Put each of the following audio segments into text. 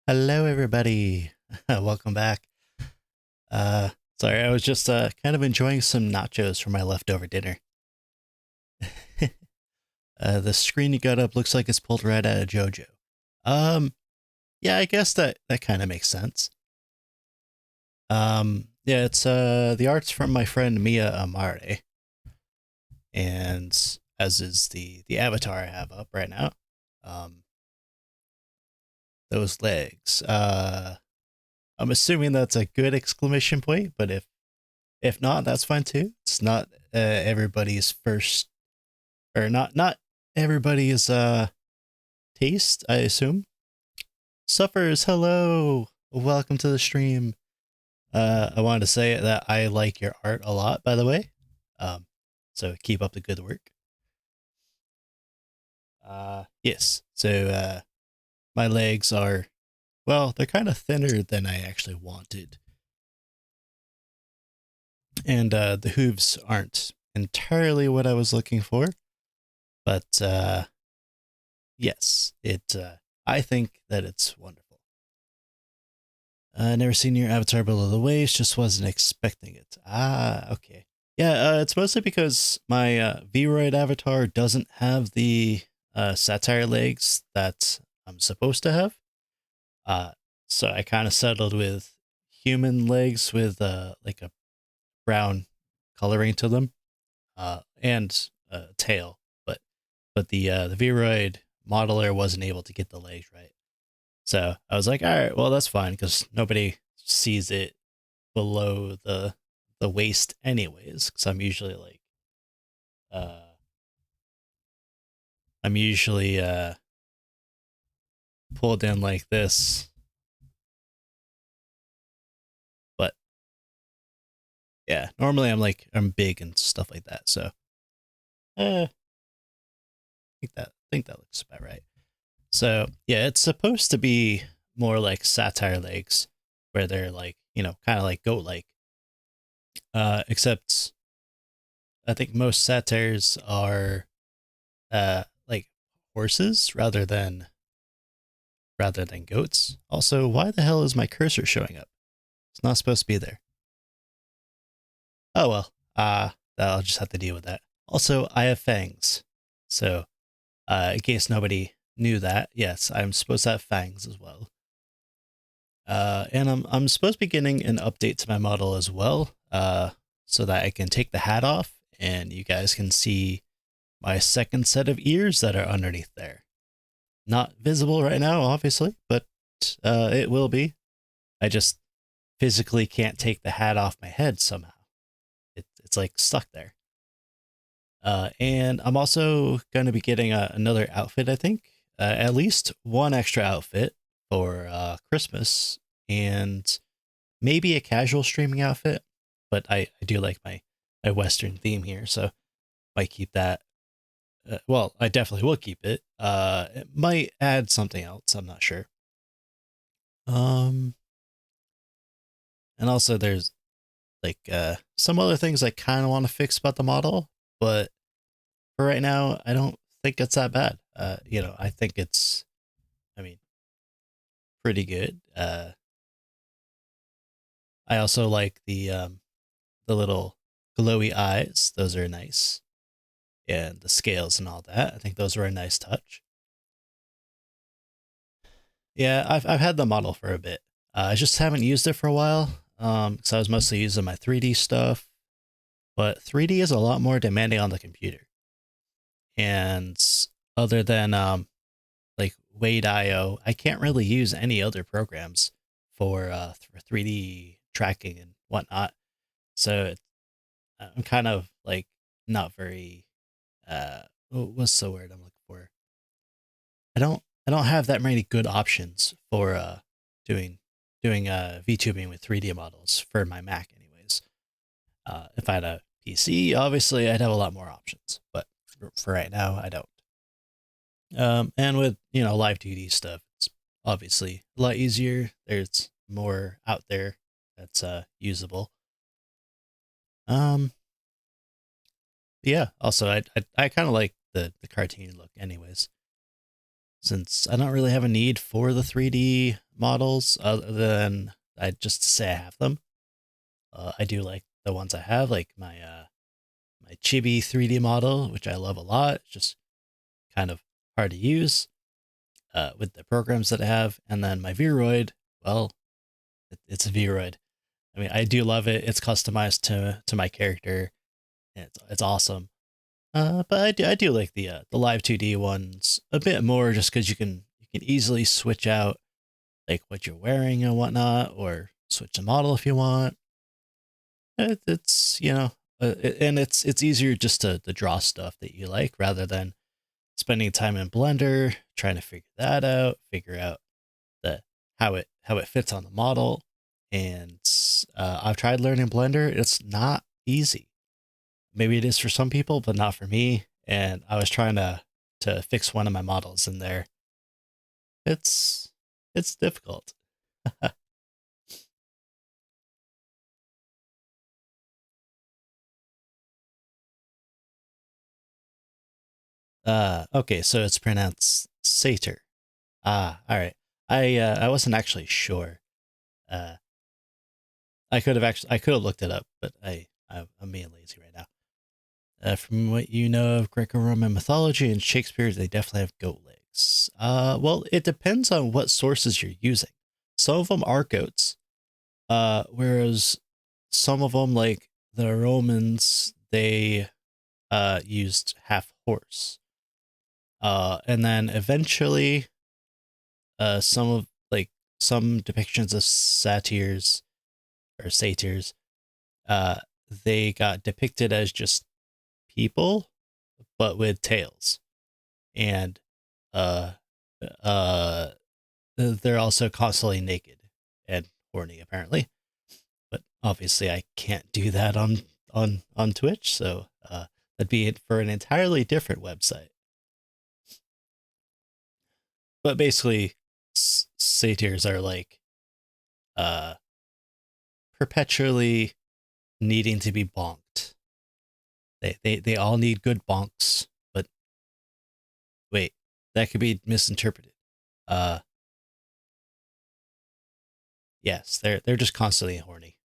Hello, everybody. Welcome back. Uh, Sorry, I was just kind of enjoying some nachos from my leftover dinner. The screen you got up looks like it's pulled right out of JoJo. Um, yeah, I guess that kind of makes sense. Yeah, it's the art's from my friend Mia Amare, and as is the avatar I have up right now. Um, those legs. I'm assuming that's a good exclamation point, but if not, that's fine too. It's not everybody's first, or not everybody's taste, I assume. Suffers, hello, welcome to the stream. I wanted to say that I like your art a lot, by the way. Um, so keep up the good work. Yes. So my legs are, well, they're kind of thinner than I actually wanted, and the hooves aren't entirely what I was looking for. But yes, it. I think that it's wonderful. Never seen your avatar below the waist. Just wasn't expecting it. Ah, okay. Yeah, it's mostly because my Vroid avatar doesn't have the satire legs that I'm supposed to have. Uh, so I kind of settled with human legs with like a brown coloring to them, and a tail. But the Vroid modeler wasn't able to get the legs right. So I was like, all right, well that's fine because nobody sees it below the waist anyways. Because uh, I'm usually pulled in like this, but yeah, normally I'm big and stuff like that. So I think that looks about right. So yeah, it's supposed to be more like satire legs, where they're like kind of like goat like. Except I think most satires are like horses rather than goats. Also, why the hell is my cursor showing up? It's not supposed to be there. Oh well. I'll just have to deal with that. Also, I have fangs. So, in case nobody knew that, yes, I'm supposed to have fangs as well. And I'm supposed to be getting an update to my model as well, so that I can take the hat off and you guys can see my second set of ears that are underneath there. Not visible right now, obviously, but it will be. I just physically can't take the hat off my head somehow. It's like stuck there. And I'm also going to be getting another outfit, I think. At least one extra outfit for Christmas, and maybe a casual streaming outfit. But I do like my Western theme here, so might keep that. Well, I definitely will keep it. It might add something else. I'm not sure. Um, and also there's like some other things I kind of want to fix about the model, but for right now, I don't think it's that bad. I think it's, I mean, pretty good. I also like the little glowy eyes; those are nice, and the scales and all that. I think those are a nice touch. Yeah, I've had the model for a bit. I just haven't used it for a while. Because I was mostly using my 3D stuff, but 3D is a lot more demanding on the computer. And other than like Wade.io, I can't really use any other programs for 3D tracking and whatnot. So I'm kind of like not very what's the word I'm looking for? I don't have that many good options for doing doing VTubing with 3D models for my Mac anyways. If I had a PC, obviously I'd have a lot more options, but for right now I don't. And with live 2D stuff, it's obviously a lot easier. There's more out there that's usable. Um, yeah. Also, I kind of like the cartoon look, anyways. since I don't really have a need for the 3D models other than I just to say I have them. I do like the ones I have, like my Chibi 3D model, which I love a lot. It's just kind of hard to use with the programs that I have, and then my Vroid. Well, it's a Vroid. I mean, I do love it. It's customized to my character. And it's awesome. But I do like the live 2D ones a bit more, just because you can easily switch out like what you're wearing and whatnot, or switch the model if you want. It's and it's easier just to draw stuff that you like rather than spending time in Blender trying to figure out the how it fits on the model. And I've tried learning Blender. It's not easy. Maybe it is for some people, but not for me. And I was trying to fix one of my models in there. It's difficult. Okay, so it's pronounced Satyr. All right. I wasn't actually sure. Uh, I could have looked it up, but I'm being lazy right now. From what you know of Greco-Roman mythology and Shakespeare, they definitely have goat legs. Well, it depends on what sources you're using. Some of them are goats, whereas some of them, like the Romans, they used half horse. And then eventually, some of like some depictions of satyrs, uh, they got depicted as just people, but with tails, and uh, uh, they're also constantly naked and horny, apparently. But obviously, I can't do that on Twitch, so that'd be it for an entirely different website. But basically, satyrs are like uh perpetually needing to be bonked. They all need good bonks, but wait, that could be misinterpreted. Uh yes, they're just constantly horny.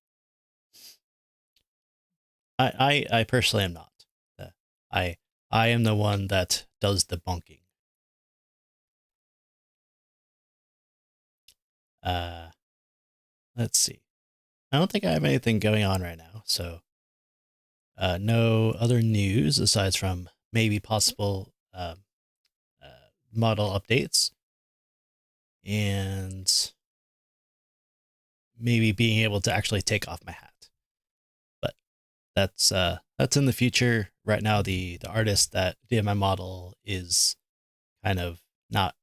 I personally am not. Uh, I I am the one that does the bonking. Uh let's see. I don't think I have anything going on right now, so no other news aside from maybe possible model updates and maybe being able to actually take off my hat. But that's in the future. Right now, the artist that did my model is kind of not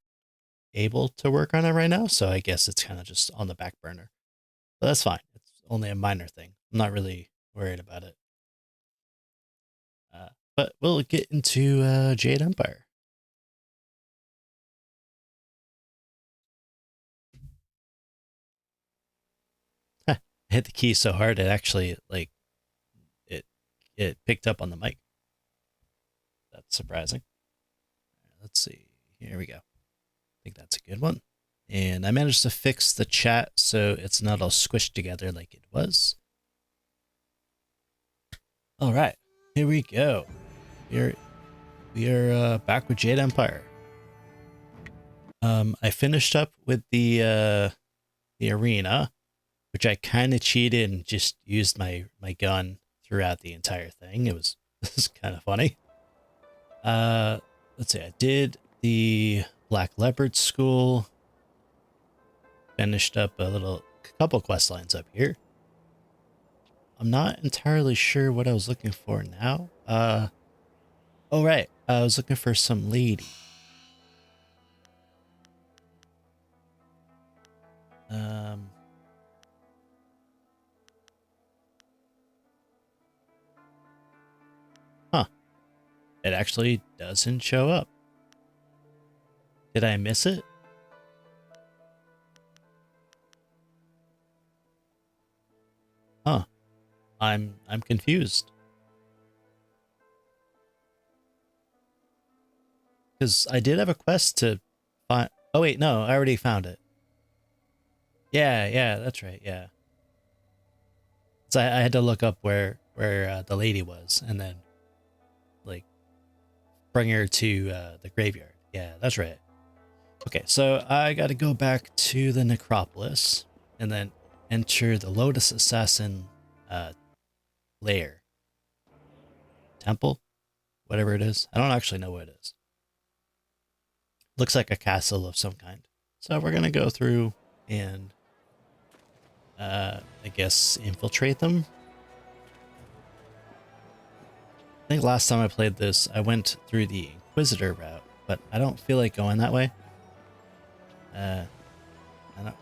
able to work on it right now, so I guess it's kind of just on the back burner. But that's fine. It's only a minor thing. I'm not really worried about it. But we'll get into Jade Empire. I hit the key so hard it actually like it it picked up on the mic. That's surprising. Let's see. Here we go. I think that's a good one. And I managed to fix the chat so it's not all squished together like it was. All right, here we go. We are back with Jade Empire. I finished up with the arena, which I kind of cheated and just used my gun throughout the entire thing. It was this is kind of funny. Let's see. I did the Black Leopard School. Finished up a couple quest lines up here. I'm not entirely sure what I was looking for now. Oh right, I was looking for some lady. Um, huh. It actually doesn't show up. Did I miss it? Huh. I'm confused. Because I did have a quest to find... Oh, wait, no, I already found it. Yeah, that's right, yeah. So I had to look up where the lady was and then, like, bring her to the graveyard. Yeah, that's right. Okay, so I got to go back to the necropolis and then enter the Lotus Assassin lair. Temple? Whatever it is. I don't actually know what it is. Looks like a castle of some kind. So we're going to go through and, I guess, infiltrate them. I think last time I played this, I went through the Inquisitor route, but I don't feel like going that way. I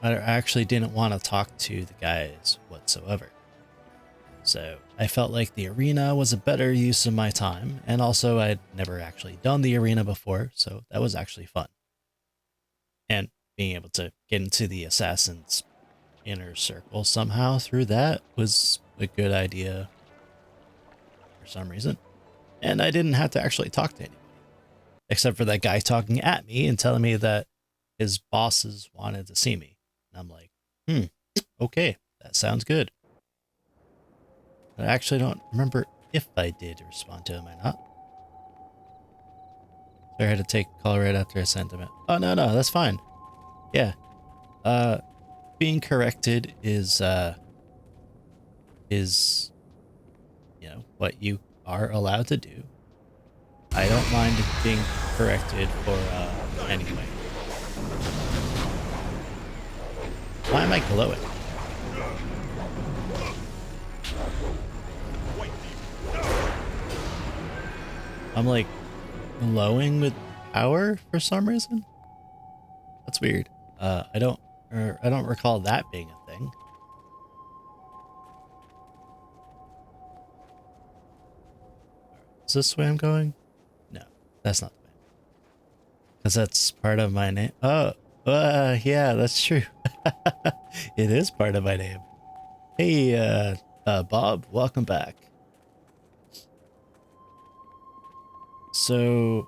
actually didn't want to talk to the guys whatsoever. So I felt like the arena was a better use of my time, and also I'd never actually done the arena before, so that was actually fun. And being able to get into the Assassin's inner circle somehow through that was a good idea for some reason. And I didn't have to actually talk to anybody, except for that guy talking at me and telling me that his bosses wanted to see me. And I'm like, okay, that sounds good. I actually don't remember if I did respond to him or not. So I had to take a call right after I sent him it. Oh, no, that's fine. Yeah. Being corrected is, you know, what you are allowed to do. I don't mind being corrected for, anyway. Why am I glowing? I'm like glowing with power for some reason. That's weird. I don't recall that being a thing. Is this the way I'm going? No, that's not the way. Because that's part of my name. Oh, yeah, that's true. It is part of my name. Hey, Bob, welcome back. So,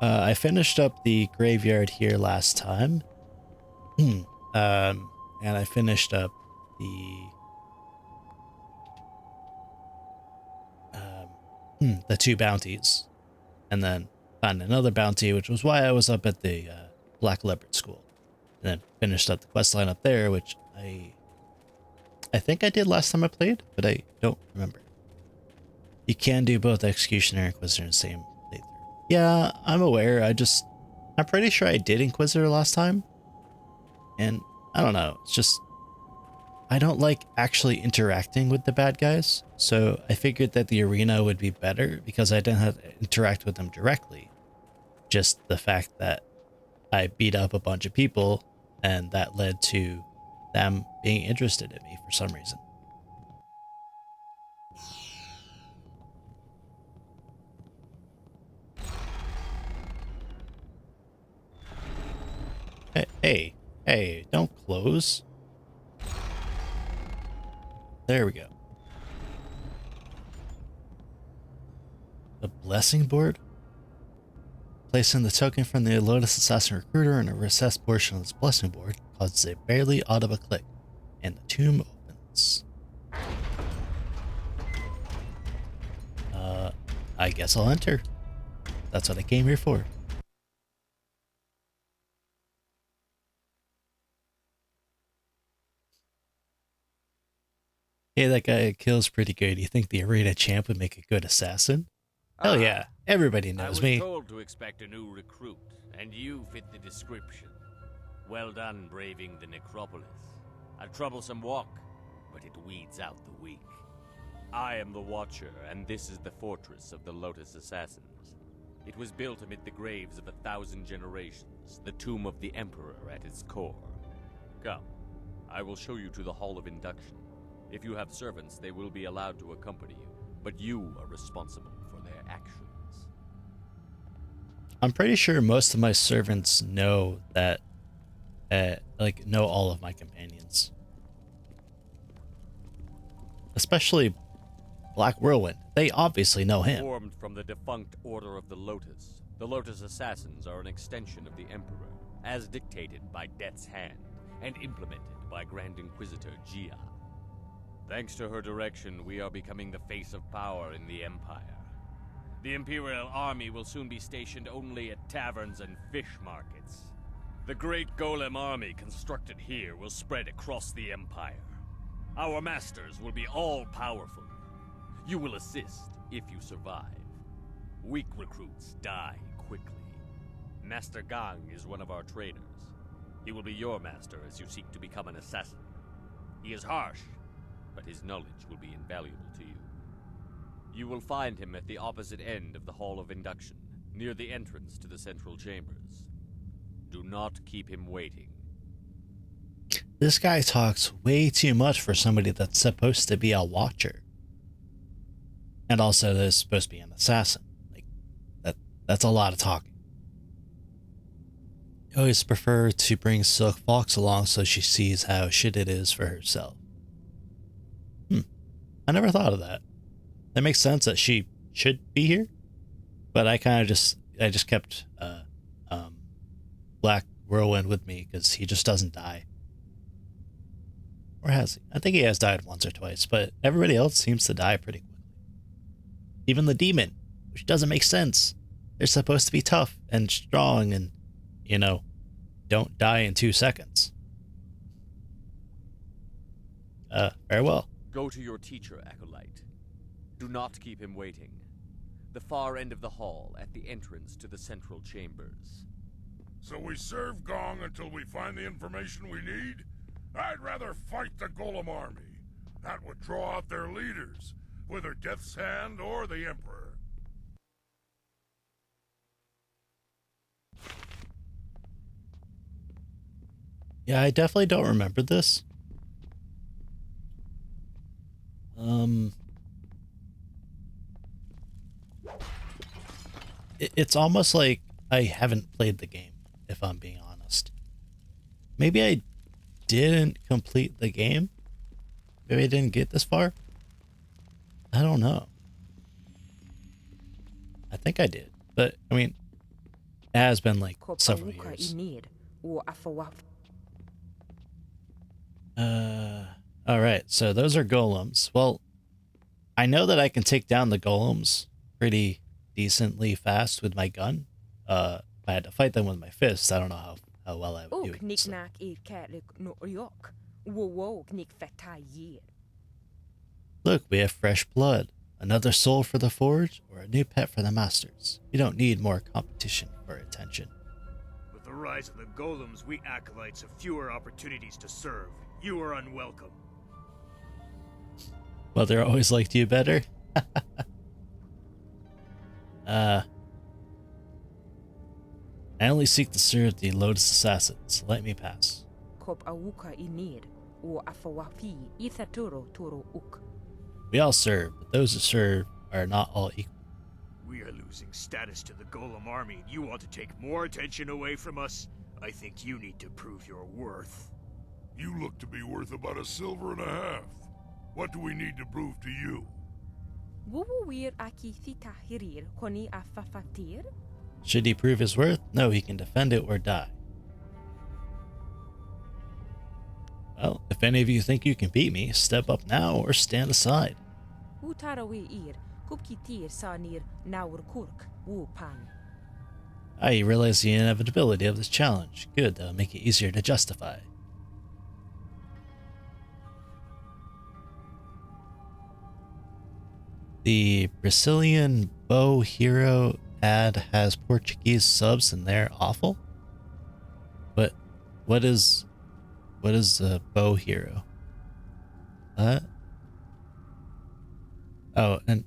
I finished up the graveyard here last time. And I finished up the 2 bounties. And then found another bounty, which was why I was up at the Black Leopard School. And then finished up the quest line up there, which I think I did last time I played, but I don't remember. You can do both Executioner and Inquisitor in the same playthrough. Yeah, I'm aware. I'm pretty sure I did Inquisitor last time. And I don't know. It's just, I don't like actually interacting with the bad guys. So I figured that the arena would be better because I didn't have to interact with them directly. Just the fact that I beat up a bunch of people and that led to them being interested in me for some reason. Hey, don't close. There we go. The blessing board? Placing the token from the Lotus Assassin Recruiter in a recessed portion of this blessing board causes a barely audible click, and the tomb opens. I guess I'll enter. That's what I came here for. Hey, that guy kills pretty good. You think the arena champ would make a good assassin? Hell yeah, everybody knows me. I was told to expect a new recruit, and you fit the description. Well done braving the necropolis. A troublesome walk, but it weeds out the weak. I am the Watcher, and this is the fortress of the Lotus Assassins. It was built amid the graves of 1,000 generations, the tomb of the Emperor at its core. Come, I will show you to the Hall of Induction. If you have servants, they will be allowed to accompany you, but you are responsible for their actions. I'm pretty sure most of my servants know that, know all of my companions. Especially Black Whirlwind. they obviously know him. Formed from the defunct Order of the Lotus Assassins are an extension of the Emperor, as dictated by Death's Hand, and implemented by Grand Inquisitor Gia. Thanks to her direction, we are becoming the face of power in the Empire. The Imperial Army will soon be stationed only at taverns and fish markets. The great Golem army constructed here will spread across the Empire. Our masters will be all-powerful. You will assist if you survive. Weak recruits die quickly. Master Gang is one of our trainers. He will be your master as you seek to become an assassin. He is harsh, but his knowledge will be invaluable to you. You will find him at the opposite end of the Hall of Induction, near the entrance to the central chambers. Do not keep him waiting. This guy talks way too much for somebody that's supposed to be a watcher. And also that is supposed to be an assassin. Like, that's a lot of talking. I always prefer to bring Silk Fox along so she sees how shit it is for herself. I never thought of that. That makes sense that she should be here. But I just kept Black Whirlwind with me because he just doesn't die. Or has he? I think he has died once or twice, but everybody else seems to die pretty quickly. Even the demon, which doesn't make sense. They're supposed to be tough and strong and, don't die in 2 seconds. Very well. Go to your teacher, Acolyte. Do not keep him waiting. The far end of the hall at the entrance to the central chambers. So we serve Gong until we find the information we need? I'd rather fight the Golem army. That would draw out their leaders, whether Death's Hand or the Emperor. Yeah, I definitely don't remember this. It's almost like I haven't played the game, if I'm being honest. Maybe I didn't complete the game. Maybe I didn't get this far. I don't know. I think I did, but I mean, it has been like several years. Alright, so those are golems. Well, I know that I can take down the golems pretty decently fast with my gun. If I had to fight them with my fists, I don't know how well I would do it. So. Look, we have fresh blood. Another soul for the forge, or a new pet for the masters. You don't need more competition for attention. With the rise of the golems, we acolytes have fewer opportunities to serve. You are unwelcome. Mother always liked you better? I only seek to serve the Lotus Assassins. Let me pass. We all serve, but those who serve are not all equal. We are losing status to the Golem army, and you want to take more attention away from us? I think you need to prove your worth. You look to be worth about 1.5 silvers. What do we need to prove to you? Should he prove his worth? No, he can defend it or die. Well, if any of you think you can beat me, step up now or stand aside. I realize the inevitability of this challenge. Good, that'll make it easier to justify. The Brazilian Bow Hero ad has Portuguese subs and they're awful? But what is a Bow Hero? Oh, and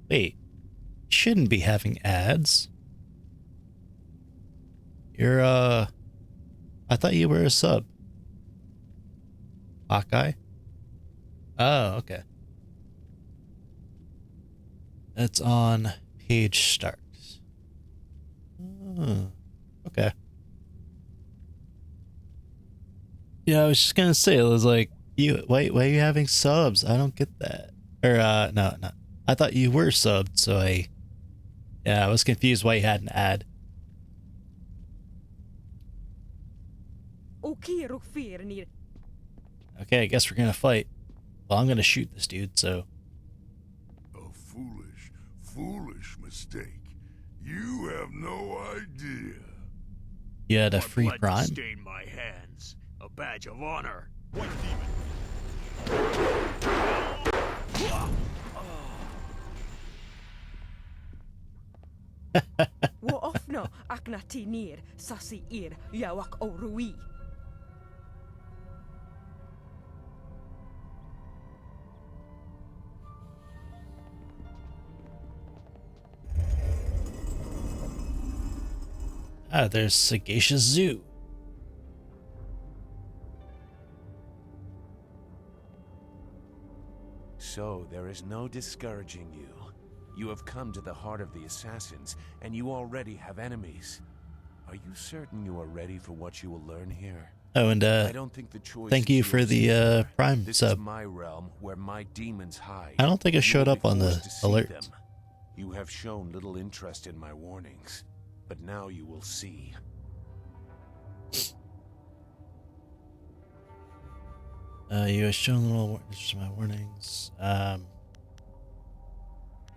wait, you shouldn't be having ads. You're I thought you were a sub. Hawkeye? Oh, okay. That's on page start. Oh, okay. Yeah, I was just gonna say, it was like, why are you having subs? I don't get that. Or, no. I thought you were subbed, so I was confused why you had an ad. Okay, I guess we're gonna fight. Well, I'm gonna shoot this dude, so. A foolish, foolish mistake. You have no idea. You had a My free blood prime? stained my hands. A badge of honor. White demon. Wo ofno aknati nir sasi ir yawak orui. Ah, there's Sagacious Zoo. So there is no discouraging you. You have come to the heart of the assassins, and you already have enemies. Are you certain you are ready for what you will learn here? Oh, and I don't think the choice thank is you for yours the anymore. Prime This sub. is my realm where my demons hide. I don't think it You showed will up be on the forced to see alert. them. You have shown little interest in my warnings, but now you will see. You have shown little my warnings.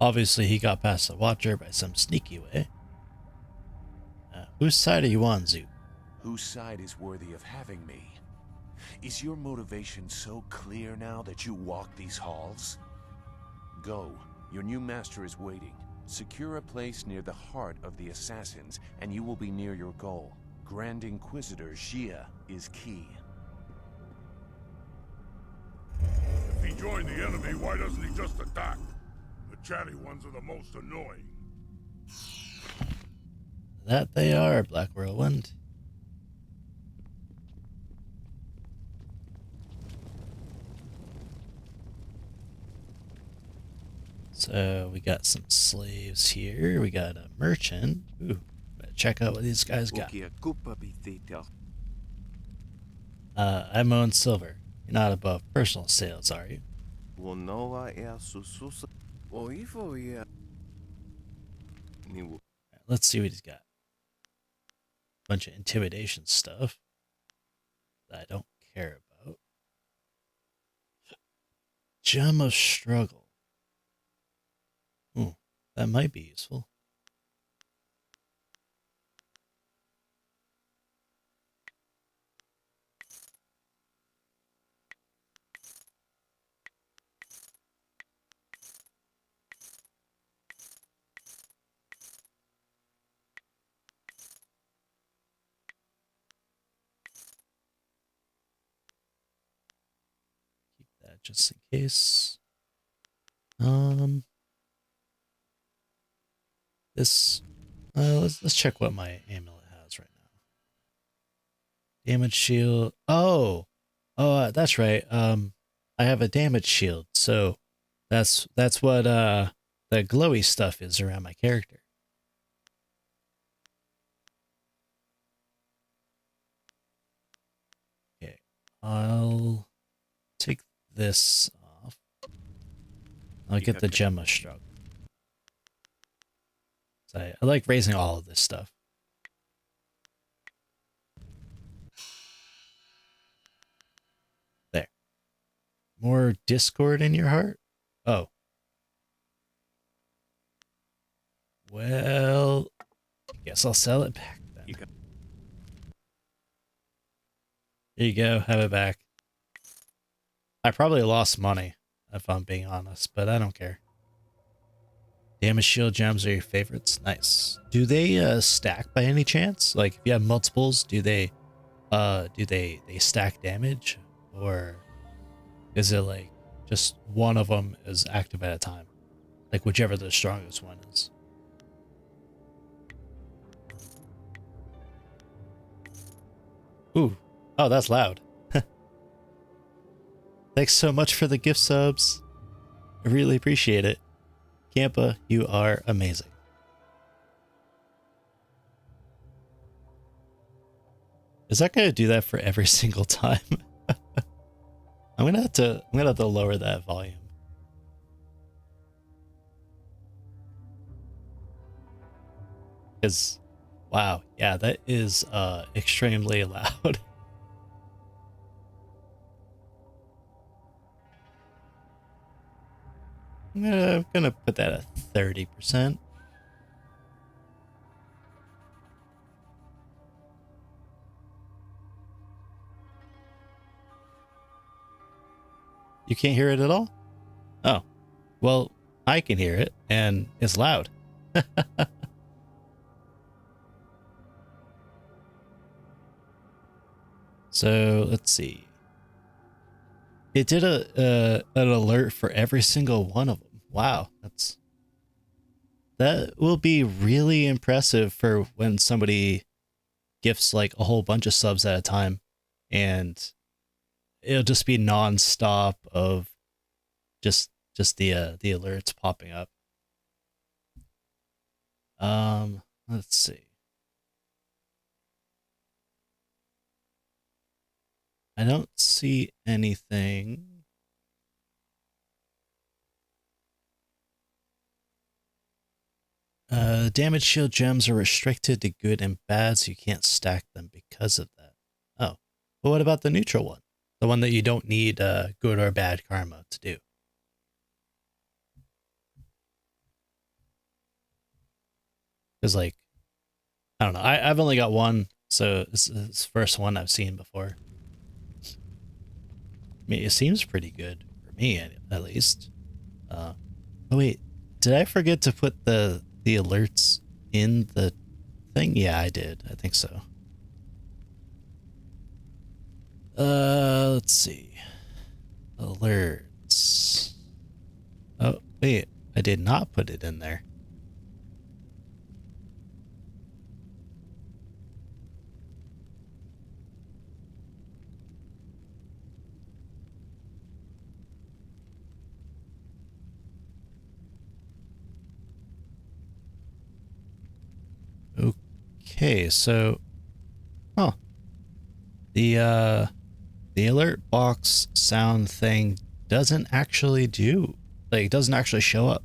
Obviously he got past the Watcher by some sneaky way. Whose side are you on, Zoo? Whose side is worthy of having me? Is your motivation so clear now that you walk these halls? Go. Your new master is waiting. Secure a place near the heart of the assassins, and you will be near your goal. Grand Inquisitor Xia is key. If he joined the enemy, why doesn't he just attack? The chatty ones are the most annoying. That they are, Black Whirlwind. So we got some slaves here. We got a merchant. Ooh, better check out what these guys got. I'm on silver. You're not above personal sales, are you? Let's see what he's got. Bunch of intimidation stuff that I don't care about. Gem of Struggle. That might be useful. Keep that just in case. This, let's check what my amulet has right now. Damage shield. Oh, that's right. I have a damage shield, so that's what the glowy stuff is around my character. Okay, I'll take this off. I'll get the Gem of Struggle. I like raising all of this stuff. There. More discord in your heart? Oh. Well, I guess I'll sell it back then. Here you go, have it back. I probably lost money, if I'm being honest, but I don't care. Damage shield gems are your favorites. Nice. Do they stack by any chance? Like if you have multiples, do they stack damage, or is it like just one of them is active at a time? Like whichever the strongest one is. Ooh. Oh, that's loud. Thanks so much for the gift subs. I really appreciate it. Campa, you are amazing. Is that gonna do that for every single time? I'm gonna have to lower that volume. Because, wow, yeah, that is extremely loud. I'm gonna put that at 30%. You can't hear it at all? Oh, well, I can hear it, and it's loud. So let's see. It did an alert for every single one of them. Wow, that will be really impressive for when somebody gifts like a whole bunch of subs at a time, and it'll just be nonstop of just the alerts popping up. Let's see. I don't see anything. Damage shield gems are restricted to good and bad, so you can't stack them because of that. Oh, but what about the neutral one? The one that you don't need good or bad karma to do. Because, like, I don't know. I've only got one, so this is the first one I've seen before. I mean, it seems pretty good for me, at least. Oh wait, did I forget to put the alerts in the thing? Yeah, I did. I think so. Let's see. Alerts. Oh wait, I did not put it in there. Okay, so, the alert box sound thing doesn't actually doesn't actually show up.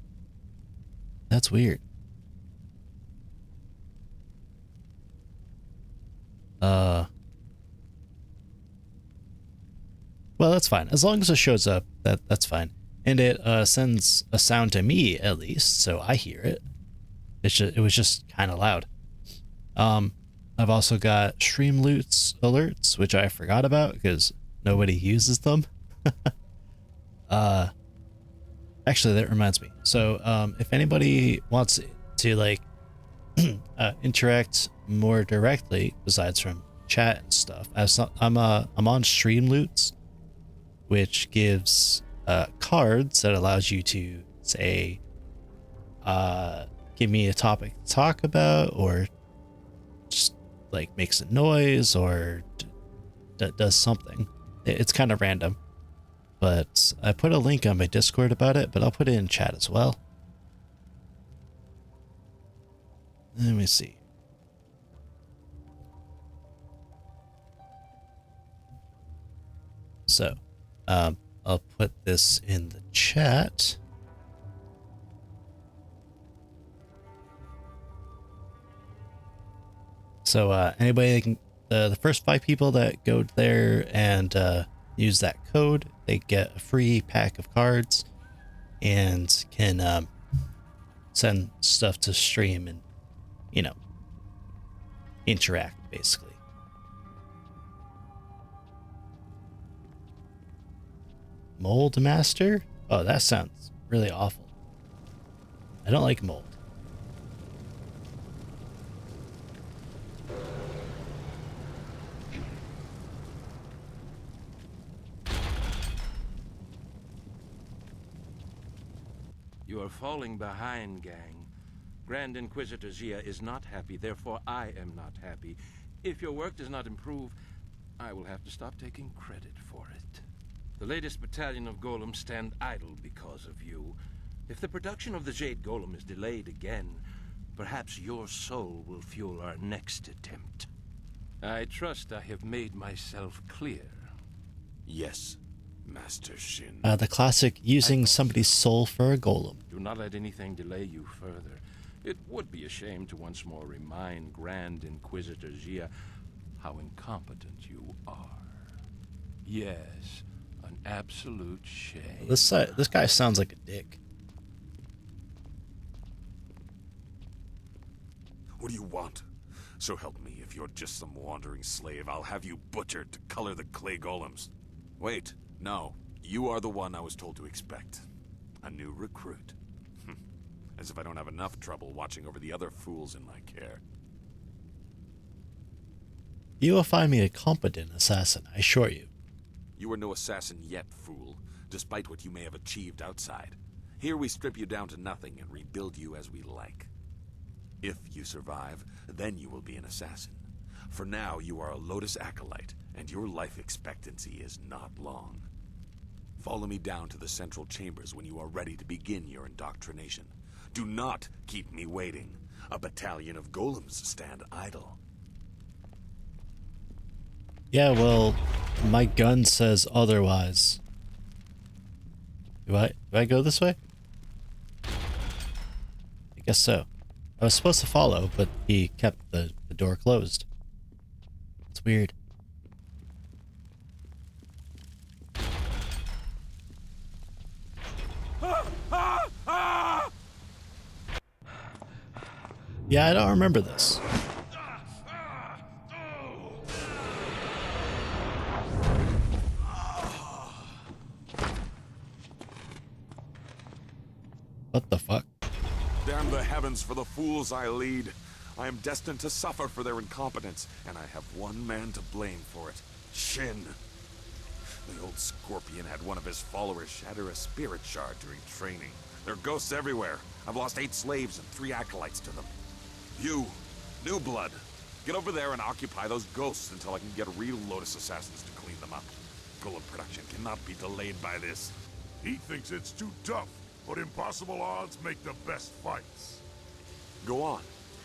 That's weird. Well, that's fine. As long as it shows up, that's fine. And it sends a sound to me at least, so I hear it. It was just kind of loud. I've also got stream loots alerts, which I forgot about because nobody uses them. Actually, that reminds me. So, if anybody wants to like interact more directly, besides from chat and stuff, I'm on stream loots, which gives cards that allows you to say, give me a topic to talk about, or just like makes a noise, or does something. It's kind of random, but I put a link on my Discord about it, but I'll put it in chat as well. Let me see. So, I'll put this in the chat. So anybody that can, the first 5 people that go there and use that code, they get a free pack of cards and can send stuff to stream and, you know, interact basically. Mold Master? Oh, that sounds really awful. I don't like mold. You are falling behind, gang. Grand Inquisitor Zia is not happy, therefore I am not happy. If your work does not improve, I will have to stop taking credit for it. The latest battalion of golems stand idle because of you. If the production of the Jade Golem is delayed again, perhaps your soul will fuel our next attempt. I trust I have made myself clear. Yes, Master Shin. The classic using somebody's soul for a golem. Do not let anything delay you further. It would be a shame to once more remind Grand Inquisitor Jia how incompetent you are. Yes, an absolute shame. This guy sounds like a dick. What do you want? So help me, if you're just some wandering slave, I'll have you butchered to color the clay golems. Wait, no. You are the one I was told to expect. A new recruit. As if I don't have enough trouble watching over the other fools in my care. You will find me a competent assassin, I assure you. You are no assassin yet, fool, despite what you may have achieved outside. Here we strip you down to nothing and rebuild you as we like. If you survive, then you will be an assassin. For now, you are a Lotus Acolyte, and your life expectancy is not long. Follow me down to the central chambers when you are ready to begin your indoctrination. Do not keep me waiting. A battalion of golems stand idle. Yeah, well, my gun says otherwise. Do I go this way? I guess so. I was supposed to follow, but he kept the door closed. It's weird. Yeah, I don't remember this. What the fuck? Damn the heavens for the fools I lead. I am destined to suffer for their incompetence, and I have one man to blame for it. Shin. The old scorpion had one of his followers shatter a spirit shard during training. There are ghosts everywhere. I've lost 8 slaves and 3 acolytes to them. You, new blood, get over there and occupy those ghosts until I can get real Lotus assassins to clean them up. Golem production cannot be delayed by this. He thinks it's too tough, but impossible odds make the best fights. Go on.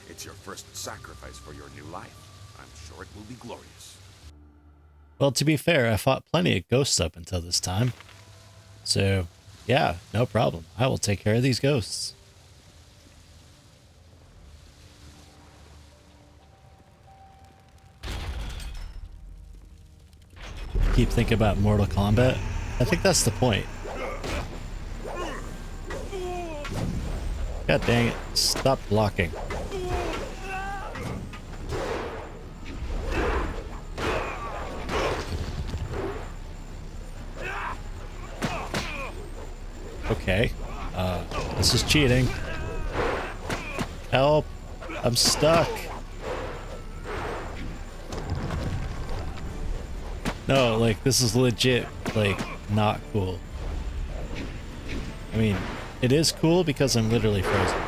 It's your first sacrifice for your new life. I'm sure it will be glorious. Well, to be fair, I fought plenty of ghosts up until this time. So, yeah, no problem. I will take care of these ghosts. Keep thinking about Mortal Kombat. I think that's the point. God dang it. Stop blocking. Okay. This is cheating. Help. I'm stuck. No, like, this is legit, like, not cool. I mean, it is cool because I'm literally frozen.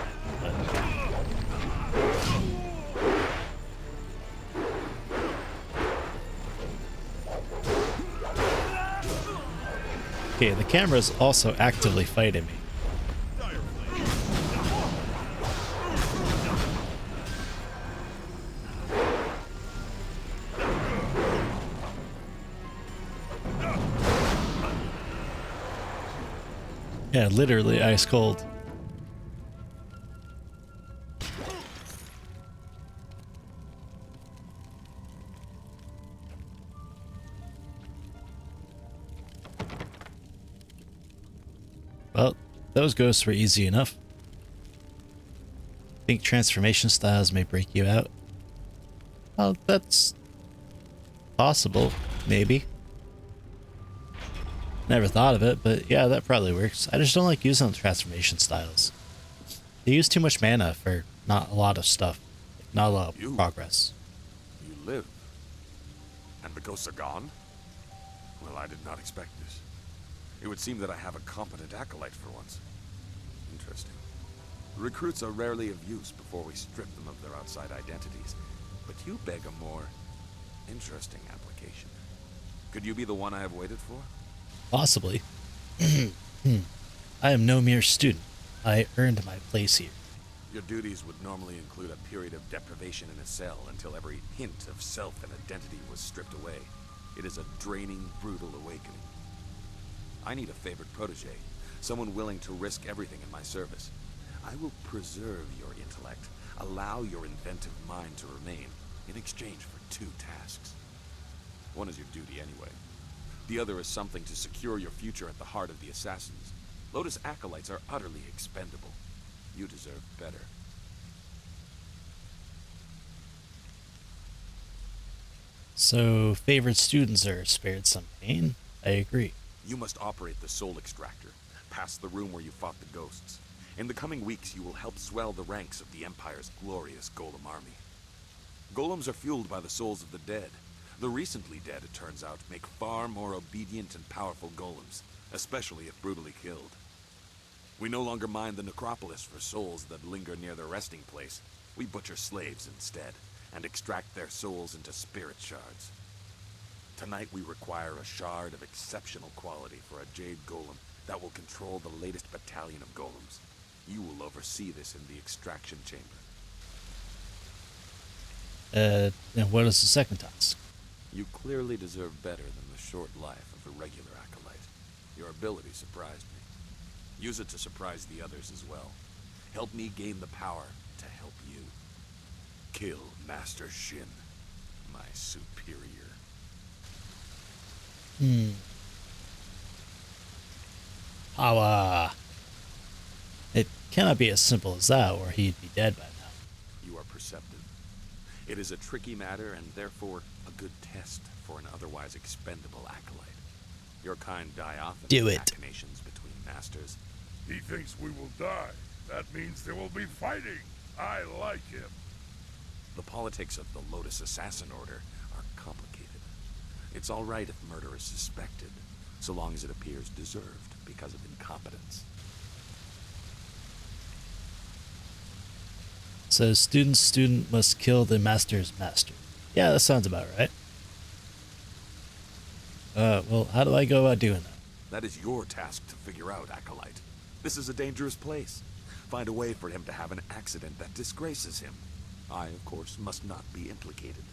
Okay, the camera's also actively fighting me. Yeah, literally ice cold. Well, those ghosts were easy enough. Think transformation styles may break you out. Well, that's possible, maybe. Never thought of it, but yeah, that probably works. I just don't like using the transformation styles. They use too much mana for not a lot of stuff. Not a lot of progress. You live. And the ghosts are gone? Well, I did not expect this. It would seem that I have a competent acolyte for once. Interesting. Recruits are rarely of use before we strip them of their outside identities. But you beg a more interesting application. Could you be the one I have waited for? Possibly. I am no mere student. I earned my place here. Your duties would normally include a period of deprivation in a cell until every hint of self and identity was stripped away. It is a draining, brutal awakening. I need a favored protege, someone willing to risk everything in my service. I will preserve your intellect, allow your inventive mind to remain, in exchange for 2 tasks. One is your duty anyway. The other is something to secure your future at the heart of the Assassins. Lotus acolytes are utterly expendable. You deserve better. So, favorite students are spared some pain? I agree. You must operate the Soul Extractor, past the room where you fought the ghosts. In the coming weeks, you will help swell the ranks of the Empire's glorious Golem army. Golems are fueled by the souls of the dead. The recently dead, it turns out, make far more obedient and powerful golems, especially if brutally killed. We no longer mine the necropolis for souls that linger near their resting place. We butcher slaves instead, and extract their souls into spirit shards. Tonight we require a shard of exceptional quality for a Jade Golem that will control the latest battalion of golems. You will oversee this in the extraction chamber. And what is the second task? You clearly deserve better than the short life of a regular acolyte. Your ability surprised me. Use it to surprise the others as well. Help me gain the power to help you. Kill Master Shin, my superior. Power. It cannot be as simple as that, or he'd be dead by now. You are perceptive. It is a tricky matter and therefore a good test for an otherwise expendable acolyte. Your kind die often Do in it. machinations between masters. He thinks we will die. That means there will be fighting. I like him. The politics of the Lotus Assassin Order are complicated. It's all right if murder is suspected, so long as it appears deserved because of incompetence. So, student must kill the master's master. Yeah, that sounds about right. Well, how do I go about doing that? That is your task to figure out, Acolyte. This is a dangerous place. Find a way for him to have an accident that disgraces him. I, of course, must not be implicated.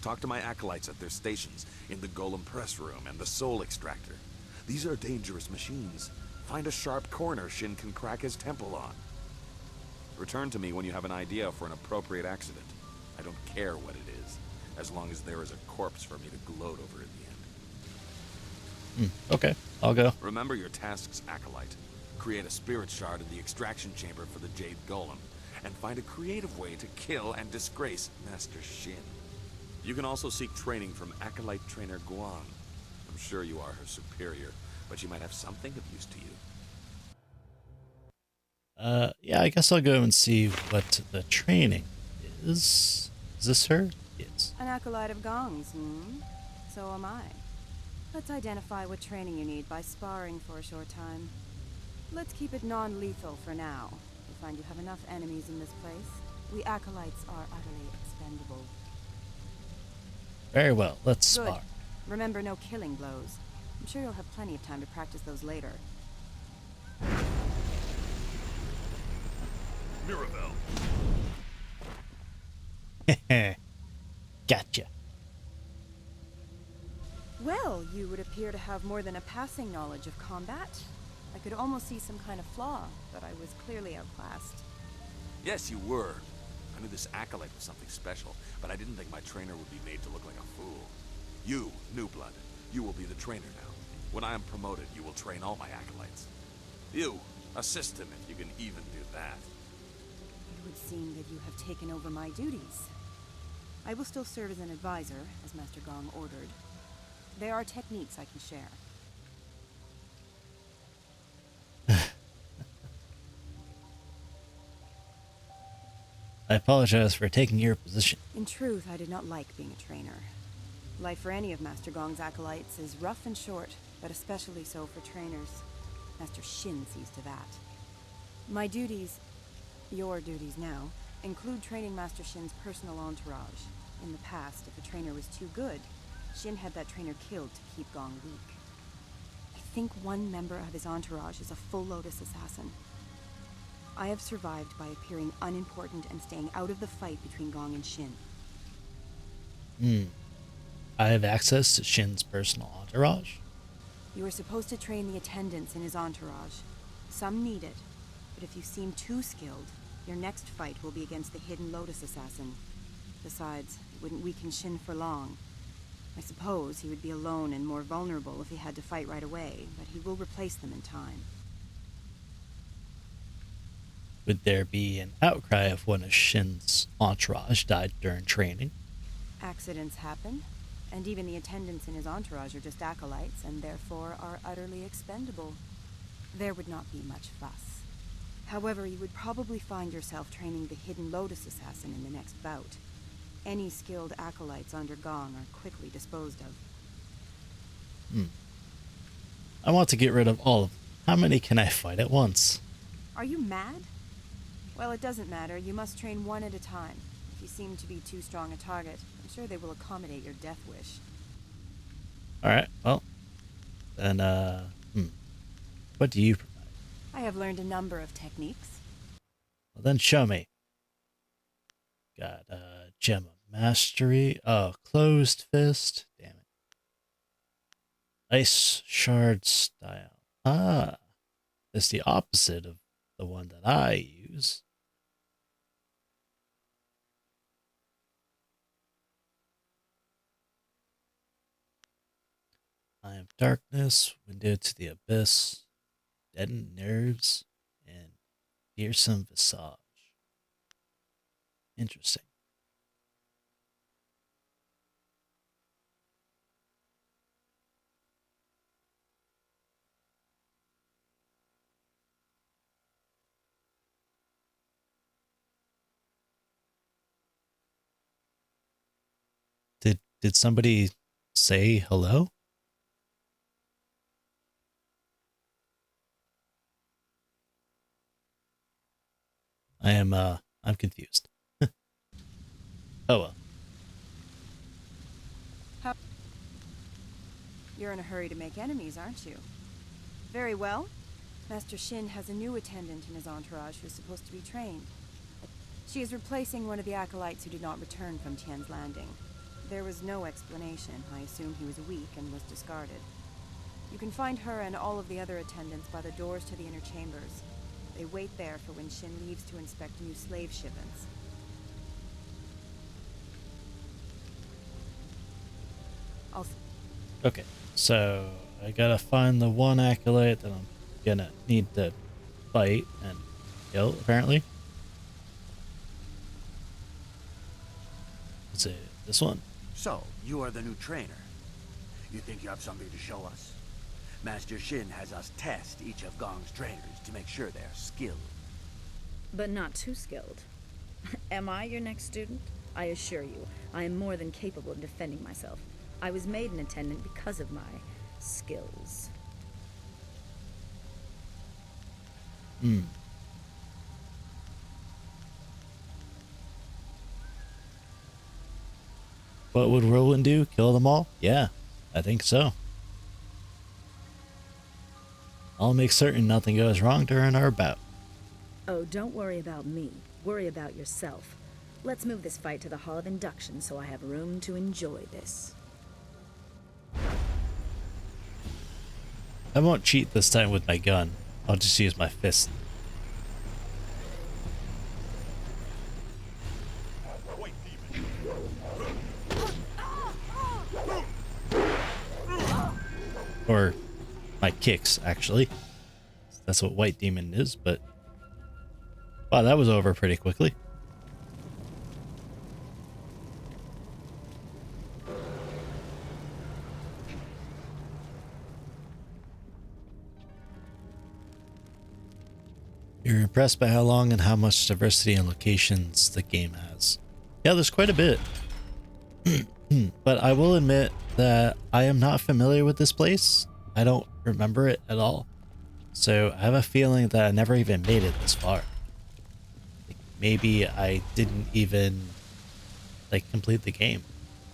Talk to my acolytes at their stations, in the Golem press room and the Soul Extractor. These are dangerous machines. Find a sharp corner Shin can crack his temple on. Return to me when you have an idea for an appropriate accident. I don't care what it is, as long as there is a corpse for me to gloat over in the end. Okay, I'll go. Remember your tasks, Acolyte. Create a spirit shard in the extraction chamber for the Jade Golem, and find a creative way to kill and disgrace Master Shin. You can also seek training from Acolyte Trainer Guan. I'm sure you are her superior, but she might have something of use to you. Yeah, I guess I'll go and see what the training is. Is this her? Yes. An acolyte of gongs, So am I. Let's identify what training you need by sparring for a short time. Let's keep it non-lethal for now. We find you have enough enemies in this place. We acolytes are utterly expendable. Very well, let's Good. spar. Remember, no killing blows. I'm sure you'll have plenty of time to practice those later. Mirabelle. Gotcha. Well, you would appear to have more than a passing knowledge of combat. I could almost see some kind of flaw, but I was clearly outclassed. Yes, you were. I knew this acolyte was something special, but I didn't think my trainer would be made to look like a fool. You, New Blood, you will be the trainer now. When I am promoted, you will train all my acolytes. You, assist him if you can even do that. It would seem that you have taken over my duties. I will still serve as an advisor, as Master Gong ordered. There are techniques I can share. I apologize for taking your position. In truth, I did not like being a trainer. Life for any of Master Gong's acolytes is rough and short, but especially so for trainers. Master Shin sees to that. My duties, your duties now, include training Master Shin's personal entourage. In the past, if a trainer was too good, Shin had that trainer killed to keep Gong weak. I think one member of his entourage is a full Lotus assassin. I have survived by appearing unimportant and staying out of the fight between Gong and Shin. I have access to Shin's personal entourage? You are supposed to train the attendants in his entourage. Some need it, But if you seem too skilled, your next fight will be against the Hidden Lotus Assassin. Besides, it wouldn't weaken Shin for long. I suppose he would be alone and more vulnerable if he had to fight right away, but he will replace them in time. Would there be an outcry if one of Shin's entourage died during training? Accidents happen, and even the attendants in his entourage are just acolytes and therefore are utterly expendable. There would not be much fuss. However, you would probably find yourself training the Hidden Lotus Assassin in the next bout. Any skilled acolytes under Gong are quickly disposed of. I want to get rid of all of them. How many can I fight at once? Are you mad? Well, it doesn't matter. You must train one at a time. If you seem to be too strong a target, I'm sure they will accommodate your death wish. Alright, well, then, what do you provide? I have learned a number of techniques. Well, then show me. Got, Gem of Mastery. Oh, Closed Fist. Damn it. Ice Shard Style. Ah, it's the opposite of the one that I use. I am Darkness, Window to the Abyss, Deadened Nerves, and Fearsome Visage. Interesting. Did somebody say hello? I'm confused. Oh well. You're in a hurry to make enemies, aren't you? Very well. Master Shin has a new attendant in his entourage who's supposed to be trained. She is replacing one of the acolytes who did not return from Tian's Landing. There was no explanation. I assume he was weak and was discarded. You can find her and all of the other attendants by the doors to the inner chambers. They wait there for when Shin leaves to inspect new slave shipments. Okay, so I gotta find the one acolyte that I'm gonna need to fight and kill, apparently. Is it this one? So, you are the new trainer. You think you have something to show us? Master Shin has us test each of Gong's trainers to make sure they're skilled. But not too skilled. Am I your next student? I assure you, I am more than capable of defending myself. I was made an attendant because of my skills. What would Roland do? Kill them all? Yeah, I think so. I'll make certain nothing goes wrong during our bout. Oh, don't worry about me. Worry about yourself. Let's move this fight to the Hall of Induction so I have room to enjoy this. I won't cheat this time with my gun. I'll just use my fist. Or my kicks, actually. That's what White Demon is, but... Wow, that was over pretty quickly. You're impressed by how long and how much diversity and locations the game has. Yeah, there's quite a bit. But I will admit that I am not familiar with this place. I don't remember it at all. So I have a feeling that I never even made it this far. Like, maybe I didn't even complete the game,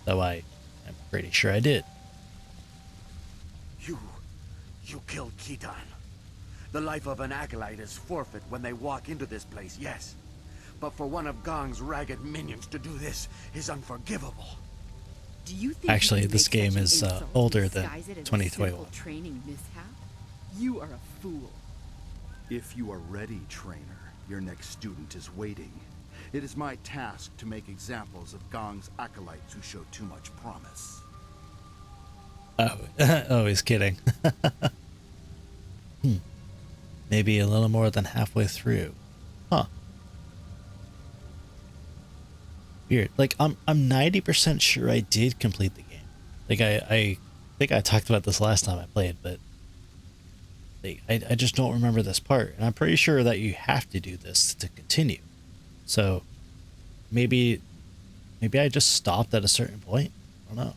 though I am pretty sure I did. You killed Khitan. The life of an acolyte is forfeit when they walk into this place, yes. But for one of Gong's ragged minions to do this is unforgivable. Do you think actually, this game is older than 2021. Training mishap? You are a fool. If you are ready, trainer, your next student is waiting. It is my task to make examples of Gong's acolytes who show too much promise. Oh, oh, he's kidding. Maybe a little more than halfway through. Huh. Weird. Like, I'm 90% sure I did complete the game. Like, I think I talked about this last time I played, but like, I just don't remember this part. And I'm pretty sure that you have to do this to continue. So maybe I just stopped at a certain point. I don't know.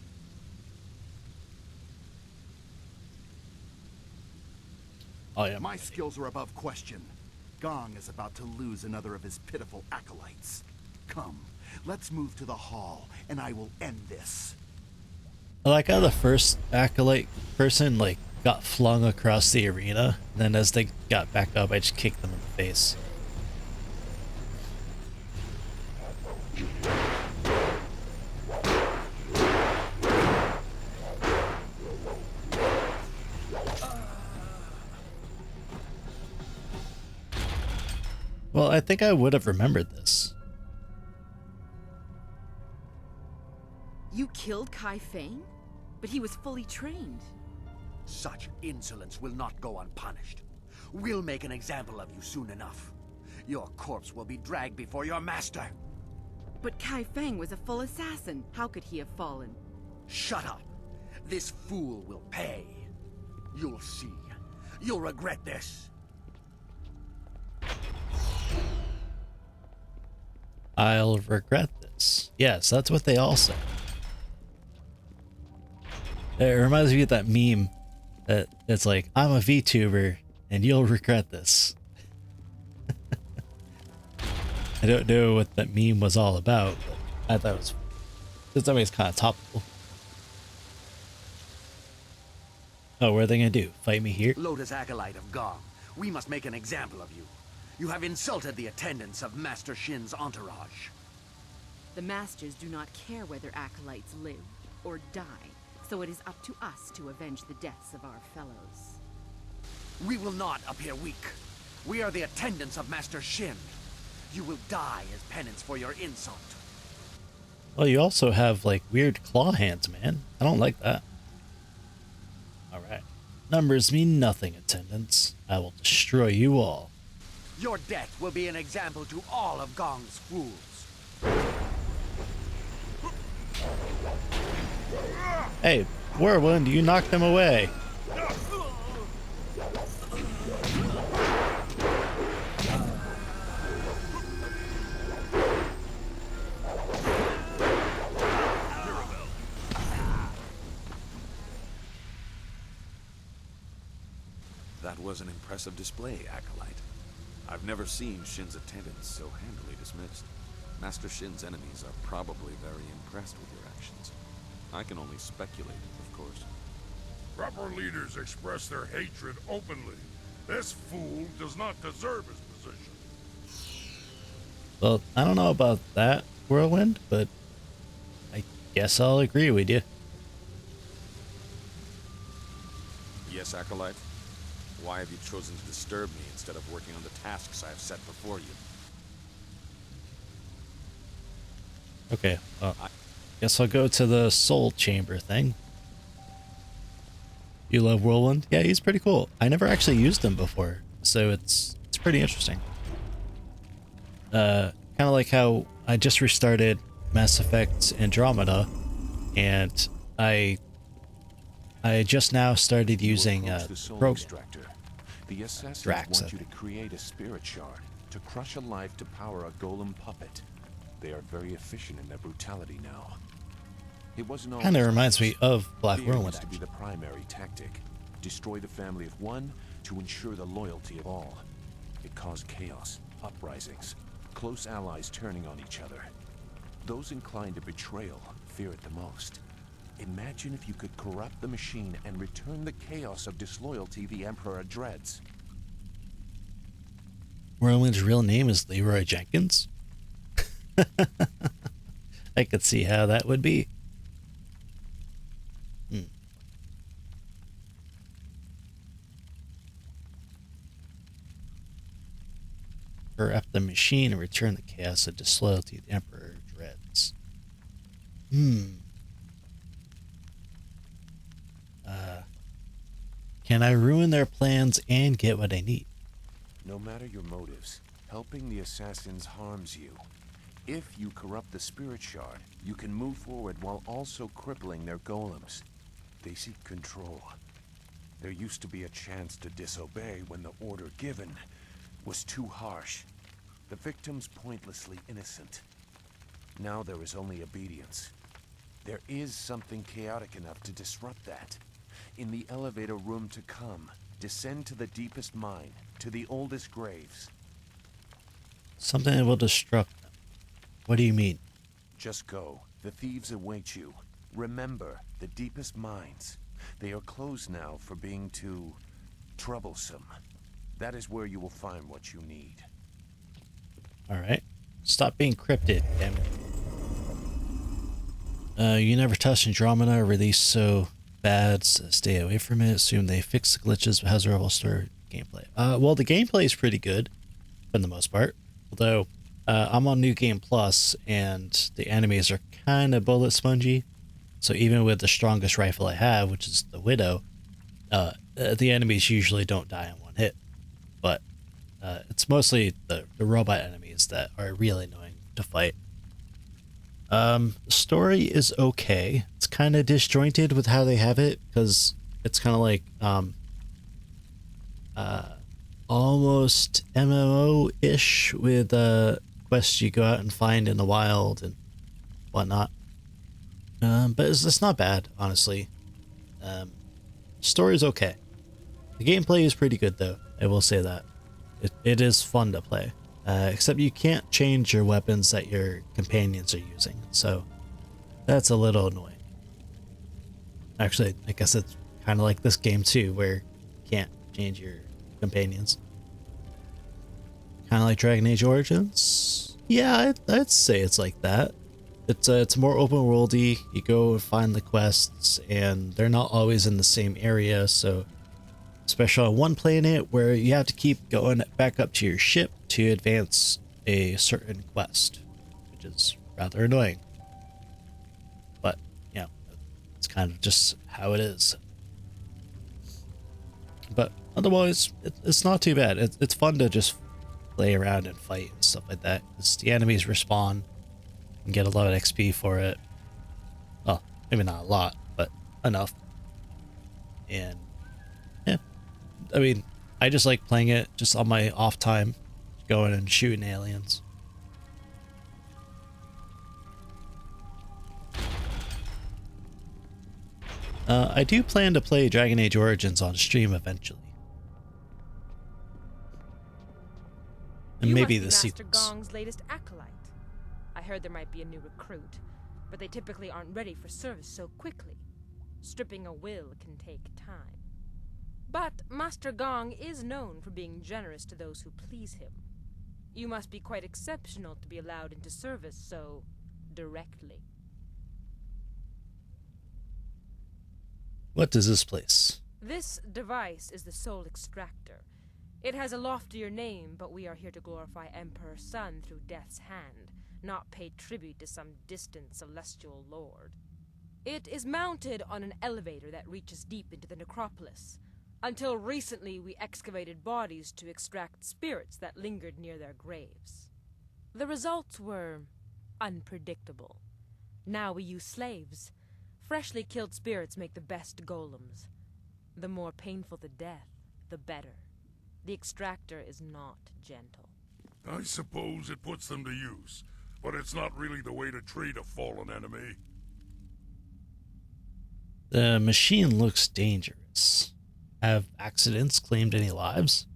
Oh yeah. My skills are above question. Gong is about to lose another of his pitiful acolytes. Come, let's move to the hall, and I will end this. I like how the first acolyte person like got flung across the arena, and then as they got back up, I just kicked them in the face. Well, I think I would have remembered this. You killed Kai Feng? But he was fully trained. Such insolence will not go unpunished. We'll make an example of you soon enough. Your corpse will be dragged before your master. But Kai Feng was a full assassin. How could he have fallen? Shut up. This fool will pay. You'll see. You'll regret this. I'll regret this. Yes, that's what they all say. It reminds me of that meme that it's like, I'm a VTuber and you'll regret this. I don't know what that meme was all about, but I thought it was, it's always kind of topical. Oh, what are they gonna do? Fight me here? Lotus Acolyte of Gong, we must make an example of you. You have insulted the attendants of Master Shin's entourage. The masters do not care whether acolytes live or die, so it is up to us to avenge the deaths of our fellows. We will not appear weak. We are the attendants of Master Shin. You will die as penance for your insult. Well, you also have like weird claw hands, man. I don't like that. Alright. Numbers mean nothing, attendants. I will destroy you all. Your death will be an example to all of Gong's fools. Hey, Whirlwind, you knocked them away. That was an impressive display, Acolyte. I've never seen Shin's attendants so handily dismissed. Master Shin's enemies are probably very impressed with your actions. I can only speculate, of course. Proper leaders express their hatred openly. This fool does not deserve his position. Well, I don't know about that, Whirlwind, but I guess I'll agree with you. Yes, Acolyte? Why have you chosen to disturb me instead of working on the tasks I have set before you? Okay, well, guess I'll go to the soul chamber thing. You love Whirlwind? Yeah, he's pretty cool. I never actually used him before, so it's pretty interesting. Kind of like how I just restarted Mass Effect Andromeda, and I just now started using Extractor. The assassins Drax, want you to create a spirit shard to crush a life to power a golem puppet. They are very efficient in their brutality now. It wasn't kind of reminds me of Black Whirlwind. To be the primary tactic. Destroy the family of one to ensure the loyalty of all. It caused chaos, uprisings, close allies turning on each other. Those inclined to betrayal fear it the most. Imagine if you could corrupt the machine and return the chaos of disloyalty the Emperor dreads. Whirlwind's real name is Leroy Jenkins? I could see how that would be. machine and return the chaos and disloyalty the Emperor dreads. Can I ruin their plans and get what I need? No matter your motives, helping the assassins harms you. If you corrupt the spirit shard, you can move forward while also crippling their golems. They seek control. There used to be a chance to disobey when the order given was too harsh. The victims pointlessly innocent. Now there is only obedience. There is something chaotic enough to disrupt that. In the elevator room to come, descend to the deepest mine, to the oldest graves. Something that will disrupt them. What do you mean? Just go. The thieves await you. Remember, the deepest mines. They are closed now for being too troublesome. That is where you will find what you need. Alright. Stop being cryptic, damn it. You never touched Andromeda or released so bad, so stay away from it. Assume they fix the glitches, but how's the overall story gameplay? Well, the gameplay is pretty good, for the most part. Although, I'm on New Game Plus, and the enemies are kind of bullet spongy. So even with the strongest rifle I have, which is the Widow, the enemies usually don't die in one hit. But it's mostly the robot enemies that are really annoying to fight. The story is okay. It's kind of disjointed with how they have it, because it's kind of like almost MMO-ish with quests you go out and find in the wild and whatnot. But it's not bad, honestly. Story's okay. The gameplay is pretty good, though. I will say that. It is fun to play. Except you can't change your weapons that your companions are using, so that's a little annoying. Actually, I guess it's kind of like this game too, where you can't change your companions. Kind of like Dragon Age Origins? Yeah, I'd say it's like that. It's more open worldy. You go and find the quests, and they're not always in the same area, so especially on one planet where you have to keep going back up to your ship to advance a certain quest, which is rather annoying. But, you know, it's kind of just how it is. But otherwise, it's not too bad. It's fun to just play around and fight and stuff like that, because the enemies respawn and get a lot of XP for it. Well, maybe not a lot, but enough. And yeah, I mean, I just like playing it just on my off time, going and shooting aliens. I do plan to play Dragon Age Origins on stream eventually. And You maybe must be the Master sequels. Gong's latest acolyte. I heard there might be a new recruit, but they typically aren't ready for service so quickly. Stripping a will can take time. But Master Gong is known for being generous to those who please him. You must be quite exceptional to be allowed into service so directly. What is this place? This device is the Soul Extractor. It has a loftier name, but we are here to glorify Emperor Sun through Death's hand, not pay tribute to some distant celestial lord. It is mounted on an elevator that reaches deep into the necropolis. Until recently, we excavated bodies to extract spirits that lingered near their graves. The results were unpredictable. Now we use slaves. Freshly killed spirits make the best golems. The more painful the death, the better. The extractor is not gentle. I suppose it puts them to use, but it's not really the way to treat a fallen enemy. The machine looks dangerous. Have accidents claimed any lives?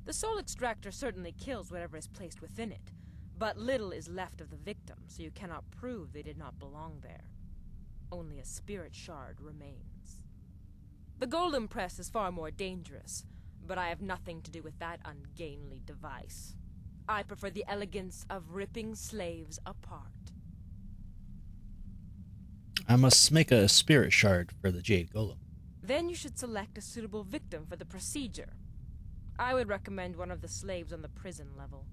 The soul extractor certainly kills whatever is placed within it, but little is left of the victim, so you cannot prove they did not belong there. Only a spirit shard remains. The golem press is far more dangerous, but I have nothing to do with that ungainly device. I prefer the elegance of ripping slaves apart. I must make a spirit shard for the Jade Golem. Then you should select a suitable victim for the procedure. I would recommend one of the slaves on the prison level.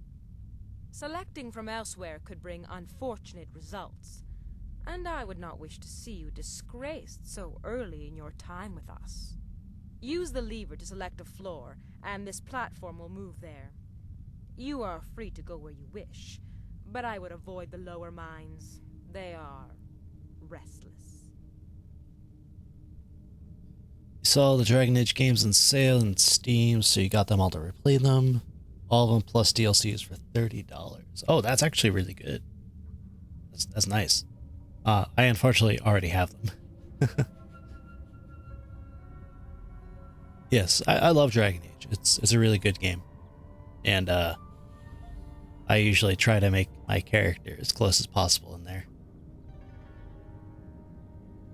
Selecting from elsewhere could bring unfortunate results, and I would not wish to see you disgraced so early in your time with us. Use the lever to select a floor, and this platform will move there. You are free to go where you wish, but I would avoid the lower mines. They are restless. You saw the Dragon Age games on sale in Steam, so you got them all to replay them. All of them plus DLCs for $30. Oh, that's actually really good. That's nice. I unfortunately already have them. Yes, I love Dragon Age. It's a really good game. And I usually try to make my character as close as possible in there.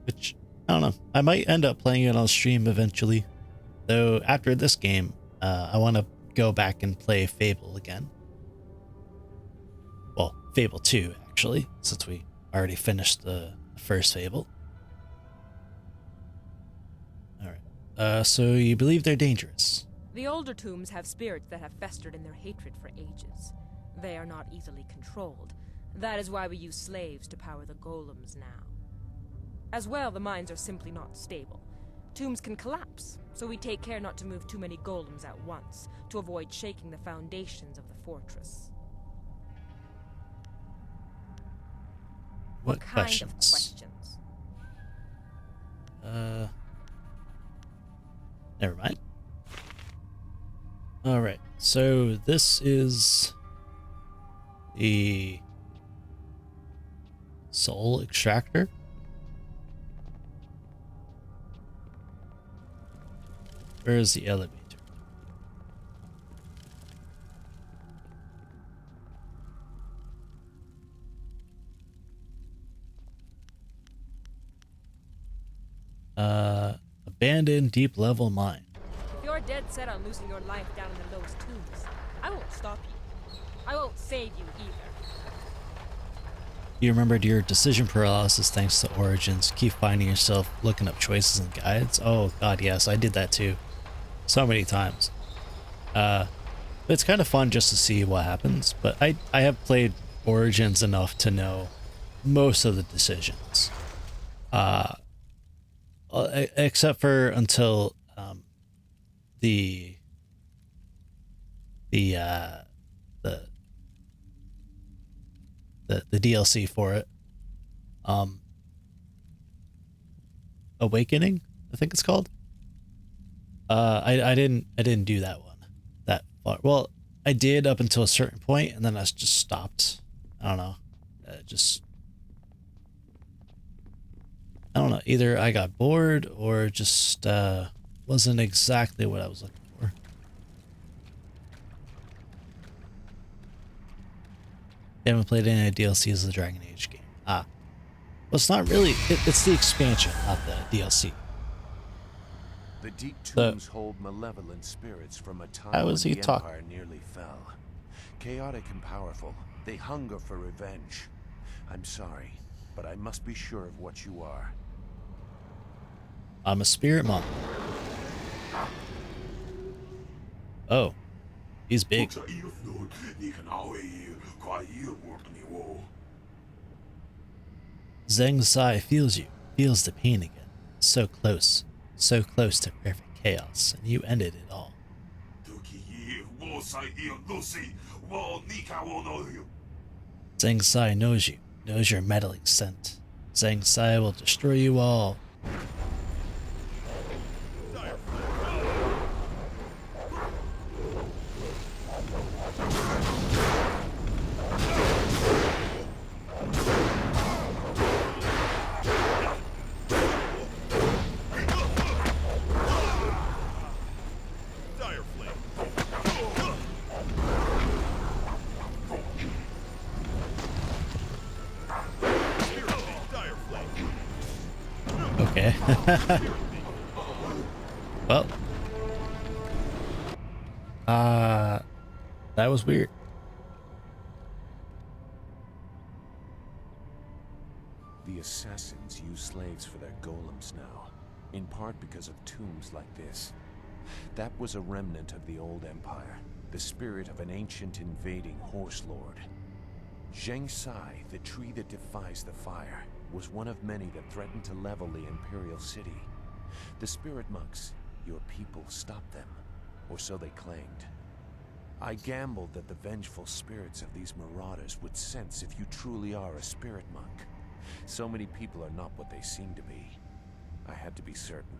Which, I don't know. I might end up playing it on stream eventually. Though after this game, I want to go back and play Fable again. Well, Fable 2, actually, since we already finished the first Fable. Alright. So you believe they're dangerous? The older tombs have spirits that have festered in their hatred for ages. They are not easily controlled. That is why we use slaves to power the golems now. As well, the mines are simply not stable. Tombs can collapse, so we take care not to move too many golems at once, to avoid shaking the foundations of the fortress. What kind questions? of questions? Never mind. Alright, so this is the Soul Extractor. Where is the elevator? Abandoned deep level mine. If you're dead set on losing your life down in the lowest tombs, I won't stop you. I won't save you either. You remembered your decision paralysis thanks to Origins. Keep finding yourself looking up choices and guides. Oh god, yes, I did that too. So many times. It's kind of fun just to see what happens, but I have played Origins enough to know most of the decisions. Except for until the DLC for it. Awakening, I think it's called. I didn't do that one that far. Well, I did up until a certain point, and then I just stopped. I don't know. I don't know. Either I got bored or just wasn't exactly what I was looking for. I haven't played any DLCs of the Dragon Age game. Well, it's not really. It's the expansion, not the DLC. The deep tombs hold malevolent spirits from a time How when is he the talking? Empire nearly fell. Chaotic and powerful, they hunger for revenge. I'm sorry, but I must be sure of what you are. I'm a spirit monk. Oh, he's big. Zheng Sai feels you, feels the pain again. So close to perfect chaos, and you ended it all. Zheng Sai knows you, knows your meddling scent. Zheng Sai will destroy you all. Okay. Well. That was weird. The assassins use slaves for their golems now, in part because of tombs like this. That was a remnant of the old empire. the spirit of an ancient invading horse lord. Zheng Sai, the tree that defies the fire, was one of many that threatened to level the Imperial City. The spirit monks, your people, stopped them, or so they claimed. I gambled that the vengeful spirits of these marauders would sense if you truly are a spirit monk. So many people are not what they seem to be. I had to be certain.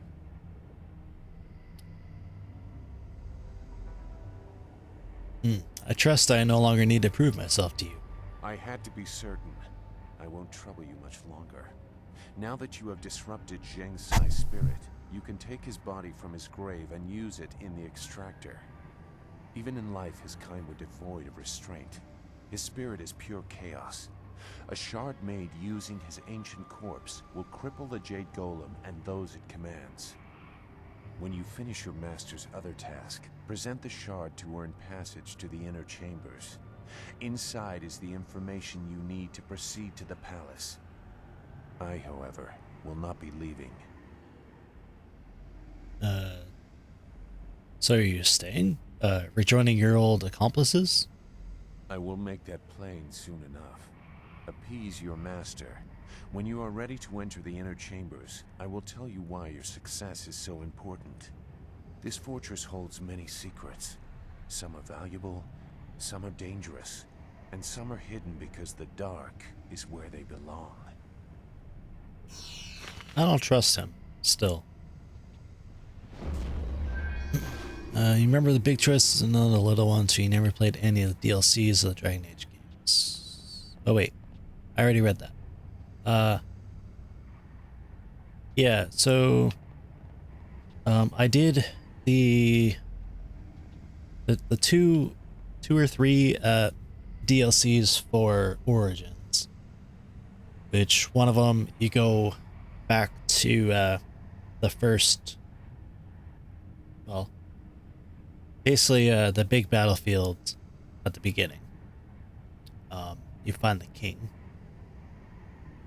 I trust I no longer need to prove myself to you. I had to be certain. I won't trouble you much longer. Now that you have disrupted Zheng Sai's spirit, you can take his body from his grave and use it in the Extractor. Even in life, his kind were devoid of restraint. His spirit is pure chaos. A shard made using his ancient corpse will cripple the Jade Golem and those it commands. When you finish your master's other task, present the shard to earn passage to the inner chambers. Inside is the information you need to proceed to the palace. I, however, will not be leaving. So are you staying? Rejoining your old accomplices? I will make that plain soon enough. Appease your master. When you are ready to enter the inner chambers, I will tell you why your success is so important. This fortress holds many secrets. Some are valuable, some are dangerous, and some are hidden because the dark is where they belong. I don't trust him, still. You remember the big choices and none of the little ones, so you never played any of the DLCs of the Dragon Age games. Oh wait, I already read that. Yeah, so I did the two or three DLCs for Origins, which one of them you go back to the first, well, basically the big battlefield at the beginning. You find the king.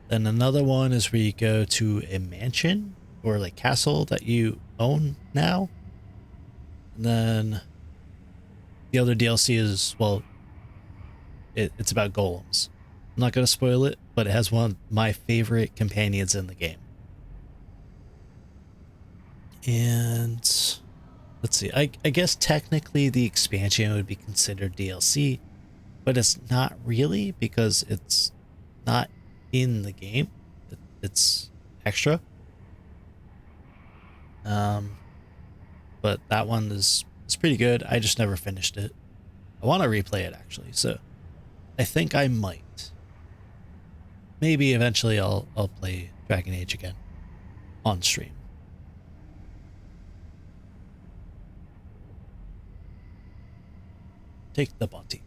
Then another one is where you go to a mansion or like castle that you own now. And then the other DLC is, well, it's about golems. I'm not going to spoil it, but it has one of my favorite companions in the game. And let's see, I guess technically the expansion would be considered DLC, but it's not really because it's not in the game. It's extra. But that one is pretty good. I just never finished it. I want to replay it actually, so I think I might. Maybe eventually I'll play Dragon Age again on stream. Take the bounty.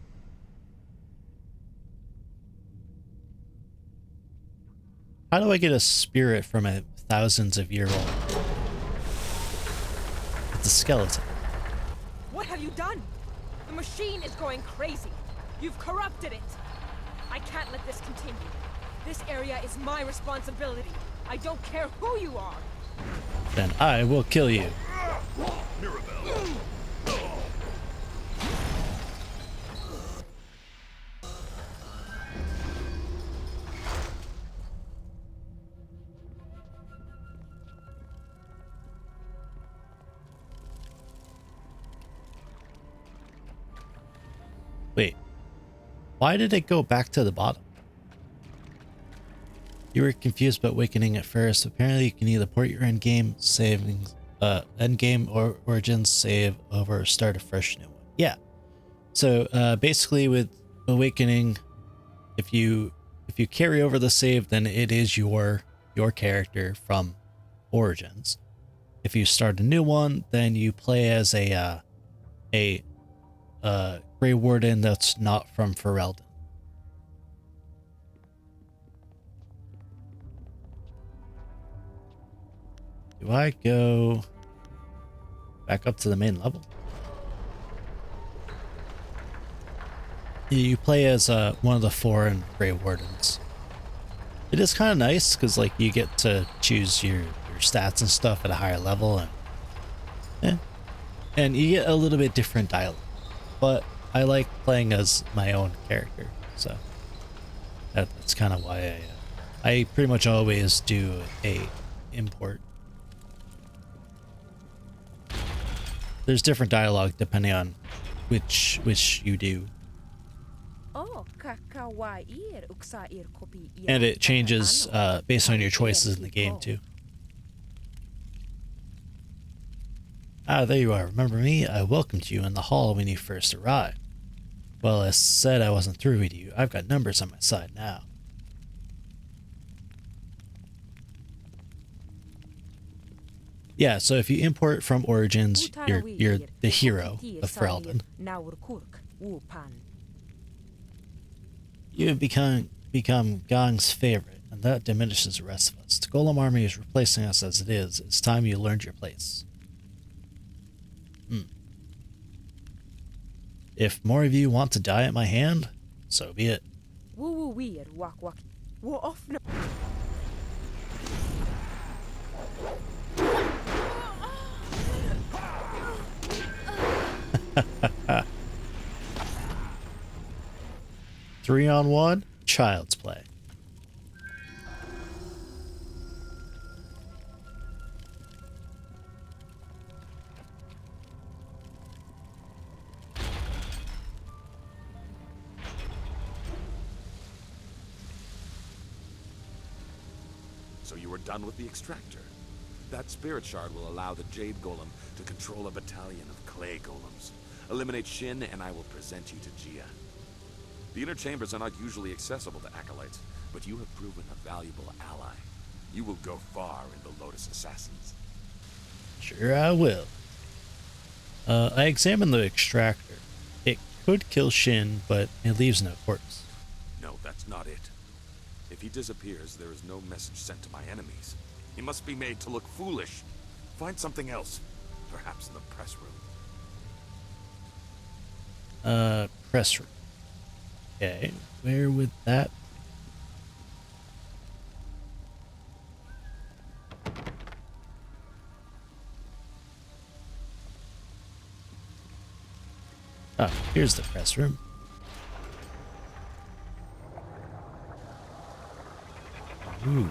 How do I get a spirit from a thousands of year old? It's a skeleton. What have you done? The machine is going crazy. You've corrupted it. I can't let this continue. This area is my responsibility. I don't care who you are. Then I will kill you. Mirabelle. Wait, why did it go back to the bottom? You were confused about Awakening at first. Apparently you can either port your endgame savings, endgame or Origins save over or start a fresh new one. Yeah. So basically with Awakening, if you carry over the save, then it is your character from Origins. If you start a new one, then you play as a Grey Warden that's not from Ferelden. Do I go back up to the main level? You play as one of the foreign Grey Wardens. It is kind of nice because like you get to choose your stats and stuff at a higher level, and you get a little bit different dialogue. but I like playing as my own character, so that's kind of why I pretty much always do a import. There's different dialogue depending on which you do. And it changes based on your choices in the game too. Ah, there you are. Remember me? I welcomed you in the hall when you first arrived. Well, I said I wasn't through with you. I've got numbers on my side now. Yeah, so if you import from Origins, you're the hero of Ferelden. You have become Gong's favorite, and that diminishes the rest of us. The Golem army is replacing us as it is. It's time you learned your place. If more of you want to die at my hand, so be it. Three on one, child's play. So you were done with the Extractor. That spirit shard will allow the Jade Golem to control a battalion of clay golems. Eliminate Shin, and I will present you to Gia. The inner chambers are not usually accessible to acolytes, but you have proven a valuable ally. You will go far in the Lotus Assassins. Sure I will. I examined the Extractor. It could kill Shin, but it leaves no corpse. No, that's not it. If he disappears, there is no message sent to my enemies. He must be made to look foolish. Find something else. Perhaps in the press room. Press room. Okay, where would that... Oh, here's the press room. Ooh.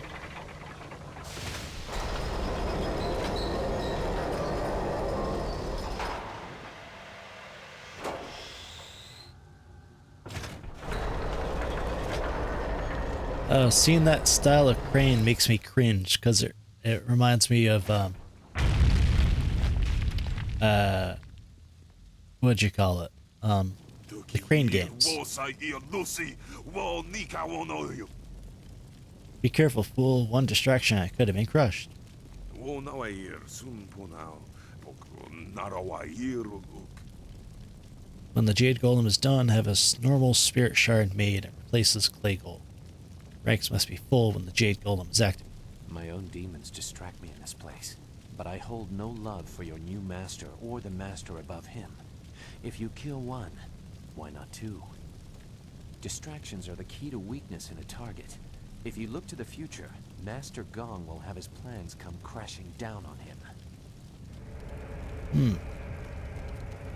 Seeing that style of crane makes me cringe because it reminds me of what'd you call it? The crane games. Be careful, fool. One distraction, I could have been crushed. When the Jade Golem is done, have a normal spirit shard made and replace this clay golem. Ranks must be full when the Jade Golem is active. My own demons distract me in this place, but I hold no love for your new master or the master above him. If you kill one, why not two? Distractions are the key to weakness in a target. If you look to the future, Master Gong will have his plans come crashing down on him.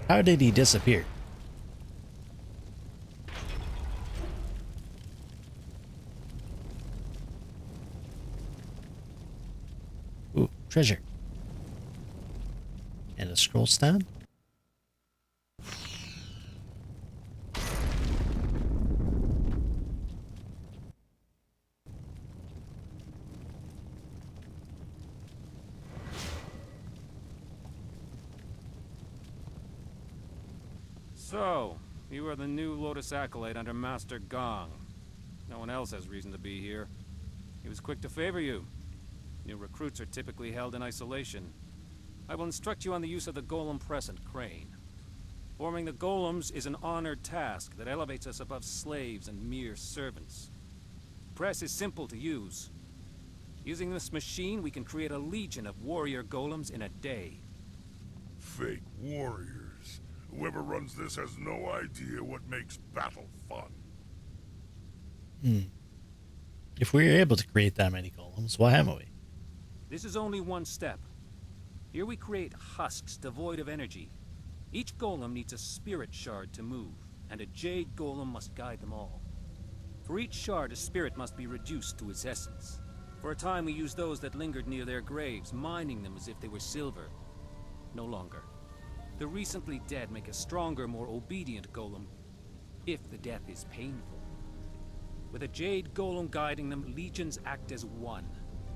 How did he disappear? Ooh, treasure. And a scroll stand? So, you are the new Lotus Acolyte under Master Gong. No one else has reason to be here. He was quick to favor you. New recruits are typically held in isolation. I will instruct you on the use of the Golem Press and Crane. Forming the Golems is an honored task that elevates us above slaves and mere servants. Press is simple to use. Using this machine, we can create a legion of warrior golems in a day. Fake warriors. Whoever runs this has no idea what makes battle fun. If we were able to create that many golems, why haven't we? This is only one step. Here we create husks devoid of energy. Each golem needs a spirit shard to move, and a Jade Golem must guide them all. For each shard, a spirit must be reduced to its essence. For a time we used those that lingered near their graves, mining them as if they were silver. No longer. The recently dead make a stronger, more obedient golem, if the death is painful. With a Jade Golem guiding them, legions act as one,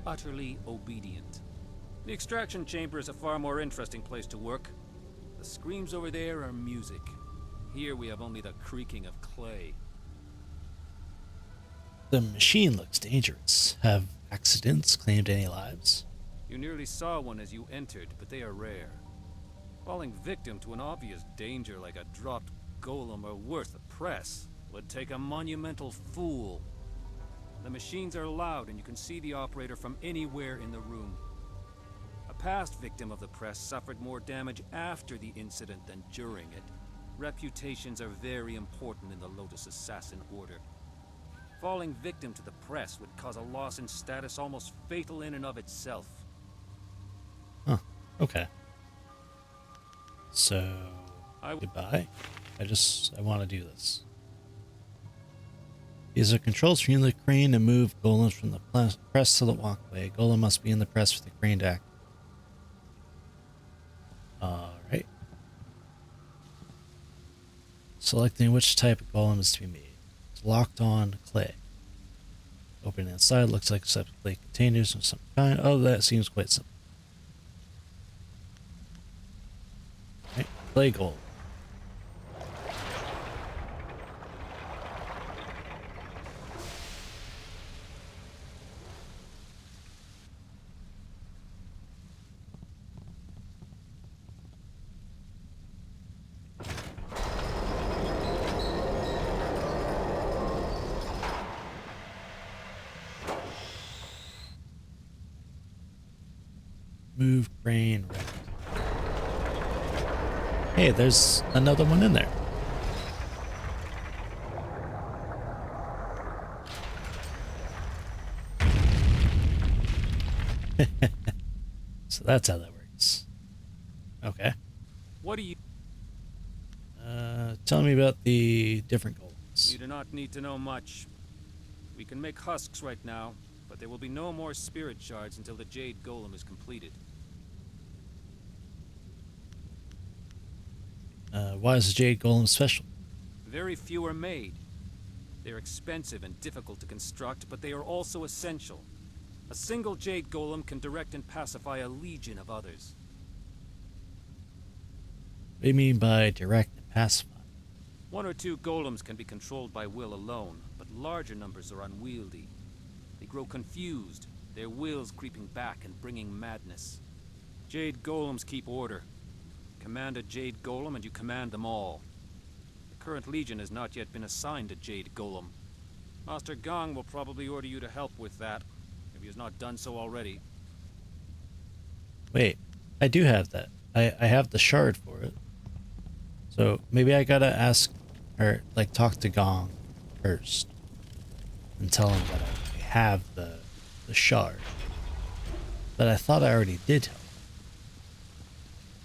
utterly obedient. The extraction chamber is a far more interesting place to work. The screams over there are music. Here we have only the creaking of clay. The machine looks dangerous. Have accidents claimed any lives? You nearly saw one as you entered, but they are rare. Falling victim to an obvious danger like a dropped golem or worse, the press, would take a monumental fool. The machines are loud and you can see the operator from anywhere in the room. A past victim of the press suffered more damage after the incident than during it. Reputations are very important in the Lotus Assassin Order. Falling victim to the press would cause a loss in status almost fatal in and of itself. Huh, okay. So, goodbye. I want to do this. These are controls for using the crane to move golems from the press to the walkway. Golem must be in the press for the crane to act. Alright. Selecting which type of golem is to be made. It's locked on clay. Opening inside looks like septic clay containers of some kind. Oh, that seems quite simple. Right, clay golem. Move crane right. Hey, there's another one in there. So that's how that works. Okay. What do you... Tell me about the different golems. You do not need to know much. We can make husks right now, but there will be no more spirit shards until the Jade Golem is completed. Why is the Jade Golem special? Very few are made. They're expensive and difficult to construct, but they are also essential. A single Jade Golem can direct and pacify a legion of others. What do you mean by direct and pacify? One or two golems can be controlled by will alone, but larger numbers are unwieldy. They grow confused, their wills creeping back and bringing madness. Jade Golems keep order. Command a Jade Golem and you command them all. The current legion has not yet been assigned a Jade Golem. Master Gong will probably order you to help with that, if he has not done so already. Wait, I do have that. I have the shard for it. So maybe I gotta ask, or like talk to Gong first and tell him that I have the shard. But I thought I already did tell him.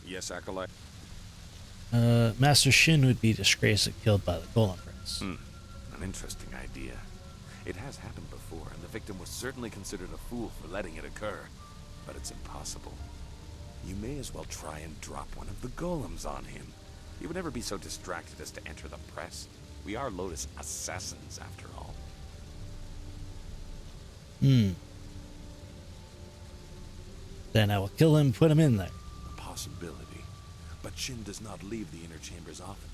Yes, Acolyte. Master Shin would be disgraced if killed by the Golem Prince. An interesting idea. It has happened before, and the victim was certainly considered a fool for letting it occur. But it's impossible. You may as well try and drop one of the golems on him. He would never be so distracted as to enter the press. We are Lotus assassins, after all. Then I will kill him and put him in there. A possibility. But Shin does not leave the inner chambers often,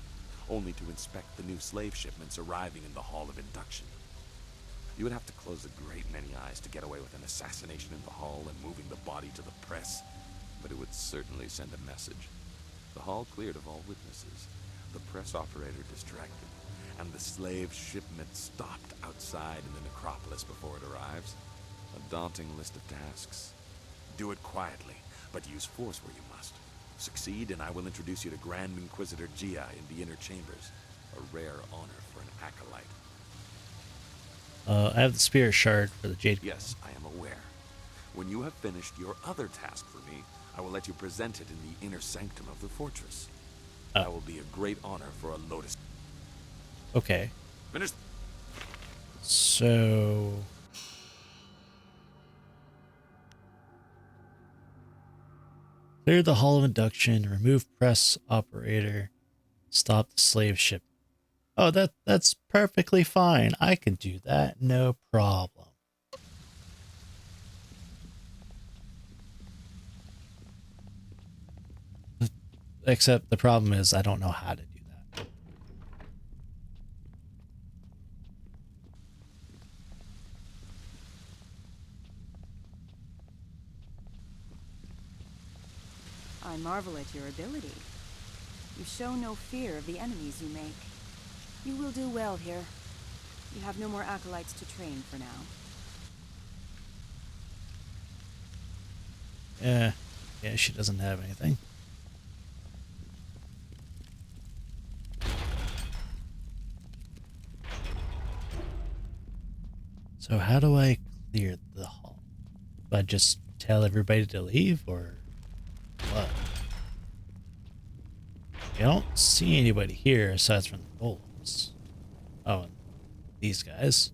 only to inspect the new slave shipments arriving in the Hall of Induction. You would have to close a great many eyes to get away with an assassination in the hall and moving the body to the press, but it would certainly send a message. The hall cleared of all witnesses, the press operator distracted, and the slave shipment stopped outside in the necropolis before it arrives. A daunting list of tasks. Do it quietly, but use force where you must. Succeed, and I will introduce you to Grand Inquisitor Gia in the inner chambers. A rare honor for an acolyte. I have the spirit shard for the Jade. Yes, I am aware. When you have finished your other task for me, I will let you present it in the inner sanctum of the fortress. That will be a great honor for a Lotus. Okay. Finish. So... clear the Hall of Induction, remove press operator, stop the slave ship. Oh, that's perfectly fine. I can do that, no problem. Except the problem is I don't know how to do that. I marvel at your ability. You show no fear of the enemies you make. You will do well here. You have no more acolytes to train for now. Yeah, she doesn't have anything. So how do I clear the hall? Do I just tell everybody to leave, or what? I don't see anybody here aside from the golems. Oh, and these guys.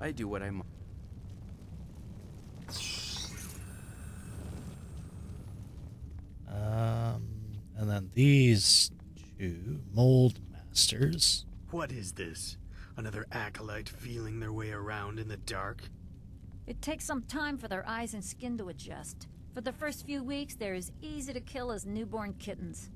I do what I'm... And then these two mold masters. What is this? Another acolyte feeling their way around in the dark? It takes some time for their eyes and skin to adjust. For the first few weeks, they're as easy to kill as newborn kittens.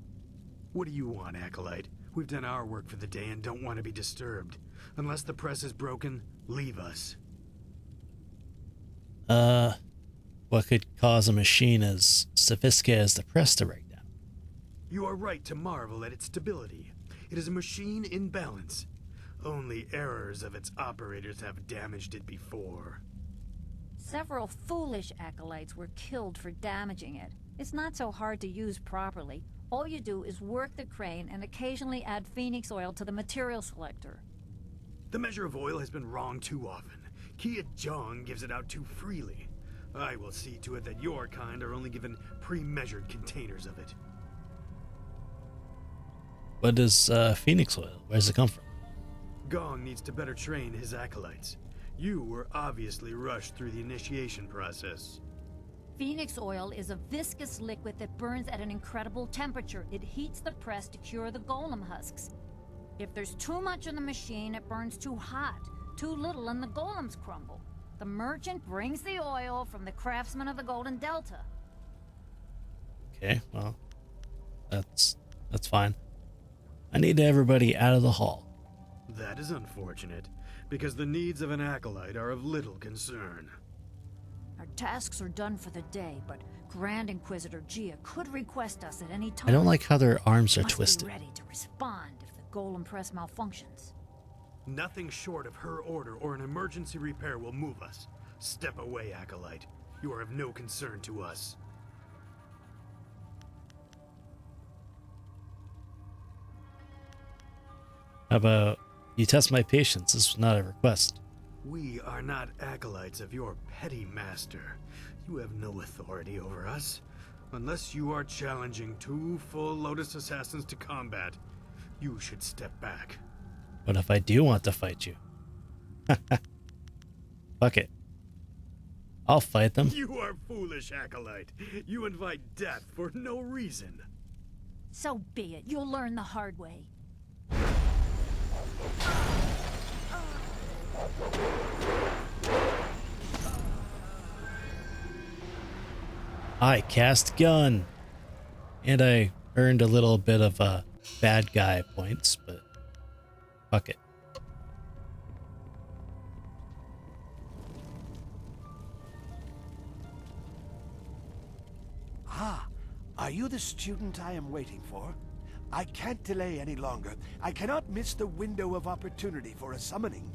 What do you want, acolyte? We've done our work for the day and don't want to be disturbed. Unless the press is broken, leave us. What could cause a machine as sophisticated as the press to break down? You are right to marvel at its stability. It is a machine in balance. Only errors of its operators have damaged it before. Several foolish acolytes were killed for damaging it. It's not so hard to use properly. All you do is work the crane and occasionally add phoenix oil to the material selector. The measure of oil has been wrong too often. Kia Jong gives it out too freely. I will see to it that your kind are only given pre-measured containers of it. What is phoenix oil? Where does it come from? Gong needs to better train his acolytes. You were obviously rushed through the initiation process. Phoenix oil is a viscous liquid that burns at an incredible temperature. It heats the press to cure the golem husks. If there's too much in the machine, it burns too hot. Too little and the golems crumble. The merchant brings the oil from the craftsman of the Golden Delta. Okay, well, that's fine. I need everybody out of the hall. That is unfortunate, because the needs of an acolyte are of little concern. Our tasks are done for the day, but Grand Inquisitor Gia could request us at any time. I don't like how their arms are Must twisted. be ready to respond if the golem press malfunctions. Nothing short of her order or an emergency repair will move us. Step away, acolyte. You are of no concern to us. How about you test my patience? This was not a request. We are not acolytes of your petty master. You have no authority over us. Unless you are challenging 2 full Lotus assassins to combat, you should step back. What if I do want to fight you? Fuck it. I'll fight them. You are foolish, acolyte. You invite death for no reason. So be it. You'll learn the hard way. I cast gun. And I earned a little bit of bad guy points, but fuck it. Ah, are you the student I am waiting for? I can't delay any longer. I cannot miss the window of opportunity for a summoning.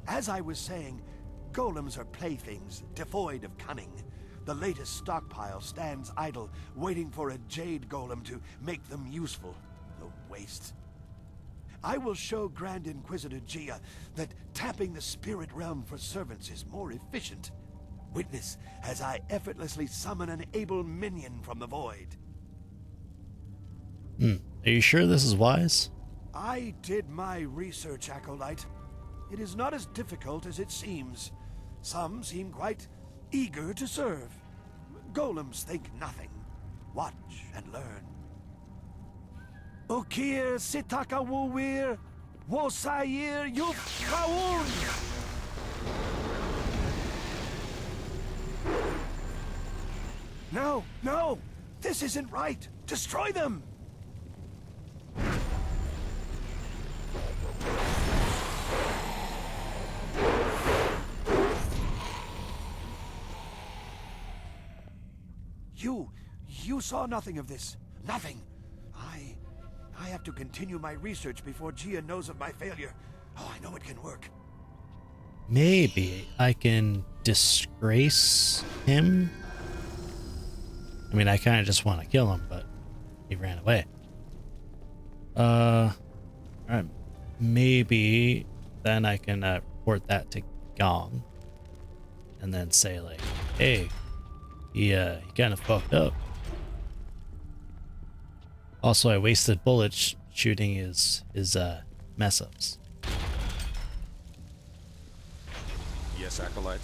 As I was saying, golems are playthings, devoid of cunning. The latest stockpile stands idle, waiting for a Jade Golem to make them useful. The waste. I will show Grand Inquisitor Gia that tapping the spirit realm for servants is more efficient. Witness as I effortlessly summon an able minion from the void. Are you sure this is wise? I did my research, Acolyte. It is not as difficult as it seems. Some seem quite eager to serve. Golems think nothing. Watch and learn. Okir sitaka wowir, wosayir yufkaun. No, no! This isn't right! Destroy them! You saw nothing of this. Nothing. I have to continue my research before Gia knows of my failure. Oh, I know it can work. Maybe I can disgrace him? I mean, I kind of just want to kill him, but he ran away. Alright. Maybe then I can report that to Gong. And then say, like, hey, he kind of fucked up. Also, I wasted bullets shooting his mess-ups. Yes, Acolyte?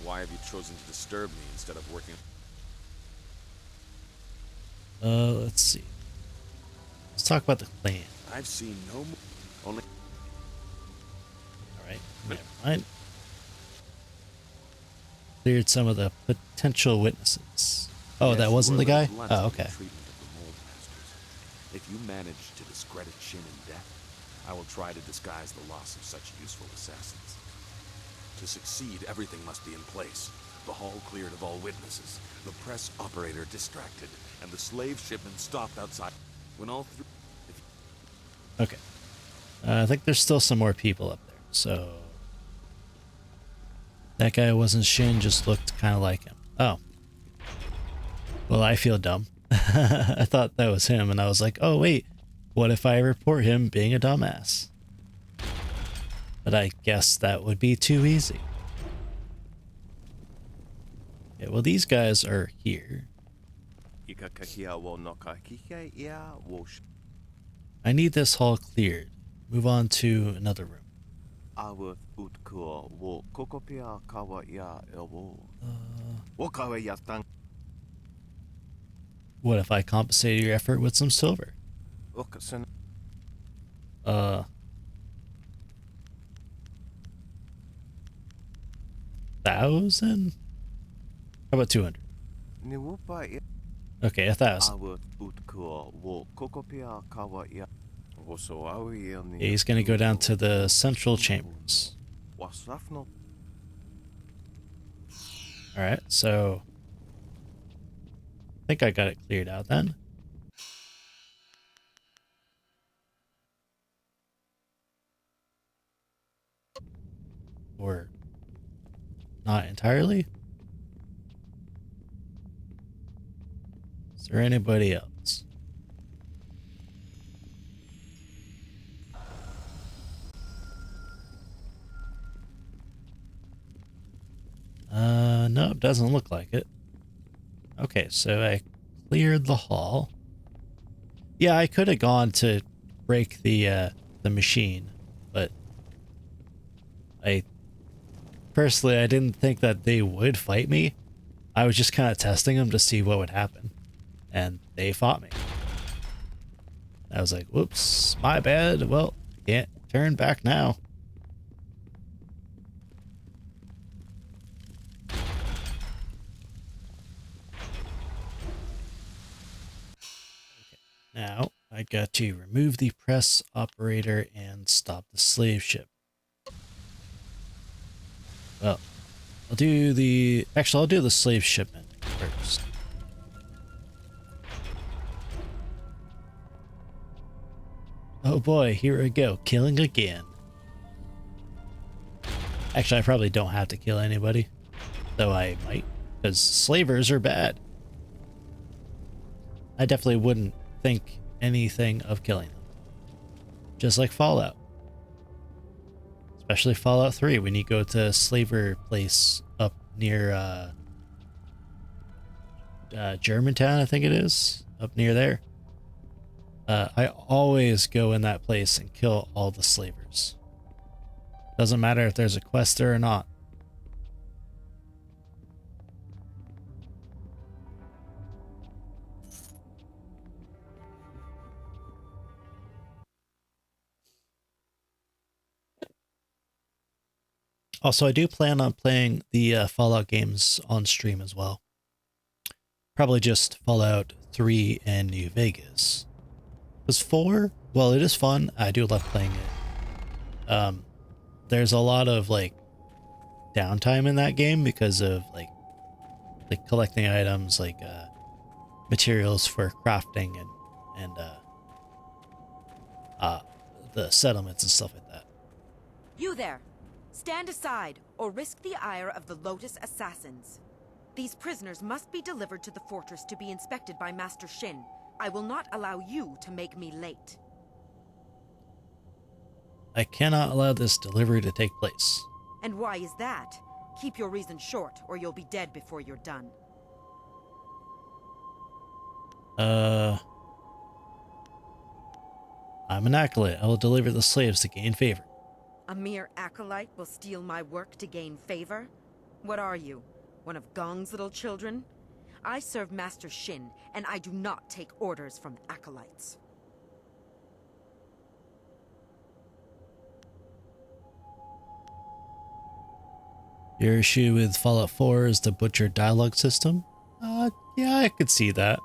Why have you chosen to disturb me instead of working? Let's see. Let's talk about the plan. I've seen no more. Only. Alright, never mind. Cleared some of the potential witnesses. Oh, Yes, that wasn't the you are guy? blunt Oh, in your okay. treatment of the Mold Masters. If you manage to discredit Shin in death, I will try to disguise the loss of such useful assassins. To succeed, everything must be in place. The hall cleared of all witnesses, the press operator distracted, and the slave shipment stopped outside. When all three... Okay. I think there's still some more people up there, so... That guy wasn't Shin, just looked kind of like him. Oh. Well, I feel dumb. I thought that was him, and I was like, oh wait, what if I report him being a dumbass? But I guess that would be too easy. Okay, well, these guys are here. I need this hall cleared. Move on to another room. What if I compensated your effort with some silver? 1,000? How about 200? Okay, 1,000. Yeah, he's gonna go down to the central chambers. Alright, so I think I got it cleared out then. Or not entirely? Is there anybody else? No, it doesn't look like it. Okay, so I cleared the hall. Yeah, I could have gone to break the machine, but personally, I didn't think that they would fight me. I was just kind of testing them to see what would happen, and they fought me. I was like, whoops, my bad. Well, can't turn back now. Now, I got to remove the press operator and stop the slave ship. Well, I'll do the slave shipment first. Oh boy, here we go, killing again. Actually, I probably don't have to kill anybody, though I might, because slavers are bad. I definitely wouldn't think anything of killing them. Just like Fallout. Especially Fallout 3 when you go to a slaver place up near Germantown, I think it is, up near there. I always go in that place and kill all the slavers. Doesn't matter if there's a quest there or not. Also, I do plan on playing the Fallout games on stream as well. Probably just Fallout 3 and New Vegas. Because 4, well, it is fun. I do love playing it. There's a lot of like downtime in that game because of like collecting items, like materials for crafting and the settlements and stuff like that. You there! Stand aside, or risk the ire of the Lotus Assassins. These prisoners must be delivered to the fortress to be inspected by Master Shin. I will not allow you to make me late. I cannot allow this delivery to take place. And why is that? Keep your reason short, or you'll be dead before you're done. I'm an acolyte. I will deliver the slaves to gain favor. A mere acolyte will steal my work to gain favor? What are you, one of Gong's little children? I serve Master Shin, and I do not take orders from acolytes. Your issue with Fallout 4 is the butcher dialogue system? Yeah, I could see that.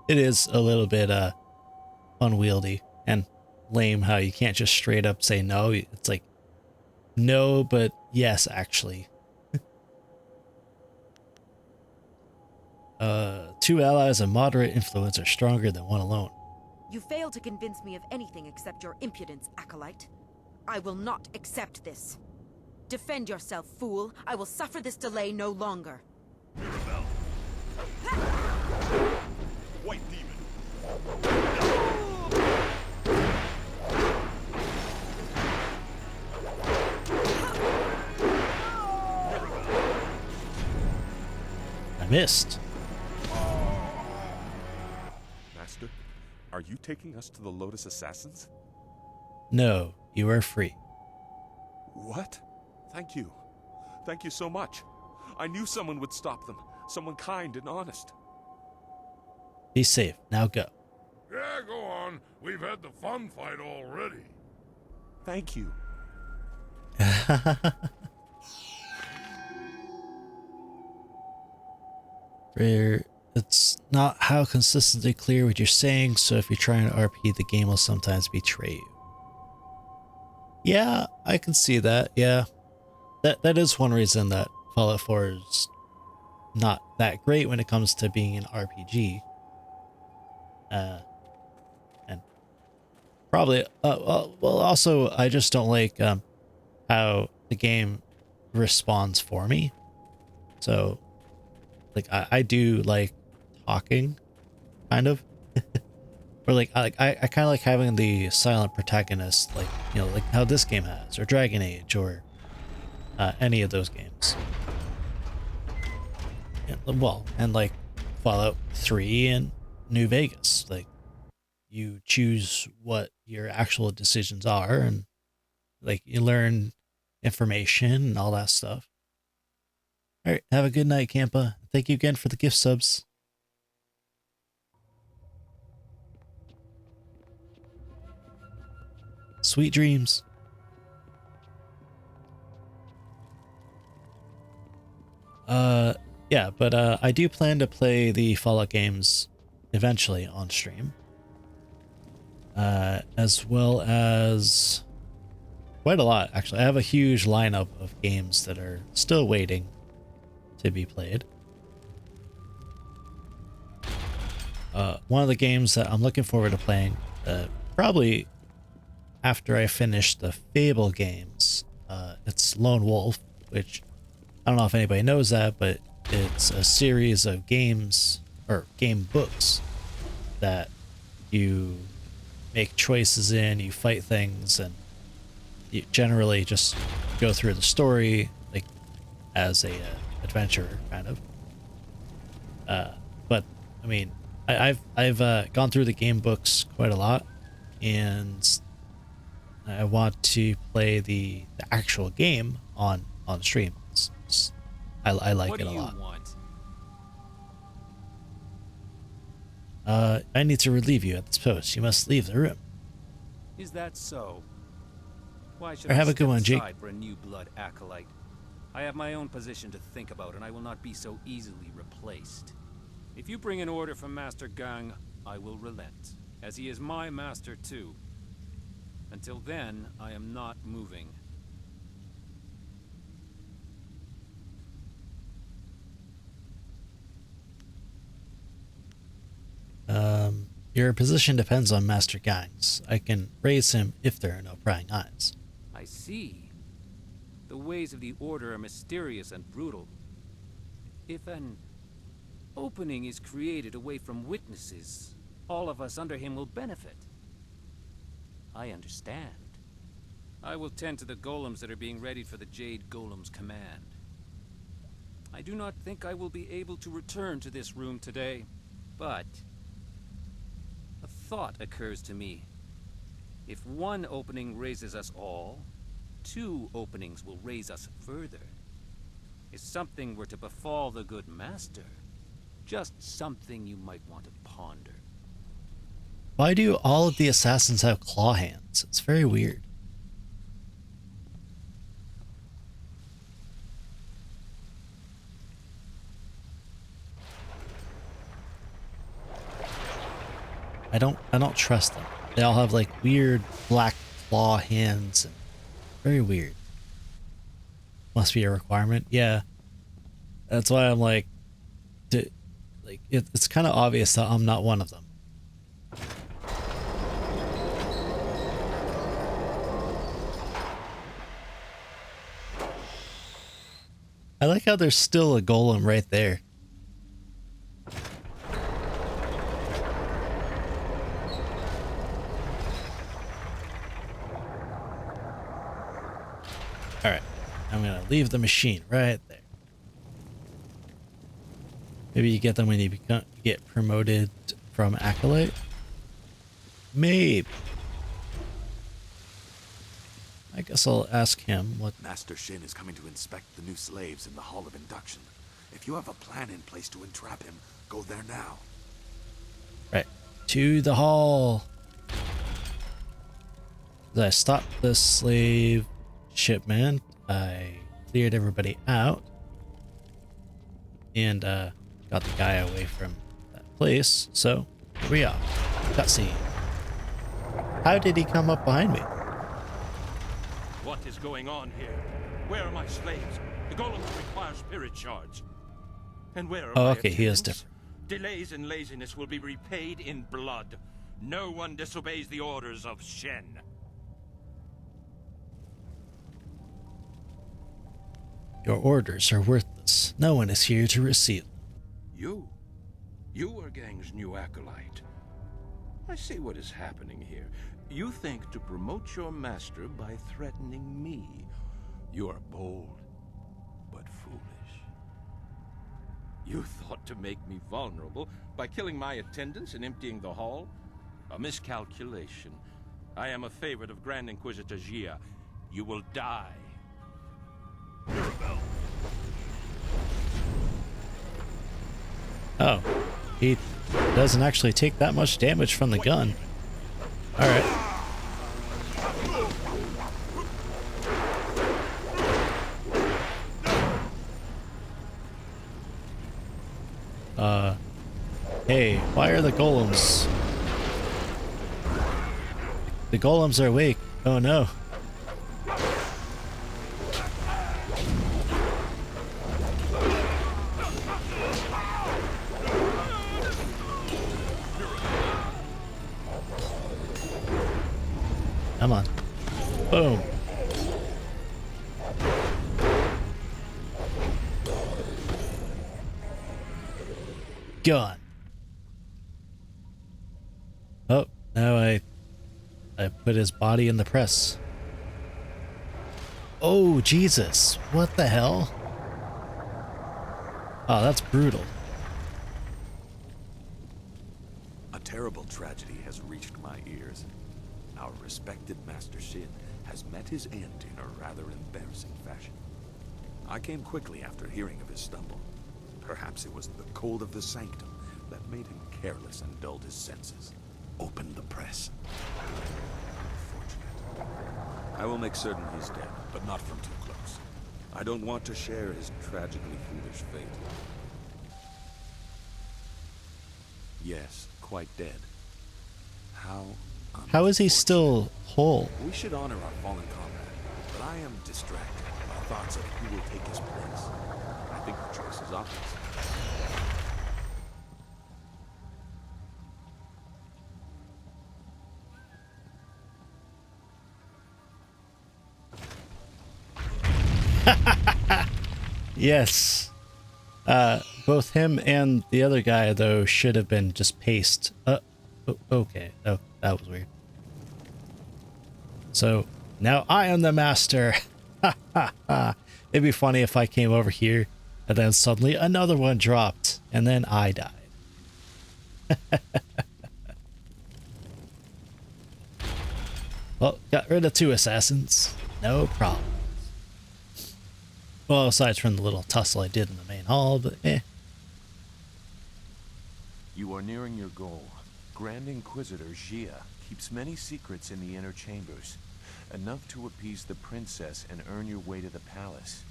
It is a little bit unwieldy and lame how you can't just straight up say no. It's like, no, but yes, actually. 2 allies of moderate influence are stronger than one alone. You fail to convince me of anything except your impudence, acolyte. I will not accept this. Defend yourself, fool. I will suffer this delay no longer. Mirabelle. White demon. I missed. Master, are you taking us to the Lotus Assassins? No, you are free. What? Thank you. Thank you so much. I knew someone would stop them. Someone kind and honest. Be safe. Now go. Yeah, go on. We've had the fun fight already. Thank you. It's not how consistently clear what you're saying, so if you're trying to RP, the game will sometimes betray you. Yeah, I can see that, yeah. That is one reason that Fallout 4 is not that great when it comes to being an RPG. And probably, well, also, I just don't like how the game responds for me. So, like, I do like talking, kind of. Or like, I kind of like having the silent protagonist, like, you know, like how this game has, or Dragon Age, or any of those games. Well, and like Fallout 3 and New Vegas, like you choose what your actual decisions are, and like you learn information and all that stuff. All right, have a good night, Campa. Thank you again for the gift subs. Sweet dreams. Yeah, but I do plan to play the Fallout games eventually on stream. As well as quite a lot, actually. I have a huge lineup of games that are still waiting to be played. One of the games that I'm looking forward to playing, probably after I finish the Fable games, it's Lone Wolf, which I don't know if anybody knows that, but it's a series of games, or game books, that you make choices in, you fight things, and you generally just go through the story like as a adventurer, kind of. But I mean, I've gone through the game books quite a lot, and I want to play the actual game on stream. I like it a lot. I need to relieve you at this post. You must leave the room. Is that so? Why should Or have I a good one, step Jake. aside for a new blood acolyte? I have my own position to think about, and I will not be so easily replaced. If you bring an order from Master Gang, I will relent, as he is my master too. Until then, I am not moving. Your position depends on Master Gang's. I can raise him if there are no prying eyes. I see. The ways of the Order are mysterious and brutal. If an opening is created away from witnesses, all of us under him will benefit. I understand. I will tend to the golems that are being readied for the Jade Golem's command. I do not think I will be able to return to this room today, but a thought occurs to me. If one opening raises us all, 2 openings will raise us further. If something were to befall the good master, just something you might want to ponder. Why do all of the assassins have claw hands? It's very weird. I don't trust them. They all have like weird black claw hands. Very weird. Must be a requirement. Yeah. That's why I'm like, it's kind of obvious that I'm not one of them. I like how there's still a golem right there. Alright, I'm gonna leave the machine right there. Maybe you get them when you get promoted from Acolyte? Maybe. I guess I'll ask him what... Master Shin is coming to inspect the new slaves in the Hall of Induction. If you have a plan in place to entrap him, go there now. Right. To the hall. I stopped the slave shipment. I cleared everybody out. And got the guy away from that place. So, here we are. Cutscene. How did he come up behind me? What is going on here? Where are my slaves? The golem require spirit shards. And where are my okay, he is attendants? different. Delays and laziness will be repaid in blood. No one disobeys the orders of Shen. Your orders are worthless. No one is here to receive. You? You are Gang's new acolyte. I see what is happening here. You think to promote your master by threatening me. You are bold, but foolish. You thought to make me vulnerable by killing my attendants and emptying the hall? A miscalculation. I am a favorite of Grand Inquisitor Jia. You will die. Oh, he doesn't actually take that much damage from the gun. Alright. Hey, why are the golems? The golems are awake. Oh no. Come on. Boom. Gone. Oh, now I put his body in the press. Oh, Jesus. What the hell? Oh, that's brutal. A terrible tragedy has reached my ears. Our respected Master Shin has met his end in a rather embarrassing fashion. I came quickly after hearing of his stumble. Perhaps it was the cold of the sanctum that made him careless and dulled his senses. Open the press. Unfortunate. I will make certain he's dead, but not from too close. I don't want to share his tragically foolish fate. Yes, quite dead. How is he still whole? We should honor our fallen comrade, but I am distracted by thoughts of who will take his place. I think the choice is obvious. Yes. Both him and the other guy, though, should have been just paced. Okay. Oh, that was weird. So, now I am the master. It'd be funny if I came over here, and then suddenly another one dropped, and then I died. Well, got rid of 2 assassins. No problem. Well, aside from the little tussle I did in the main hall, but eh. You are nearing your goal. Grand Inquisitor Jia keeps many secrets in the inner chambers, enough to appease the princess and earn your way to the palace.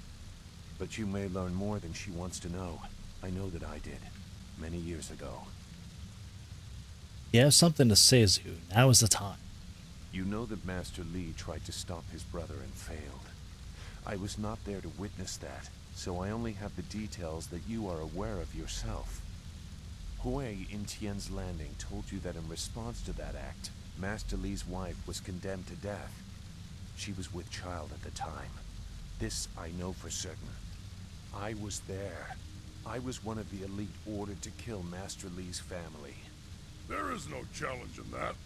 But you may learn more than she wants to know. I know that I did, many years ago. You have something to say, Zhu. Now is the time. You know that Master Li tried to stop his brother and failed. I was not there to witness that, so I only have the details that you are aware of yourself. Hui in Tian's Landing told you that in response to that act, Master Li's wife was condemned to death. She was with child at the time. This I know for certain. I was there. I was one of the elite ordered to kill Master Li's family. There is no challenge in that.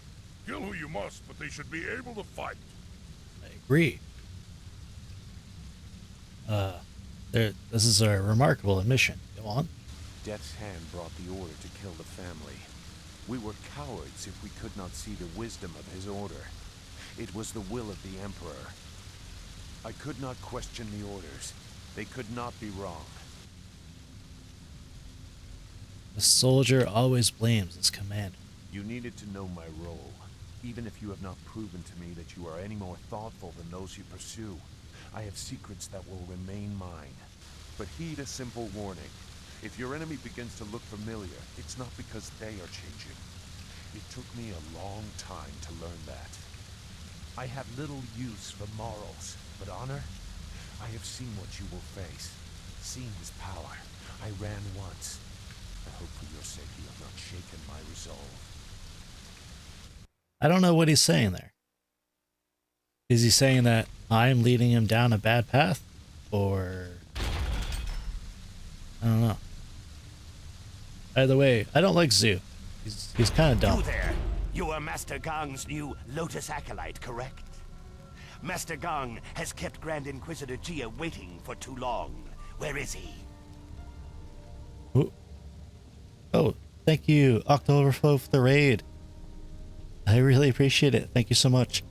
Kill who you must, but they should be able to fight. I agree. This is a remarkable admission. Go on. Death's hand brought the order to kill the family. We were cowards if we could not see the wisdom of his order. It was the will of the Emperor. I could not question the orders. They could not be wrong. The soldier always blames his commander. You needed to know my role, even if you have not proven to me that you are any more thoughtful than those you pursue. I have secrets that will remain mine. But heed a simple warning. If your enemy begins to look familiar, it's not because they are changing. It took me a long time to learn that. I have little use for morals, but honor? I have seen what you will face, seen his power. I ran once. I hope for your sake you have not shaken my resolve. I don't know what he's saying there. Is he saying that I'm leading him down a bad path? Or... I don't know. Either way, I don't like Zhu. He's kind of dumb. You there! You are Master Gong's new Lotus Acolyte, correct? Master Gong has kept Grand Inquisitor Jia waiting for too long. Where is he? Ooh. Oh, thank you, Octoverflow, for the raid. I really appreciate it. Thank you so much.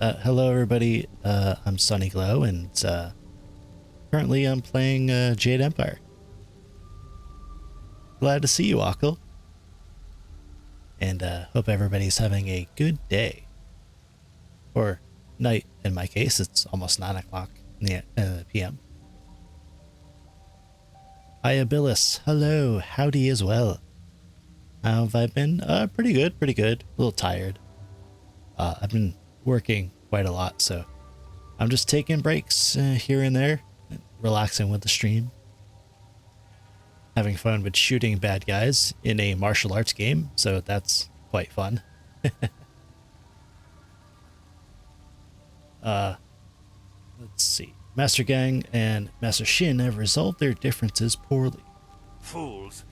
Hello, everybody. I'm Sunny Glow, and currently I'm playing Jade Empire. Glad to see you, Ockel. And hope everybody's having a good day. Or night, in my case. It's almost 9 o'clock in the PM. Hi, Abilis. Hello. Howdy as well. How have I been? Pretty good, pretty good. A little tired. I've been working quite a lot, so I'm just taking breaks here and there, relaxing with the stream. Having fun with shooting bad guys in a martial arts game, so that's quite fun. Let's see. Master Gang and Master Shin have resolved their differences poorly. Fools.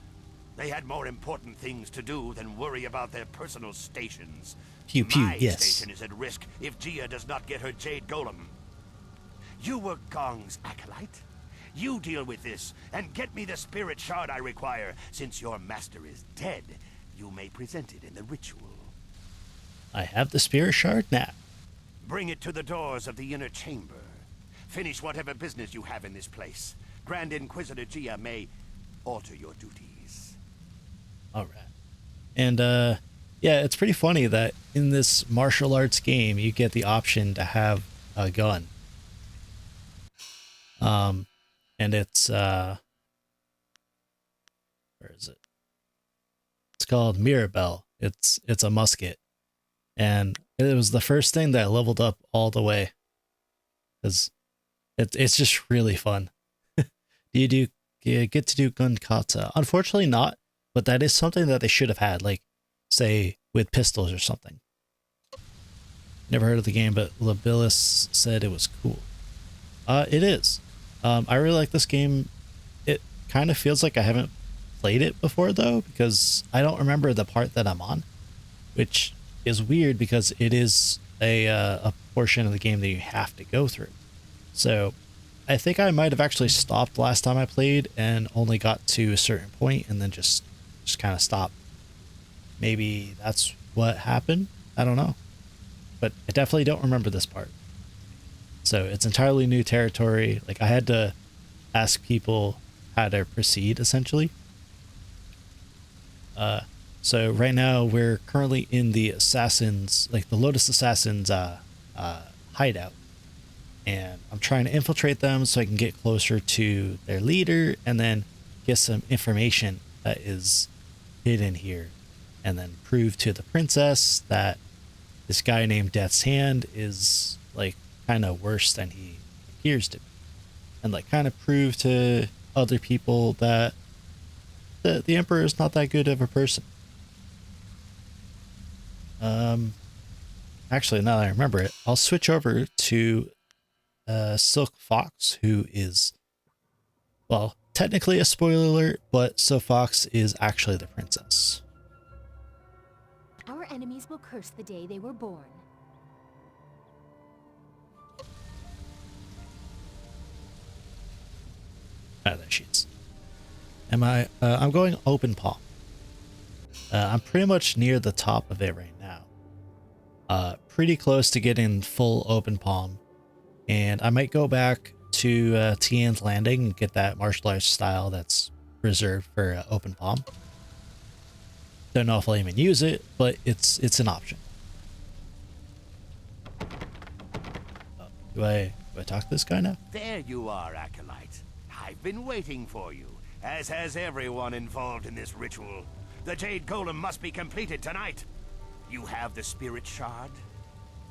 They had more important things to do than worry about their personal stations. Pew pew, My yes. station is at risk if Jia does not get her Jade Golem. You were Gong's acolyte. You deal with this, and get me the spirit shard I require. Since your master is dead, you may present it in the ritual. I have the spirit shard now. Bring it to the doors of the inner chamber. Finish whatever business you have in this place. Grand Inquisitor Gia may alter your duties. All right. And, yeah, it's pretty funny that in this martial arts game, you get the option to have a gun. And it's, where is it? It's called Mirabelle. It's a musket. And it was the first thing that I leveled up all the way. Because it's just really fun. Do you get to do gun kata? Unfortunately not, but that is something that they should have had, like, say, with pistols or something. Never heard of the game, but Labilis said it was cool. It is. I really like this game. It kind of feels like I haven't played it before, though, because I don't remember the part that I'm on, which is weird because it is a portion of the game that you have to go through. So I think I might have actually stopped last time I played and only got to a certain point and then just kind of stopped. Maybe that's what happened. I don't know. But I definitely don't remember this part. So it's entirely new territory. Like, I had to ask people how to proceed, essentially. So right now we're currently in the Assassins, like the Lotus Assassins hideout. And I'm trying to infiltrate them so I can get closer to their leader and then get some information that is hidden here. And then prove to the princess that this guy named Death's Hand is, like, kind of worse than he appears to be. And, like, kind of prove to other people that the Emperor is not that good of a person. Actually, now that I remember it, I'll switch over to Silk Fox, who is, well, technically a spoiler alert, but Silk Fox is actually the princess. Our enemies will curse the day they were born. Ah, there she is. I'm going open palm. I'm pretty much near the top of it right now. Pretty close to getting full open palm. And I might go back to Tian's Landing and get that martial arts style that's reserved for open palm. Don't know if I'll even use it, but it's an option. Do I talk to this guy now? There you are, Acolyte. I've been waiting for you, as has everyone involved in this ritual. The Jade Golem must be completed tonight. You have the spirit shard?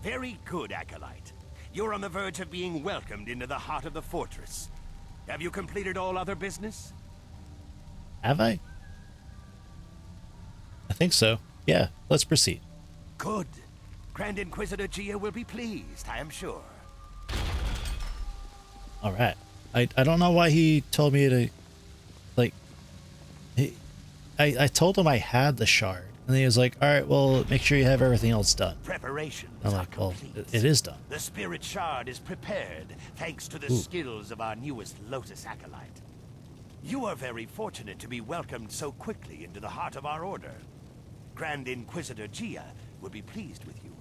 Very good, Acolyte. You're on the verge of being welcomed into the heart of the fortress. Have you completed all other business? Have I? I think so. Yeah, let's proceed. Good. Grand Inquisitor Gia will be pleased, I am sure. All right. I don't know why he told me to, like, I told him I had the shard, and he was like, all right, well, make sure you have everything else done. Preparations I'm like, well, it is done. The spirit shard is prepared, thanks to the skills of our newest Lotus Acolyte. You are very fortunate to be welcomed so quickly into the heart of our order. Grand Inquisitor Gia would be pleased with you.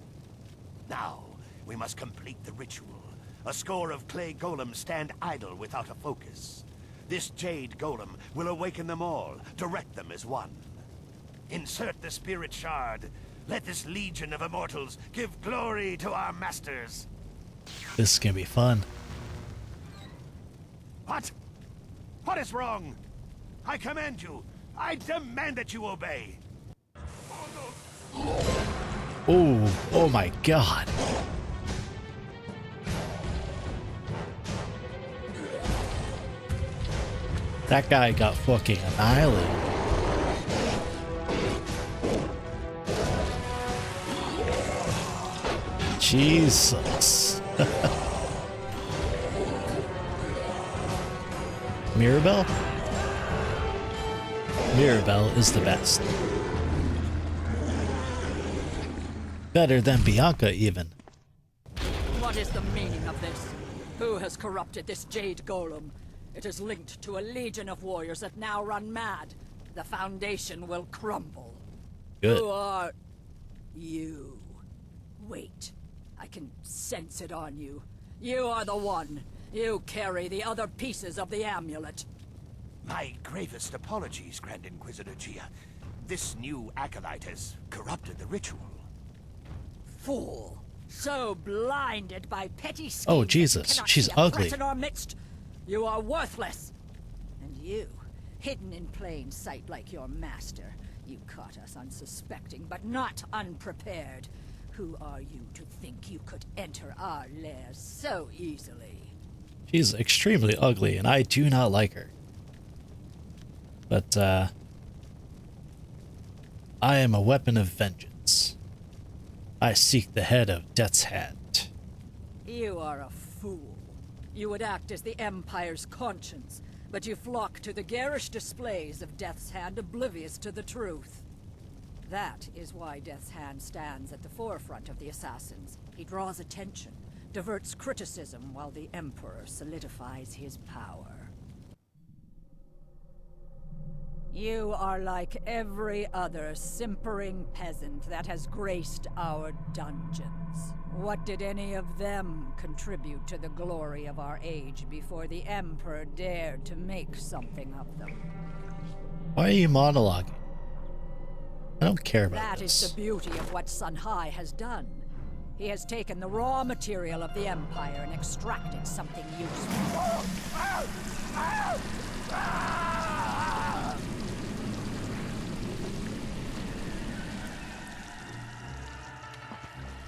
Now, we must complete the ritual. A score of clay golems stand idle without a focus. This Jade Golem will awaken them all, direct them as one. Insert the spirit shard. Let this legion of immortals give glory to our masters. This is gonna be fun. What? What is wrong? I command you. I demand that you obey. Oh my god. That guy got fucking annihilated. Jesus. Mirabelle? Mirabelle is the best. Better than Bianca, even. What is the meaning of this? Who has corrupted this Jade Golem? It is linked to a legion of warriors that now run mad. The Foundation will crumble. Good. Who are you? Wait. I can sense it on you. You are the one. You carry the other pieces of the amulet. My gravest apologies, Grand Inquisitor Gia. This new acolyte has corrupted the ritual. Fool. So blinded by petty schemes. Oh, Jesus. She's ugly. In our midst. You are worthless. And you, hidden in plain sight like your master. You caught us unsuspecting, but not unprepared. Who are you to think you could enter our lair so easily? She's extremely ugly, and I do not like her. But, I am a weapon of vengeance. I seek the head of Death's Hand. You are a fool. You would act as the Empire's conscience, but you flock to the garish displays of Death's Hand, oblivious to the truth. That is why Death's Hand stands at the forefront of the Assassins. He draws attention, diverts criticism, while the Emperor solidifies his power. You are like every other simpering peasant that has graced our dungeons. What did any of them contribute to the glory of our age before the Emperor dared to make something of them? Why are you monologuing? I don't care about That this. is the beauty of what Sun Hai has done. He has taken the raw material of the Empire and extracted something useful.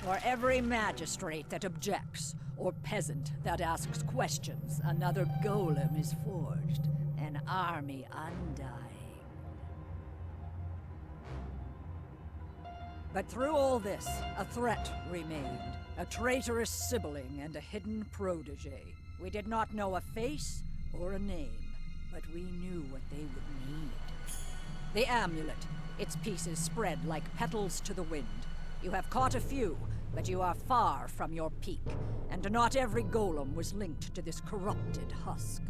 For every magistrate that objects, or peasant that asks questions, another golem is forged. An army undying. But through all this, a threat remained. A traitorous sibling and a hidden protege. We did not know a face or a name, but we knew what they would need. The amulet, its pieces spread like petals to the wind. You have caught a few, but you are far from your peak, and not every golem was linked to this corrupted husk.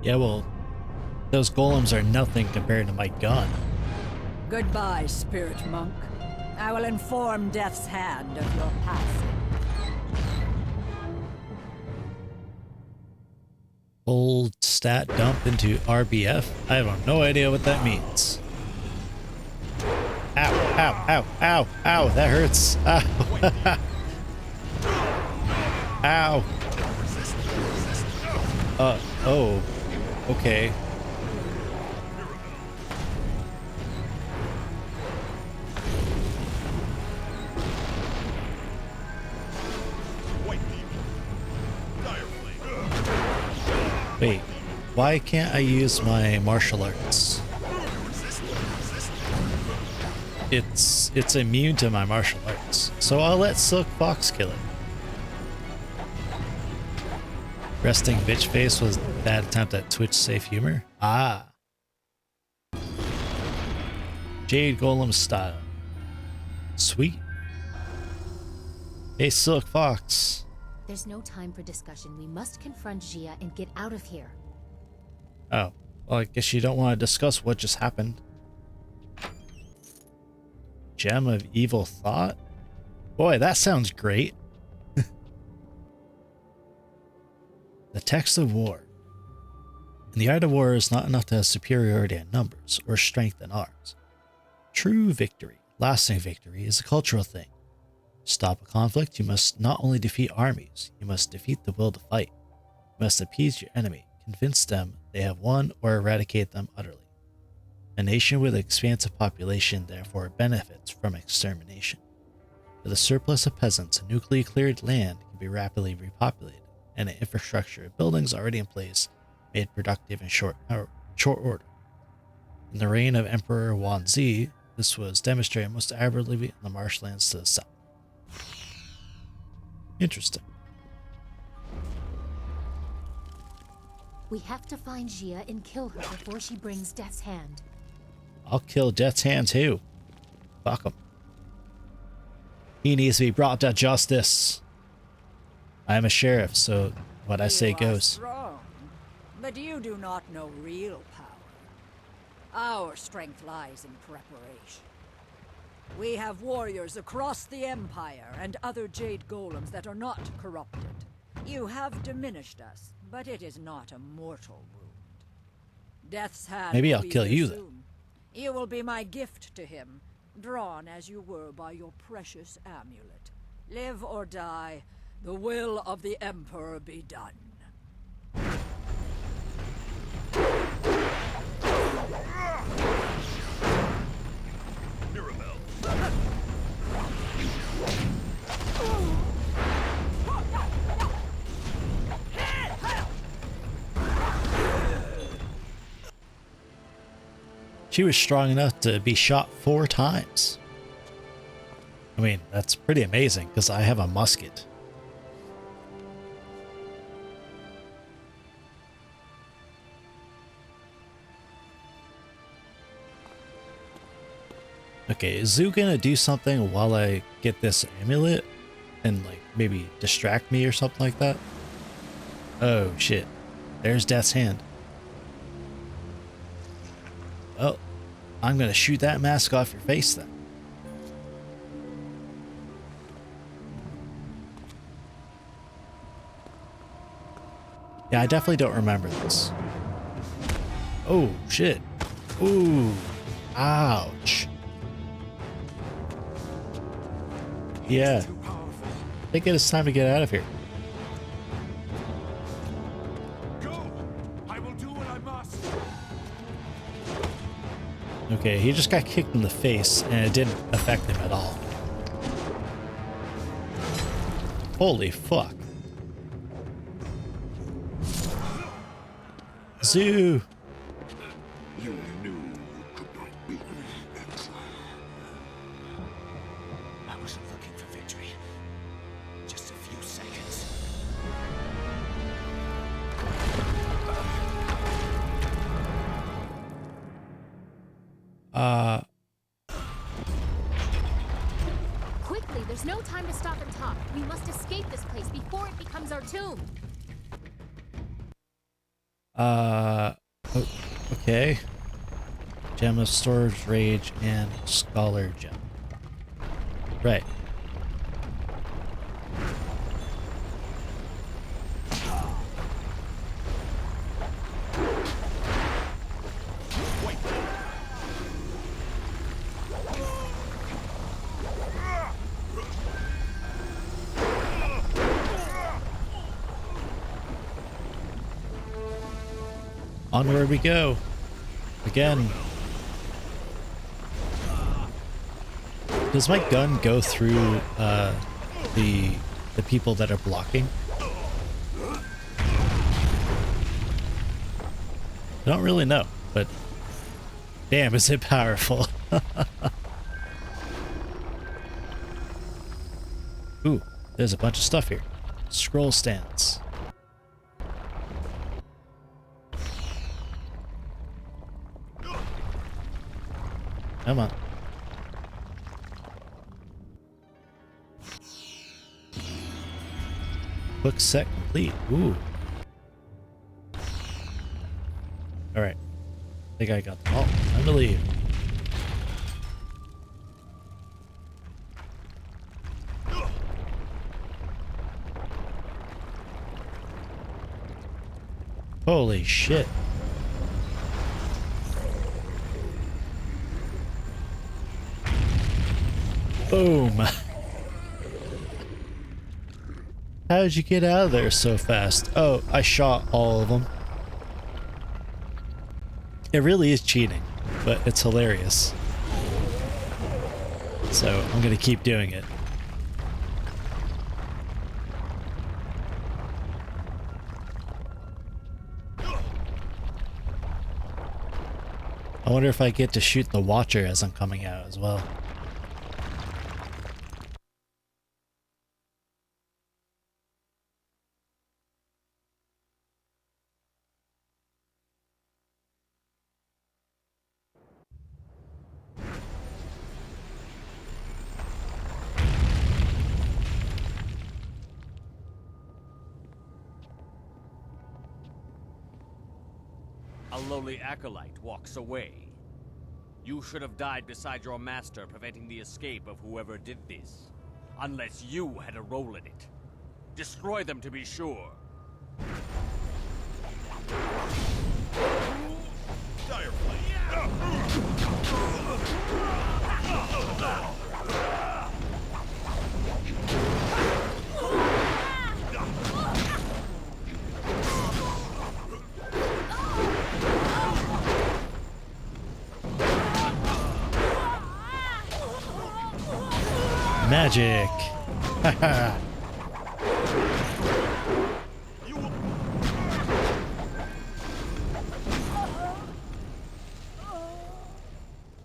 Yeah, well, those golems are nothing compared to my gun. Goodbye, spirit monk. I will inform Death's Hand of your passing. Full stat dump into RBF? I have no idea what that means. Ow, ow, ow, ow, ow, that hurts. Ow. Ow. Oh. Okay. Wait, why can't I use my martial arts? It's immune to my martial arts, so I'll let Silk Fox kill it. Resting bitch face was that attempt at Twitch safe humor? Ah. Jade Golem style. Sweet. Hey Silk Fox. There's no time for discussion. We must confront Gia and get out of here. Oh, well, I guess you don't want to discuss what just happened. Gem of Evil Thought? Boy, that sounds great. The text of war. In the art of war is not enough to have superiority in numbers or strength in arms. True victory, lasting victory, is a cultural thing. To stop a conflict, you must not only defeat armies, you must defeat the will to fight. You must appease your enemy, convince them they have won, or eradicate them utterly. A nation with an expansive population therefore benefits from extermination. With a surplus of peasants, a newly cleared land can be rapidly repopulated, and an infrastructure of buildings already in place made productive in short order. In the reign of Emperor Wanzi, this was demonstrated most admirably in the marshlands to the south. Interesting. We have to find Gia and kill her before she brings Death's Hand. I'll kill Death's Hand too. Fuck him. He needs to be brought to justice. I am a sheriff, so What I say You are goes. strong, but you do not know real power. Our strength lies in preparation. We have warriors across the Empire and other Jade Golems that are not corrupted. You have diminished us, but it is not a mortal wound. Death's hand Maybe will I'll be kill here you then. soon. You will be my gift to him, drawn as you were by your precious amulet. Live or die, the will of the Emperor be done. Mirabelle. She was strong enough to be shot 4 times. I mean, that's pretty amazing because I have a musket. Okay, is Zoo gonna do something while I get this amulet? And like maybe distract me or something like that? Oh shit. There's Death's hand. Well, I'm gonna shoot that mask off your face then. Yeah, I definitely don't remember this. Oh shit. Ooh. Ouch. Yeah. I think it is time to get out of here. Go! I will do what I must. Okay, he just got kicked in the face and it didn't affect him at all. Holy fuck. Zoo! You knew you could not beat me, exile. I wasn't looking for victory. Just a few seconds. Quickly, there's no time to stop and talk. We must escape this place before it becomes our tomb. Okay. Gem of Storage Rage and Scholar Gem. Right. Onward we go. Again. Does my gun go through the people that are blocking? I don't really know, but damn, is it powerful. Ooh, there's a bunch of stuff here. Scroll stands. Come on. Book set complete. Ooh. Alright. I think I got them all. I believe. Holy shit. Boom. How did you get out of there so fast? Oh, I shot all of them. It really is cheating, but it's hilarious. So I'm gonna keep doing it. I wonder if I get to shoot the Watcher as I'm coming out as well. a lowly acolyte walks away. You should have died beside your master, preventing the escape of whoever did this. Unless you had a role in it. Destroy them to be sure. Dire Magic. Haha.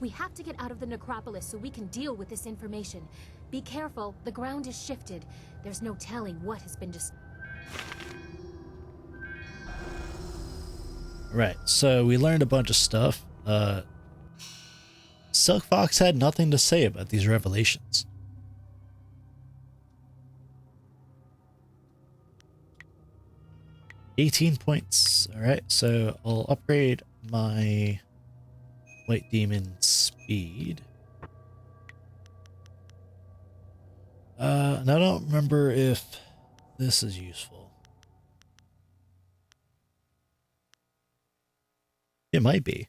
We have to get out of the necropolis so we can deal with this information. Be careful, the ground is shifted. There's no telling what has been just. Right, so we learned a bunch of stuff. Silk Fox had nothing to say about these revelations. $18 points. Alright, so I'll upgrade my White Demon speed. And I don't remember if this is useful. It might be.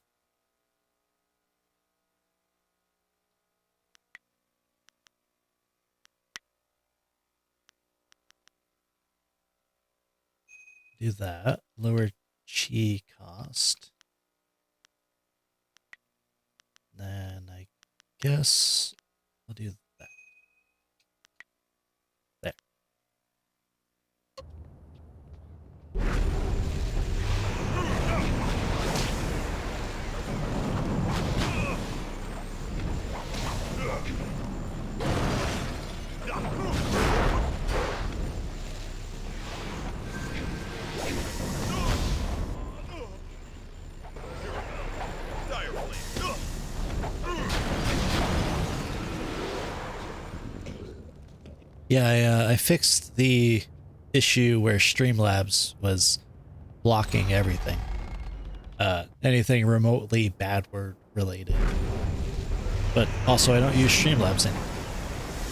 Do that. Lower chi cost. Then I guess I'll do that. There. Yeah, I fixed the issue where Streamlabs was blocking everything. Anything remotely bad word related. But also I don't use Streamlabs anymore.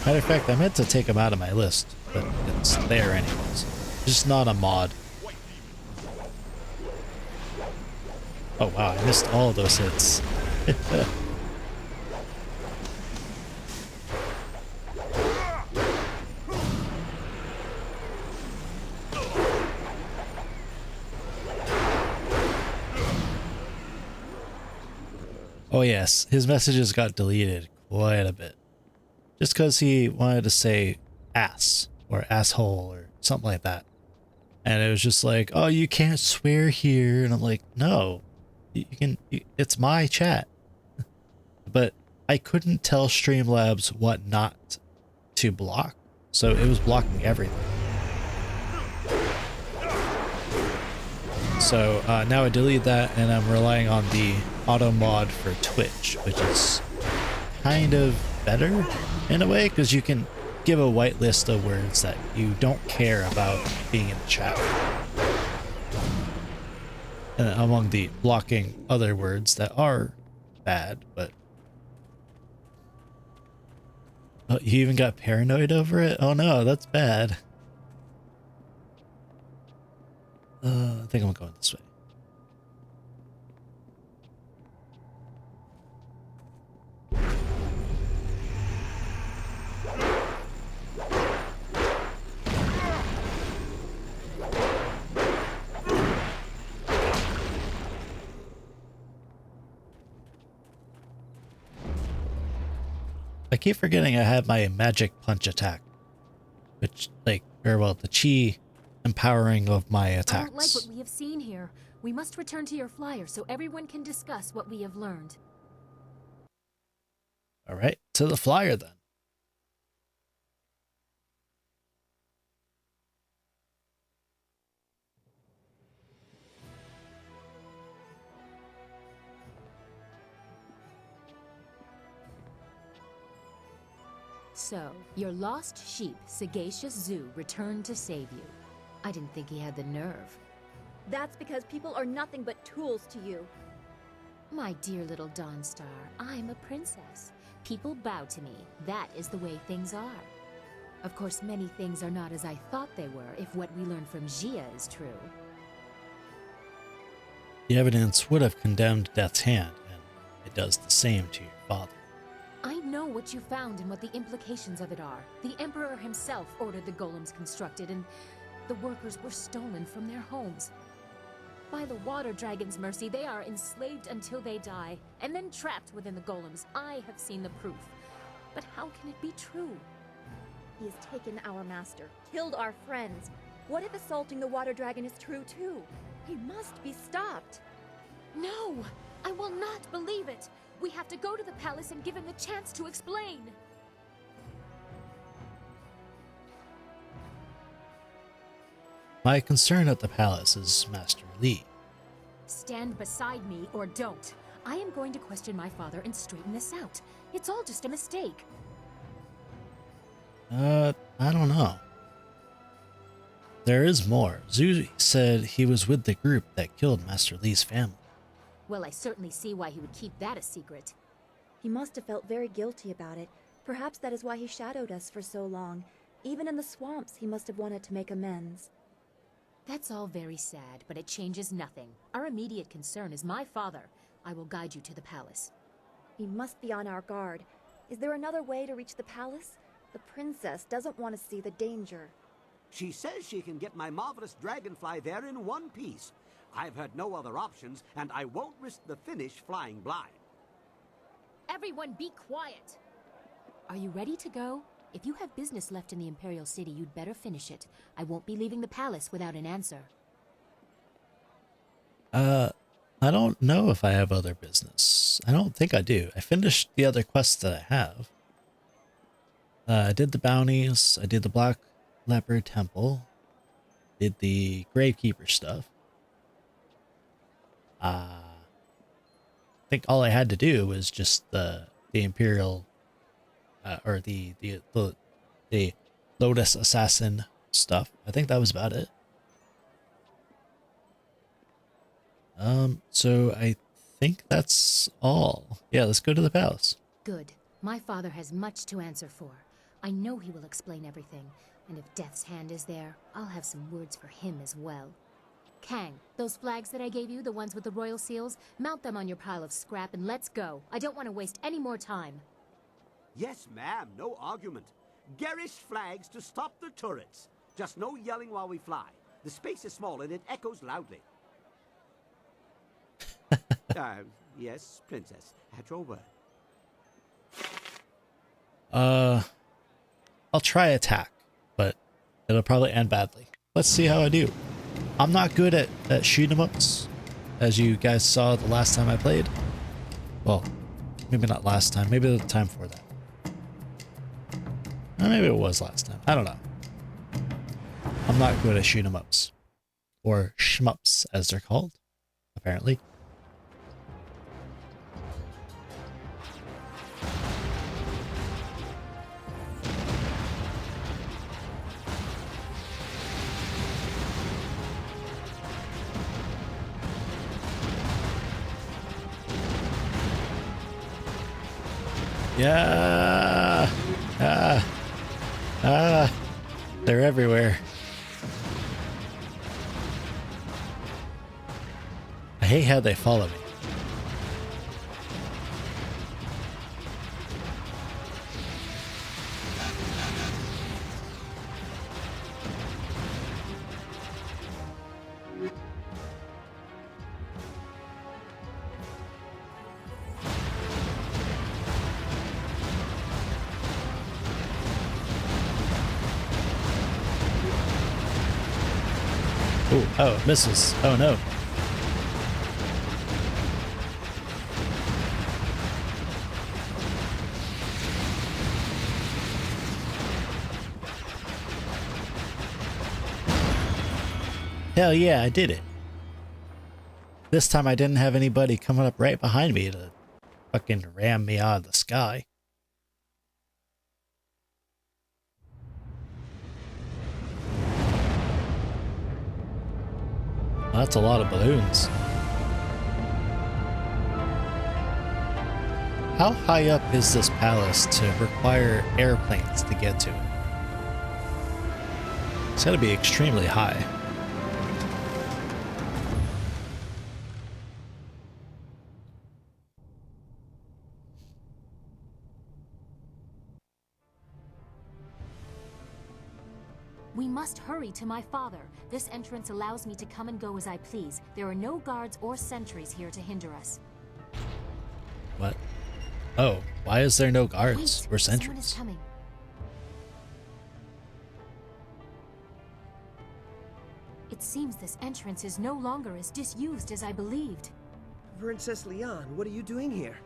Matter of fact, I meant to take them out of my list, but it's there anyways. Just not a mod. Oh wow, I missed all of those hits. Oh yes, his messages got deleted quite a bit. Just because he wanted to say ass or asshole or something like that. And it was just like, oh, you can't swear here. And I'm like, no, you can, it's my chat. But I couldn't tell Streamlabs what not to block. So it was blocking everything. So now I delete that and I'm relying on the auto mod for Twitch, which is kind of better in a way because you can give a whitelist of words that you don't care about being in the chat. Among the blocking other words that are bad, but oh, you even got paranoid over it? Oh no, that's bad. I think I'm going this way. I keep forgetting I have my magic punch attack, which the chi empowering of my attacks. I don't like what we have seen here. We must return to your flyer so everyone can discuss what we have learned. All right, to the flyer then. So, your lost sheep, Sagacious Zoo, returned to save you. I didn't think he had the nerve. That's because people are nothing but tools to you. My dear little Dawnstar, I'm a princess. People bow to me. That is the way things are. Of course, many things are not as I thought they were, if what we learned from Gia is true. The evidence would have condemned Death's Hand, and it does the same to your father. I know what you found and what the implications of it are. The Emperor himself ordered the golems constructed, and the workers were stolen from their homes. By the Water Dragon's mercy, they are enslaved until they die, and then trapped within the golems. I have seen the proof. But how can it be true? He has taken our master, killed our friends. What if assaulting the Water Dragon is true too? He must be stopped. No! I will not believe it! We have to go to the palace and give him the chance to explain! My concern at the palace is Master Li. Stand beside me or don't. I am going to question my father and straighten this out. It's all just a mistake. I don't know. There is more. Zhu said he was with the group that killed Master Li's family. Well, I certainly see why he would keep that a secret. He must have felt very guilty about it. Perhaps that is why he shadowed us for so long. Even in the swamps, he must have wanted to make amends. That's all very sad, but it changes nothing. Our immediate concern is my father. I will guide you to the palace. We must be on our guard. Is there another way to reach the palace? The princess doesn't want to see the danger. She says she can get my marvelous dragonfly there in one piece. I've heard no other options, and I won't risk the finish flying blind. Everyone be quiet! Are you ready to go? If you have business left in the Imperial City, you'd better finish it. I won't be leaving the palace without an answer. I don't know if I have other business. I don't think I do. I finished the other quests that I have. I did the bounties. I did the Black Leopard Temple. Did the Gravekeeper stuff. I think all I had to do was just the Imperial, or the Lotus Assassin stuff. I think that was about it. So I think that's all. Yeah, let's go to the palace. Good. My father has much to answer for. I know he will explain everything, and if Death's Hand is there, I'll have some words for him as well. Kang, those flags that I gave you, the ones with the royal seals, mount them on your pile of scrap and let's go. I don't want to waste any more time. Yes, ma'am, no argument. Garish flags to stop the turrets. Just no yelling while we fly. The space is small and it echoes loudly. Yes, Princess, at your word. I'll try attack, but it'll probably end badly. Let's see how I do. I'm not good at shoot 'em ups, as you guys saw the last time I played. Well, maybe not last time, maybe the time before that. Or maybe it was last time. I don't know. I'm not good at shoot 'em ups. Or shmups, as they're called, apparently. Yeah. They're everywhere. I hate how they follow me. Oh, missiles. Oh no. Hell yeah, I did it. This time I didn't have anybody coming up right behind me to fucking ram me out of the sky. That's a lot of balloons. How high up is this palace to require airplanes to get to it? It's gotta be extremely high. We must hurry to my father. This entrance allows me to come and go as I please. There are no guards or sentries here to hinder us. What? Oh, why is there no guards or Someone sentries? is coming. It seems this entrance is no longer as disused as I believed. Princess Leon, what are you doing here?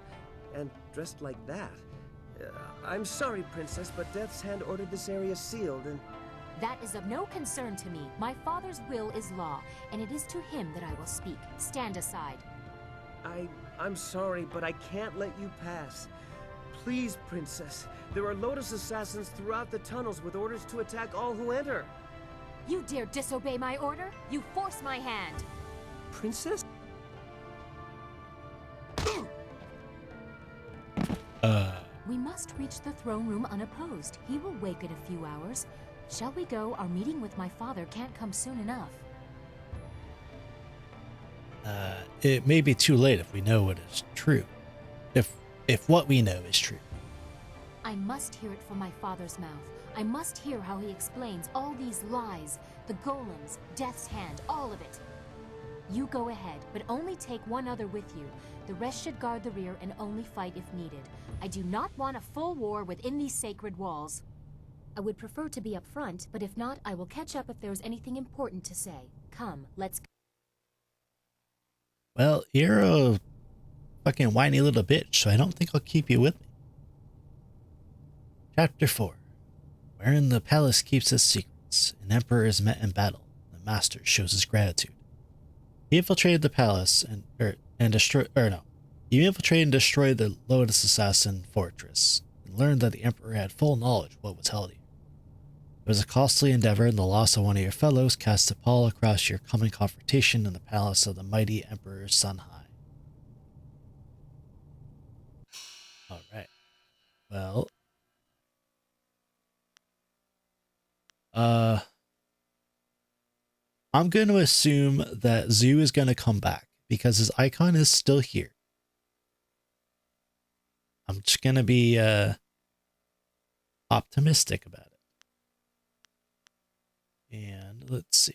And dressed like that? I'm sorry, Princess, but Death's Hand ordered this area sealed and... That is of no concern to me. My father's will is law, and it is to him that I will speak. Stand aside. I'm sorry, but I can't let you pass. Please, Princess. There are Lotus assassins throughout the tunnels with orders to attack all who enter. You dare disobey my order? You force my hand. Princess? We must reach the throne room unopposed. He will wake in a few hours. Shall we go? Our meeting with my father can't come soon enough. It may be too late if we know what is true. If what we know is true. I must hear it from my father's mouth. I must hear how he explains all these lies, the golems, Death's Hand, all of it. You go ahead, but only take one other with you. The rest should guard the rear and only fight if needed. I do not want a full war within these sacred walls. I would prefer to be up front, but if not, I will catch up if there's anything important to say. Come, let's go. Well, you're a fucking whiny little bitch, so I don't think I'll keep you with me. Chapter 4. Wherein the palace keeps its secrets, an emperor is met in battle, the master shows his gratitude. He infiltrated the palace and destroyed the Lotus Assassin fortress, and learned that the emperor had full knowledge of what was held here. It was a costly endeavor, and the loss of one of your fellows casts a pall across your coming confrontation in the palace of the mighty Emperor Sun High. Alright. Well. I'm going to assume that Zoo is going to come back, because his icon is still here. I'm just going to be, optimistic about it. And let's see.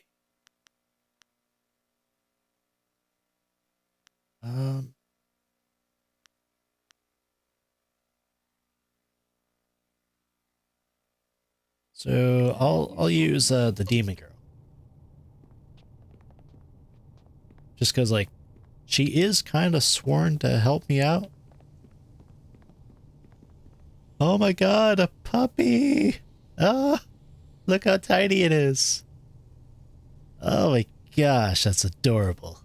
So I'll use the demon girl. Just because, like, she is kind of sworn to help me out. Oh my god, a puppy! Ah! Look how tiny it is. Oh my gosh, that's adorable.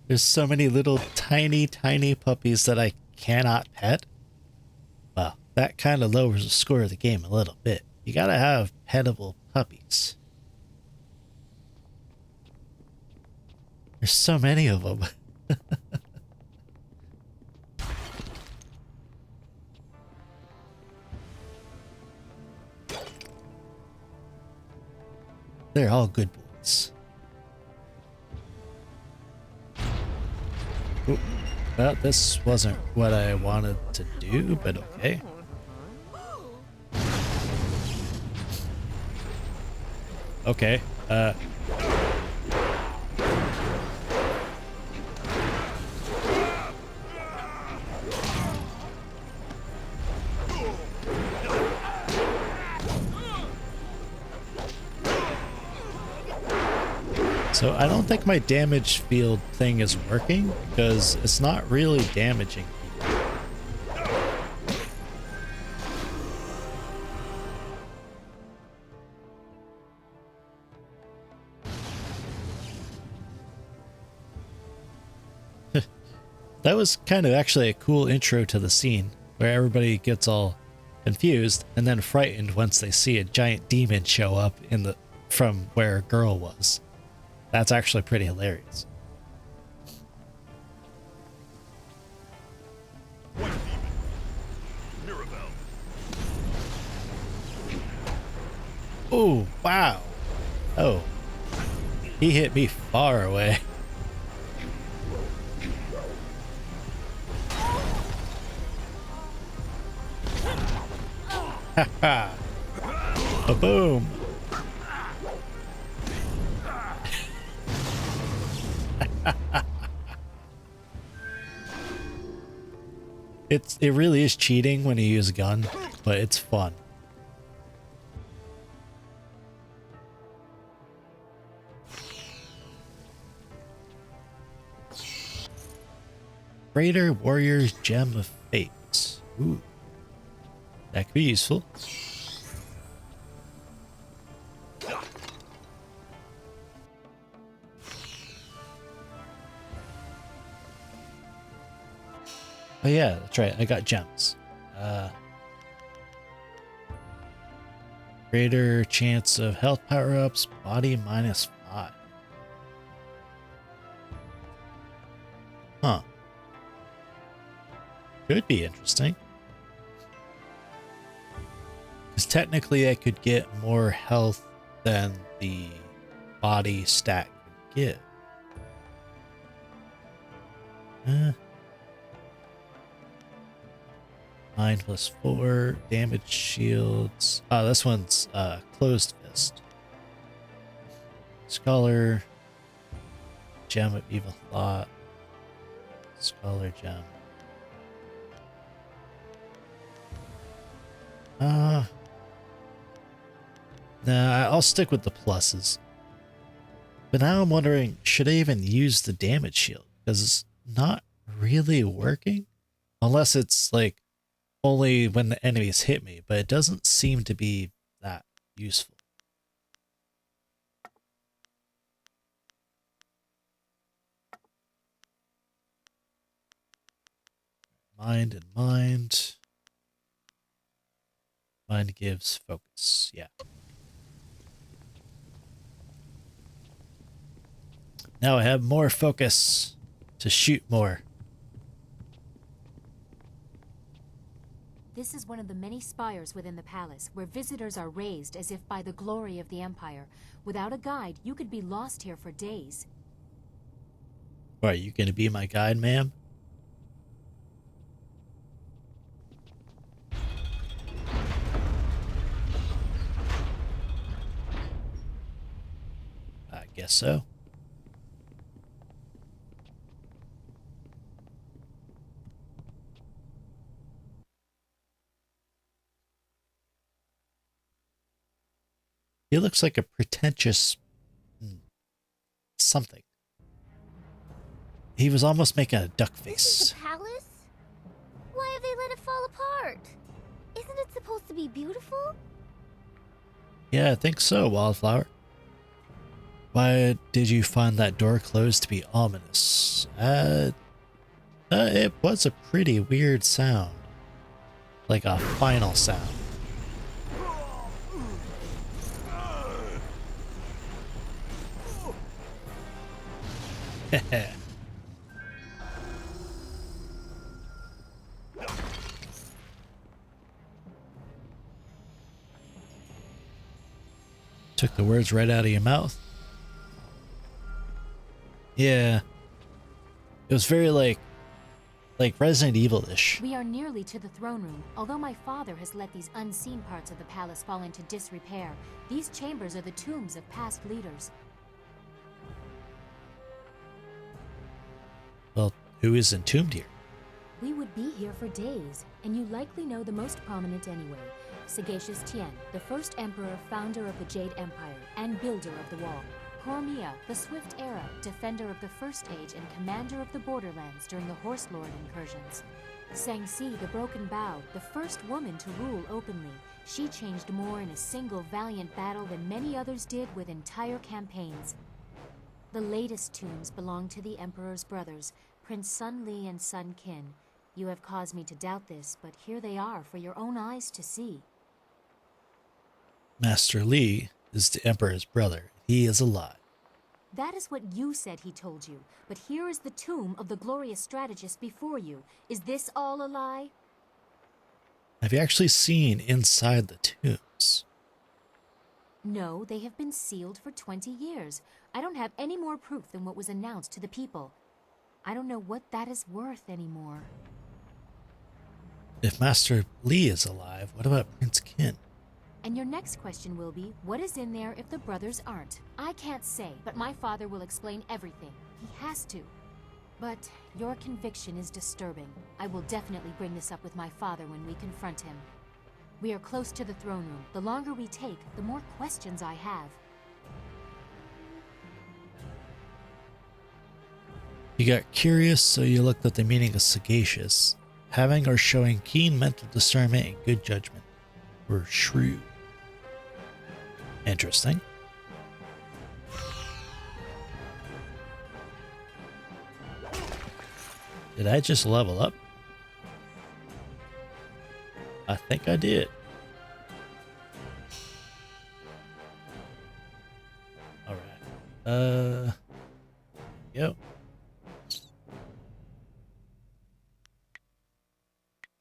There's so many little tiny puppies that I cannot pet. Well, that kind of lowers the score of the game a little bit. You gotta have petable puppies. There's so many of them. They're all good boys. Ooh. Well, this wasn't what I wanted to do, but okay. Okay, so I don't think my damage field thing is working, because it's not really damaging people. That was kind of actually a cool intro to the scene, where everybody gets all confused and then frightened once they see a giant demon show up from where a girl was. That's actually pretty hilarious. Oh, wow. Oh. He hit me far away. Ha ha. Boom. It really is cheating when you use a gun, but it's fun. Greater Warrior's Gem of Fate. Ooh. That could be useful. Oh yeah, that's right. I got gems. Greater chance of health power-ups, body -5. Huh. Could be interesting. Because technically I could get more health than the body stat could give. -4, damage shields. Oh, this one's closed fist. Scholar, gem of evil thought. Scholar gem. Nah, I'll stick with the pluses. But now I'm wondering, should I even use the damage shield? Because it's not really working. Unless it's like only when the enemies hit me, but it doesn't seem to be that useful. Mind and mind. Mind gives focus, yeah. Now I have more focus to shoot more. This is one of the many spires within the palace, where visitors are raised as if by the glory of the Empire. Without a guide, you could be lost here for days. Are you going to be my guide, ma'am? I guess so. He looks like a pretentious something. He was almost making a duck face. This is the palace? Why have they let it fall apart? Isn't it supposed to be beautiful? Yeah, I think so, Wildflower. Why did you find that door closed to be ominous? It was a pretty weird sound. Like a final sound. Took the words right out of your mouth. Yeah. It was very like Resident Evil-ish. We are nearly to the throne room. Although my father has let these unseen parts of the palace fall into disrepair, these chambers are the tombs of past leaders. Well, who is entombed here? We would be here for days, and you likely know the most prominent anyway. Sagacious Tien, the first emperor, founder of the Jade Empire, and builder of the wall. Cormia, the Swift Era, defender of the First Age and commander of the Borderlands during the Horse Lord incursions. Sangsi, the Broken Bow, the first woman to rule openly. She changed more in a single valiant battle than many others did with entire campaigns. The latest tombs belong to the Emperor's brothers, Prince Sun Li and Sun Qin. You have caused me to doubt this, but here they are for your own eyes to see. Master Li is the Emperor's brother. He is alive. That is what you said he told you, but here is the tomb of the glorious strategist before you. Is this all a lie? Have you actually seen inside the tombs? No, they have been sealed for 20 years. I don't have any more proof than what was announced to the people. I don't know what that is worth anymore. If Master Li is alive, what about Prince Qin? And your next question will be, what is in there if the brothers aren't? I can't say, but my father will explain everything. He has to. But your conviction is disturbing. I will definitely bring this up with my father when we confront him. We are close to the throne room. The longer we take, the more questions I have. You got curious, so you looked at the meaning of sagacious, having or showing keen mental discernment and good judgment, or shrewd. Interesting. Did I just level up? I think I did. Alright. Yep.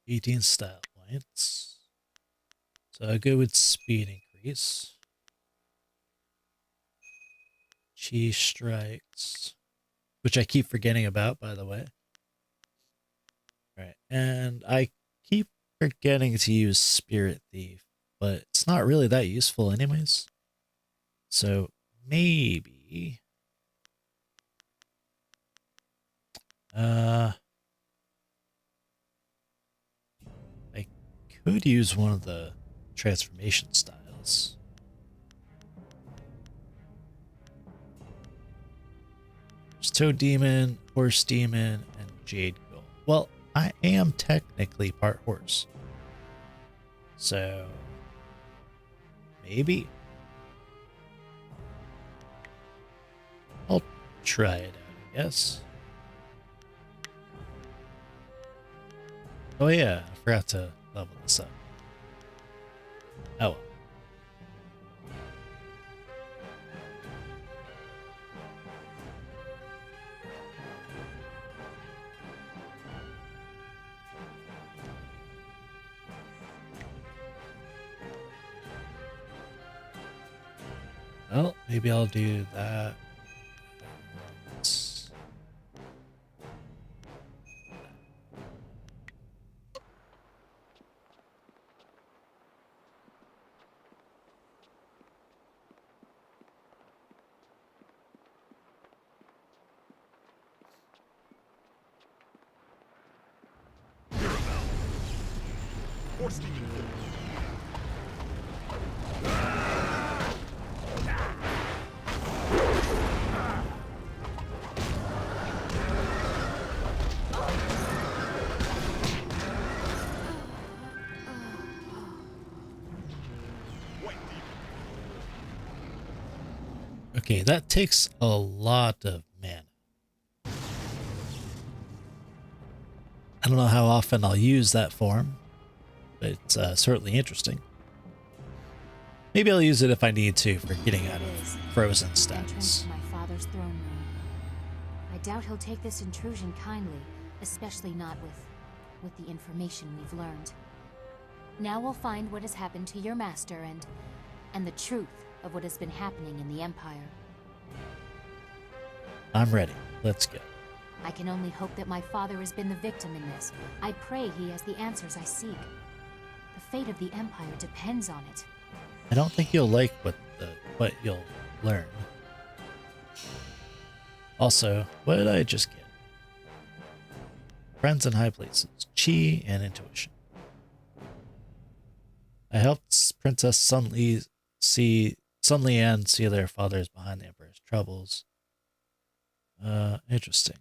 18 style points. So I go with speed increase. Chi strikes, which I keep forgetting about, by the way. Alright, and I keep forgetting to use Spirit Thief, but it's not really that useful anyways. So maybe I could use one of the transformation styles. There's Toad Demon, Horse Demon, and Jade Golem. Well, I am technically part horse. So maybe I'll try it out, I guess. Oh yeah, I forgot to level this up. Oh well. Well, maybe I'll do that. Okay, that takes a lot of mana. I don't know how often I'll use that form, but it's certainly interesting. Maybe I'll use it if I need to for getting out of frozen status. My father's throne room. I doubt he'll take this intrusion kindly, especially not with the information we've learned. Now we'll find what has happened to your master and the truth of what has been happening in the Empire. I'm ready. Let's go. I can only hope that my father has been the victim in this. I pray he has the answers I seek. The fate of the Empire depends on it. I don't think you'll like what you'll learn. Also, what did I just get? Friends in high places, Chi and intuition. I helped Princess Sun Lian see their fathers behind the Emperor's troubles. Interesting.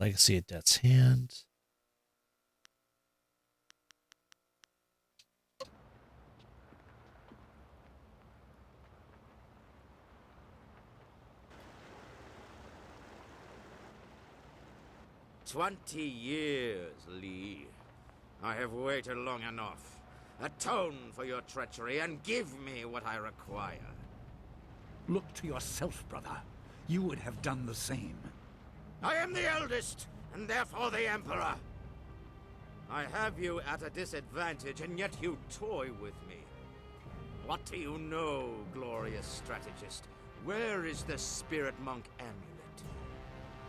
Legacy of Death's Hand. 20 years, Lee. I have waited long enough. Atone for your treachery and give me what I require. Look to yourself, brother. You would have done the same. I am the eldest, and therefore the Emperor. I have you at a disadvantage, and yet you toy with me. What do you know, glorious strategist? Where is the Spirit Monk amulet?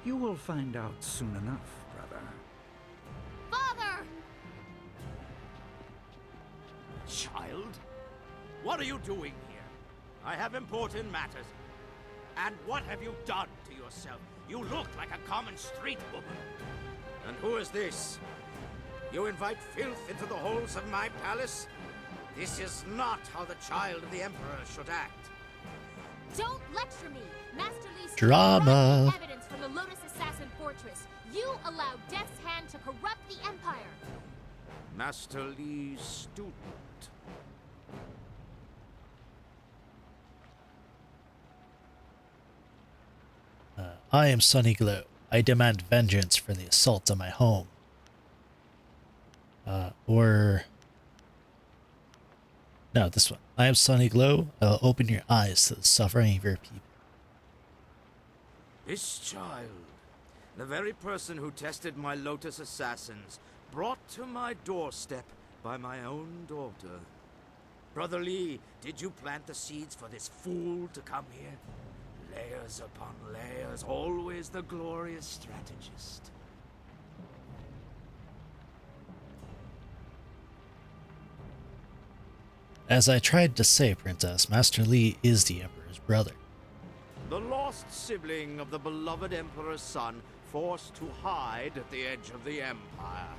You will find out soon enough, brother. Father! Child? What are you doing here? I have important matters. And what have you done to yourself? You look like a common street woman. And who is this? You invite filth into the halls of my palace? This is not how the child of the Emperor should act. Don't lecture me! Master Lee's Drama. evidence from the Lotus Assassin Fortress. You allowed Death's Hand to corrupt the Empire. Master Lee's student. I am Sunny Glow. I demand vengeance for the assault on my home. No, this one. I am Sunny Glow. I will open your eyes to the suffering of your people. This child, the very person who tested my Lotus Assassins, brought to my doorstep by my own daughter. Brother Lee, did you plant the seeds for this fool to come here? Layers upon layers, always the glorious strategist. As I tried to say, Princess, Master Lee is the Emperor's brother. The lost sibling of the beloved Emperor's son, forced to hide at the edge of the Empire,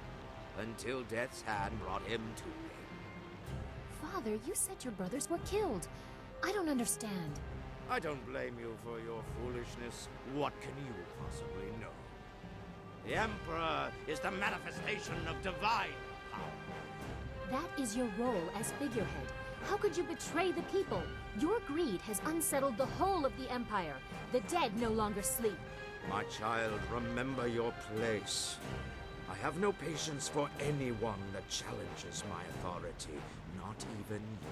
until Death's Hand brought him to me. Father, you said your brothers were killed. I don't understand. I don't blame you for your foolishness. What can you possibly know? The Emperor is the manifestation of divine power. That is your role as figurehead. How could you betray the people? Your greed has unsettled the whole of the Empire. The dead no longer sleep. My child, remember your place. I have no patience for anyone that challenges my authority, not even you.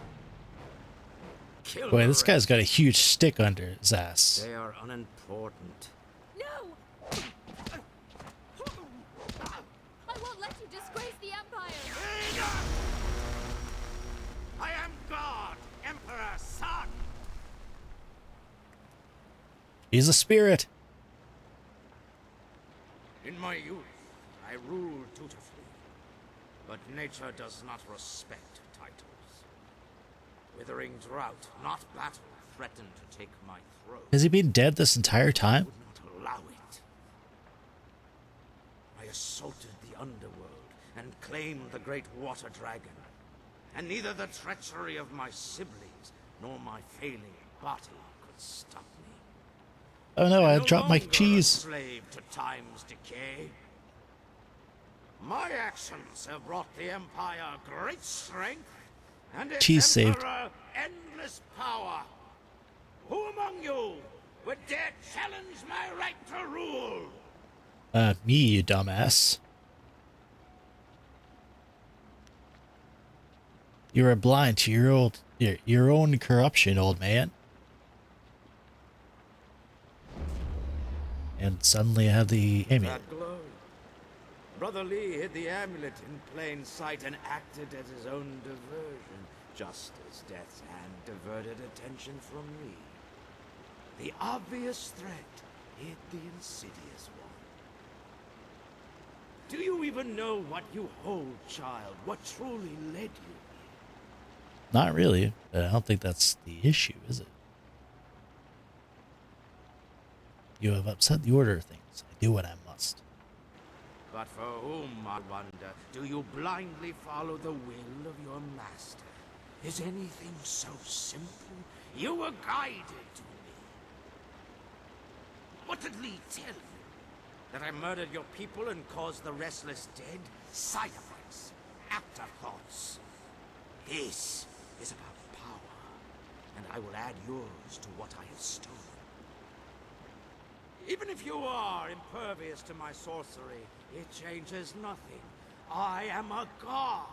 Kill Boy, the this guy's rest. got a huge stick under his ass. They are unimportant. No! I won't let you disgrace the Empire! I am God, Emperor's son! He's a spirit. In my youth, I ruled dutifully, but nature does not respect titles. Withering drought, not battle, threatened to take my throne. Has he been dead this entire time? I would not allow it. I assaulted the underworld and claimed the great water dragon. And neither the treachery of my siblings nor my failing body could stop me. Oh no, I No dropped my longer a cheese. slave to time's decay. My actions have brought the Empire great strength and its Cheese saved. Emperor endless power. Who among you would dare challenge my right to rule? Me, you dumbass. You are blind to your own corruption, old man. And suddenly I have the amulet. That glow. Brother Lee hid the amulet in plain sight and acted as his own diversion, just as Death's Hand diverted attention from me. The obvious threat hid the insidious one. Do you even know what you hold, child? What truly led you? Not really, but I don't think that's the issue, is it? You have upset the order of things. I do what I must. But for whom, I wonder, do you blindly follow the will of your master? Is anything so simple? You were guided to me. What did Lee tell you? That I murdered your people and caused the restless dead? Side effects, afterthoughts. This is about power, and I will add yours to what I have stolen. Even if you are impervious to my sorcery, it changes nothing. I am a god.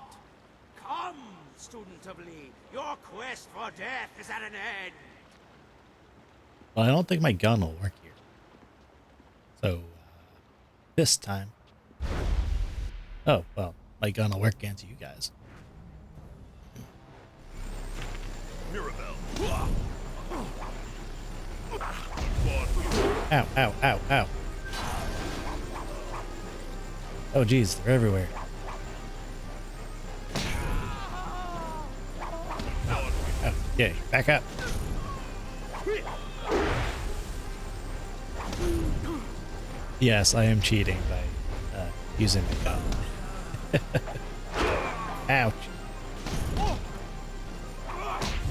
Come, student of Lee. Your quest for death is at an end. Well, I don't think my gun will work here. So, this time. Oh, well, my gun will work against you guys. Mirabelle. Ow, ow, ow, ow. Oh, geez, they're everywhere. Oh, okay, back up. Yes, I am cheating by using my gun. Ouch.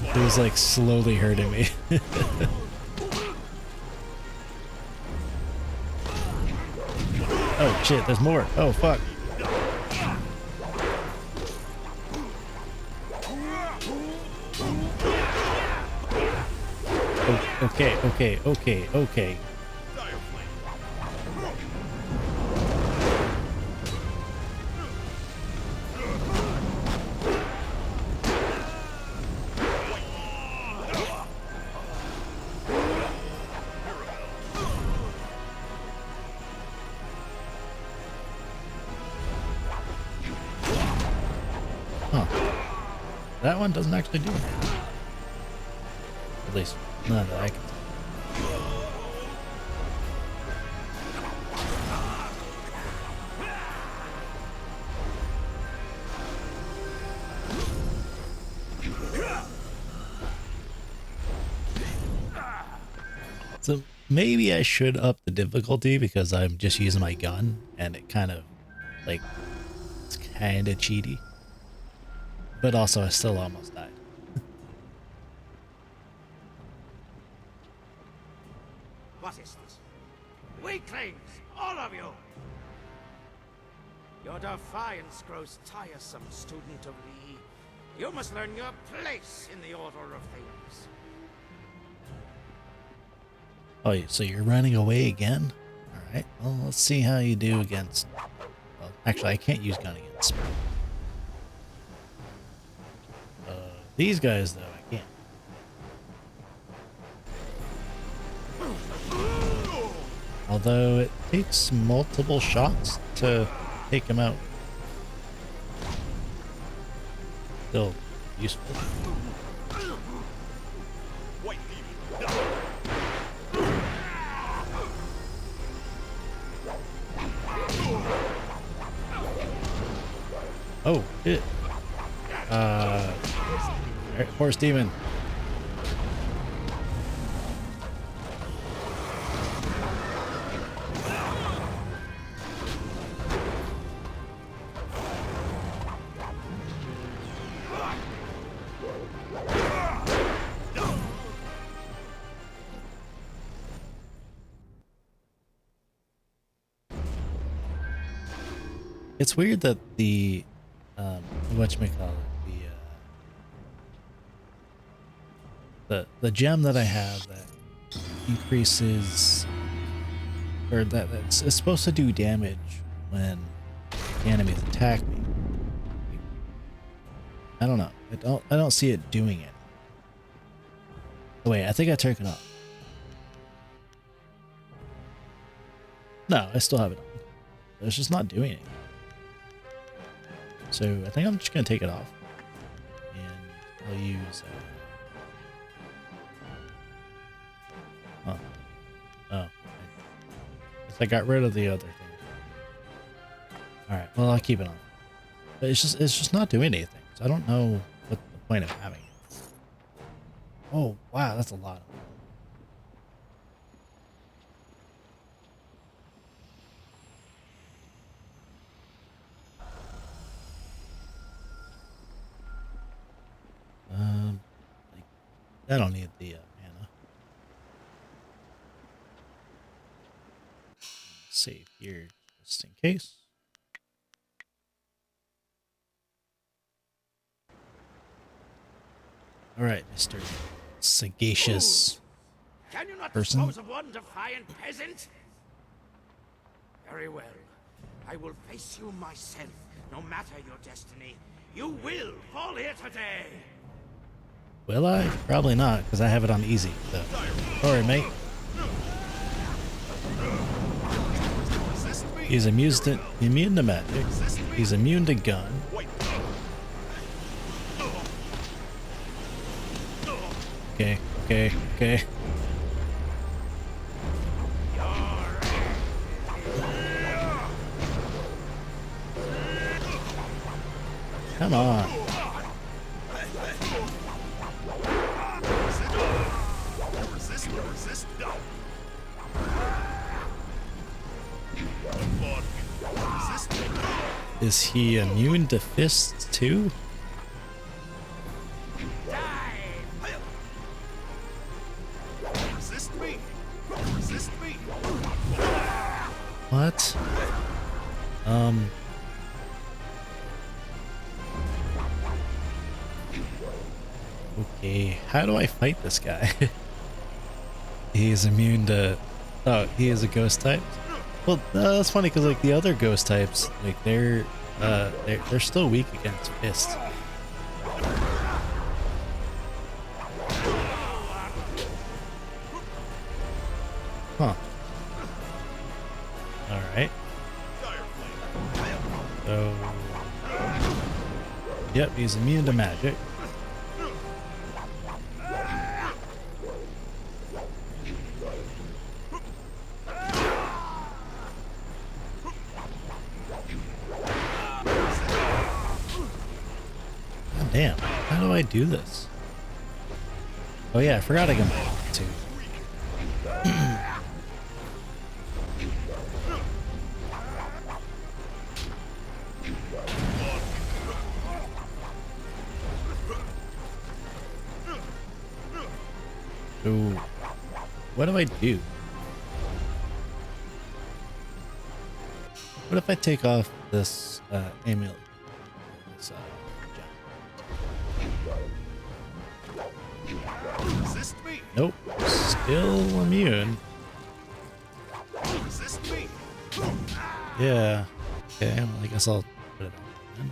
It was like slowly hurting me. Oh shit, there's more. Oh fuck. Oh, okay. That one doesn't actually do anything. At least, none that I can So maybe I should up the difficulty because I'm just using my gun and it kind of, like, it's kind of cheaty. But also I still almost died. What is this? Weaklings! All of you! Your defiance grows tiresome, student of Lee. You must learn your place in the order of things. Oh, so you're running away again? Alright, well, let's see how you do against... Well, actually, I can't use gun against. These guys, though, I can. Although it takes multiple shots to take him out. Still useful. Oh, shit. Horse demon. It's weird that the whatchamacallit, the gem that I have that increases, or that's supposed to do damage when the enemies attack me. I don't know. I don't see it doing it. Oh wait, I think I turned it off. No, I still have it on. It's just not doing it. So I think I'm just gonna take it off, and I'll use. Oh, I got rid of the other thing. All right, well I'll keep it on. But it's just not doing anything. So I don't know what the point of having it. Oh wow, that's a lot of them. I don't need the mana. Save here just in case. All right, Mr. Sagacious. Can you not person. dispose of one defiant peasant? Very well. I will face you myself, no matter your destiny. You will fall here today. Will I? Probably not, because I have it on easy. So. Sorry, mate. He's immune to magic. He's immune to gun. Okay, okay, okay. Come on. Is he immune to fists too? What? Okay, how do I fight this guy? He's immune to... Oh, he is a ghost type? Well, that's funny because like the other ghost types, like they're still weak against fists. Huh. Alright. So... Yep, he's immune to magic. Damn, how do I do this? Oh yeah, I forgot I can too. So, what do I do? What if I take off this amulet? This, nope, still immune. Yeah. Okay, well, I guess I'll put it on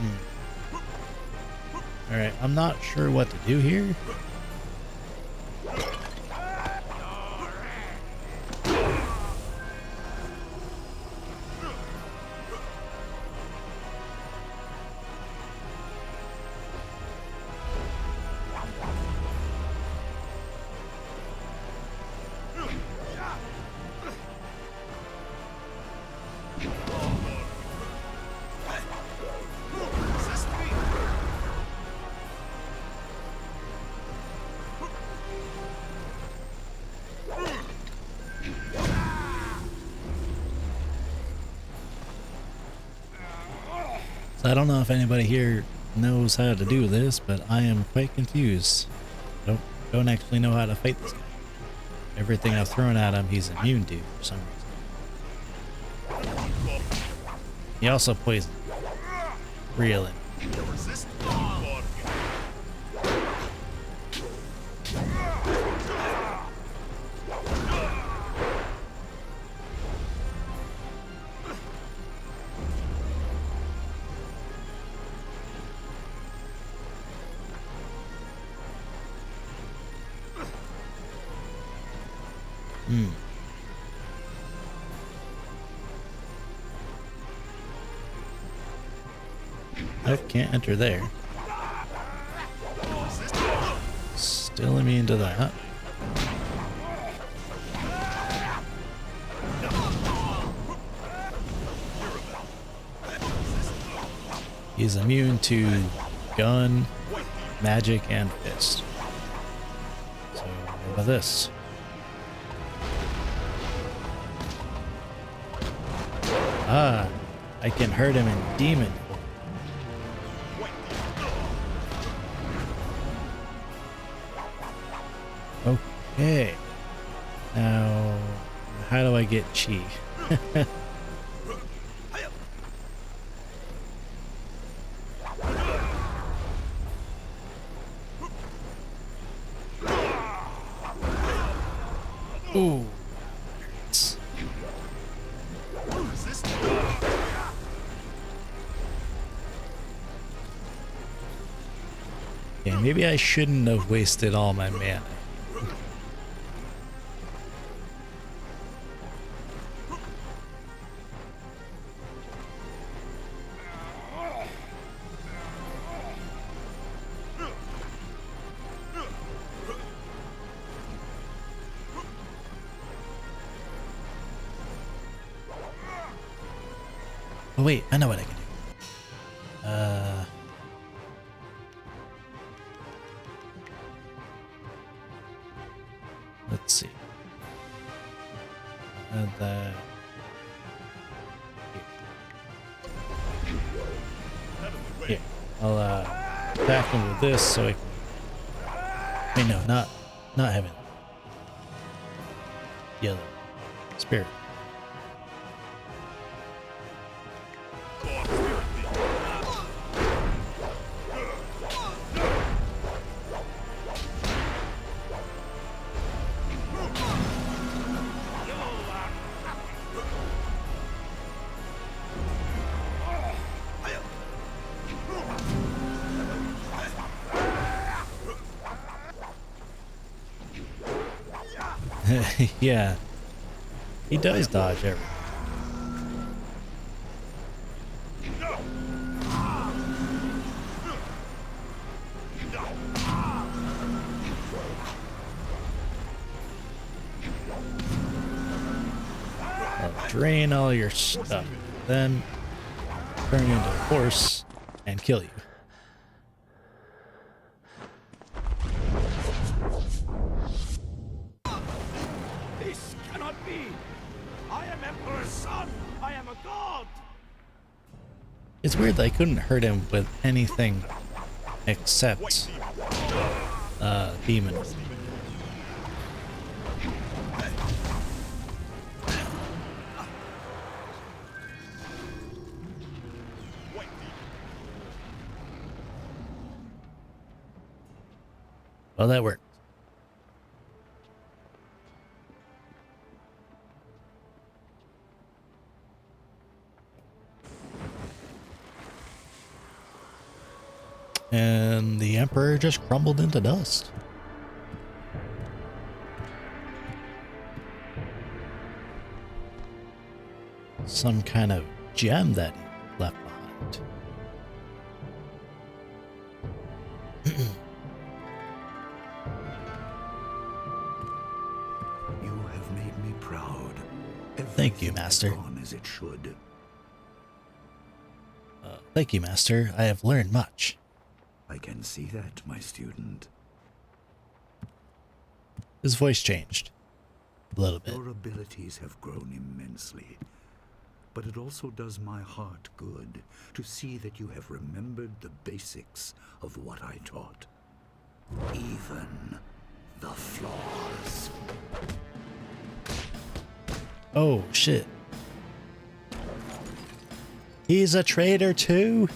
then. Alright, I'm not sure what to do here. So I don't know if anybody here knows how to do this, but I am quite confused. Don't actually know how to fight this guy. Everything I've thrown at him, he's immune to for some reason. He also poisoned. Really. Nope, can't enter there. Still immune to that. He's immune to gun, magic, and fist. So, what about this? Ah, I can hurt him in demon form. Okay. Now, how do I get chi? Ooh. Yeah, maybe I shouldn't have wasted all my mana. Oh wait, I know what I can do. Let's see. And here. I'll attack him with this so I can. Wait, no, not heaven. Yellow. Spirit. Yeah, he does dodge everything. I'll drain all your stuff, then turn you into a horse and kill you. It's weird that I couldn't hurt him with anything except demon. Well, that worked. And the Emperor just crumbled into dust. Some kind of gem that he left behind. You have made me proud. Thank you, Master. Gone as it should. Thank you, Master. I have learned much. I can see that, my student. His voice changed a little bit. Your abilities have grown immensely, but it also does my heart good to see that you have remembered the basics of what I taught. Even the flaws. Oh, shit. He's a traitor too?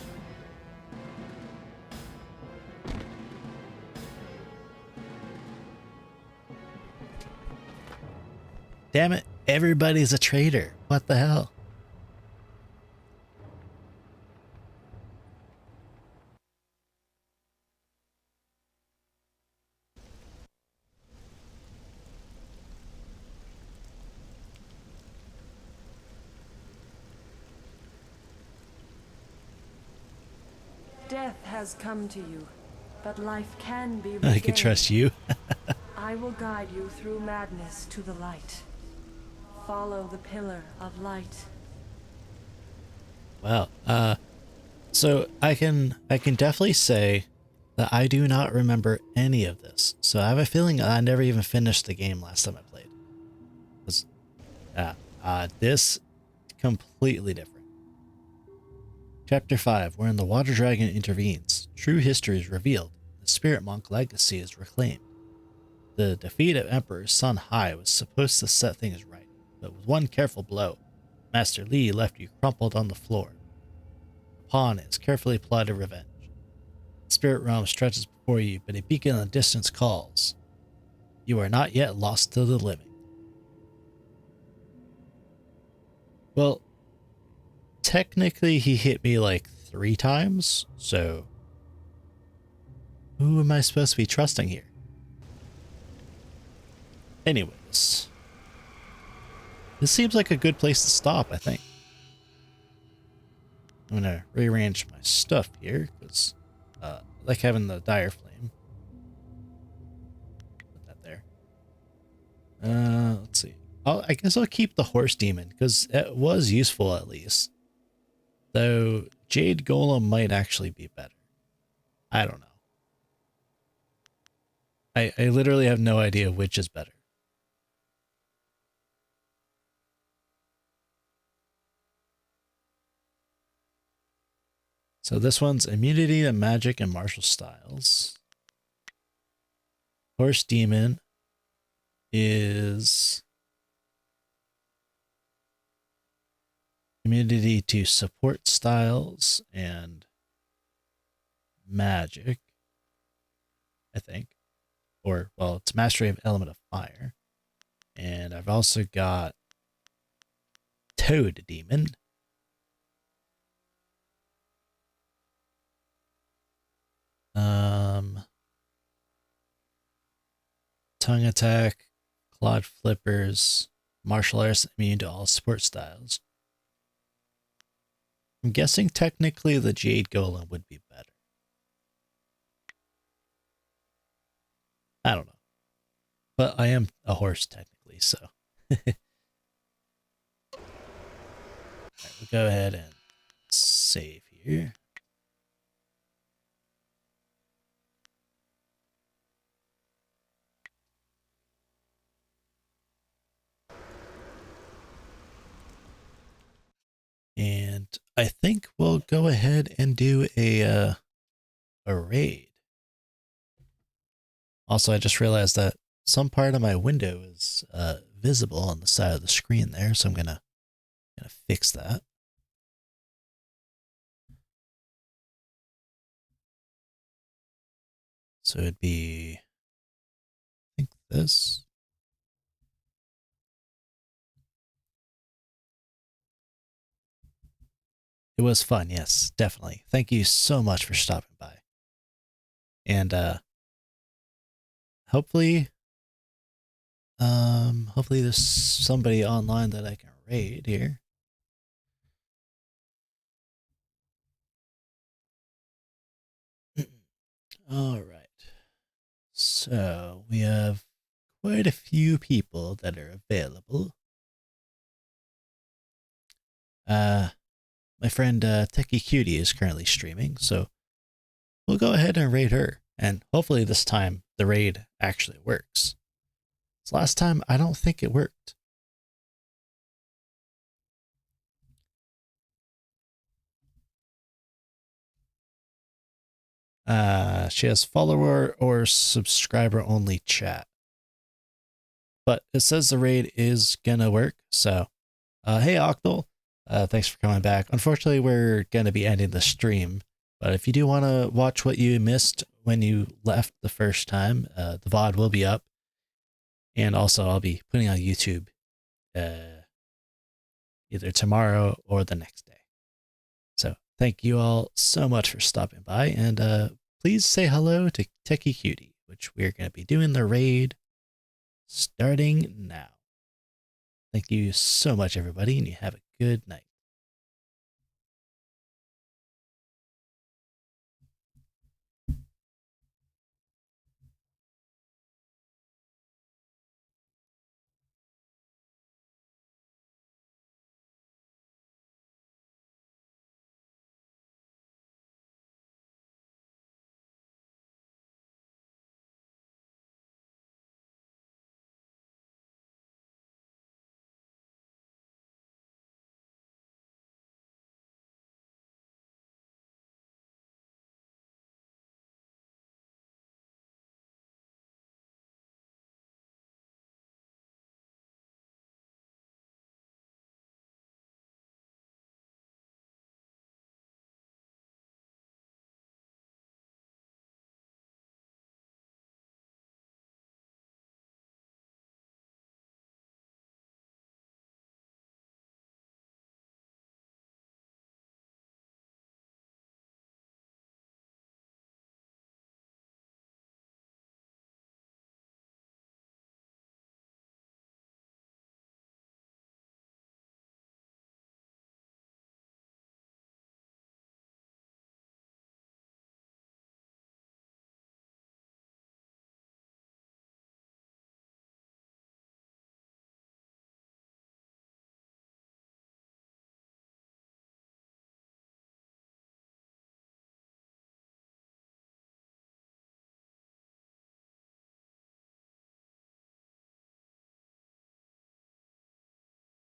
Damn it, everybody's a traitor. What the hell? Death has come to you, but life can be regained. I can trust you. I will guide you through madness to the light. Follow the pillar of light. Wow. So I can definitely say that I do not remember any of this. So I have a feeling I never even finished the game last time I played. This completely different. Chapter 5, wherein the water dragon intervenes. True history is revealed. The spirit monk legacy is reclaimed. The defeat of Emperor Sun Hai was supposed to set things right, but with one careful blow, Master Li left you crumpled on the floor. The pawn is carefully plotted revenge. The spirit realm stretches before you, but a beacon in the distance calls. You are not yet lost to the living. Well, technically he hit me like 3 times, so who am I supposed to be trusting here? Anyways, this seems like a good place to stop, I think. I'm gonna rearrange my stuff here, because I like having the dire flame. Put that there. Let's see. I guess I'll keep the horse demon, because it was useful at least. Though Jade Golem might actually be better. I don't know. I literally have no idea which is better. So this one's immunity to magic and martial styles. Horse demon is immunity to support styles and magic, I think. Or, well, it's mastery of element of fire. And I've also got Toad Demon. Tongue attack, clawed flippers, martial arts immune to all support styles. I'm guessing technically the Jade Golem would be better. I don't know. But I am a horse technically, so. Alright, we'll go ahead and save here. And I think we'll go ahead and do a raid. Also, I just realized that some part of my window is visible on the side of the screen there, so I'm gonna fix that. So it'd be, I think this. It was fun, yes, definitely. Thank you so much for stopping by. And hopefully there's somebody online that I can raid here. All right. So we have quite a few people that are available. My friend Techie Cutie is currently streaming, so we'll go ahead and raid her. And hopefully this time the raid actually works. So last time, I don't think it worked. She has follower or subscriber only chat. But it says the raid is gonna work, so hey Octal, thanks for coming back. Unfortunately, we're gonna be ending the stream, but if you do want to watch what you missed when you left the first time, the VOD will be up. And also I'll be putting on YouTube either tomorrow or the next day. So thank you all so much for stopping by, and please say hello to Techie Cutie, which we're going to be doing the raid starting now. Thank you so much, everybody, and you have a good night.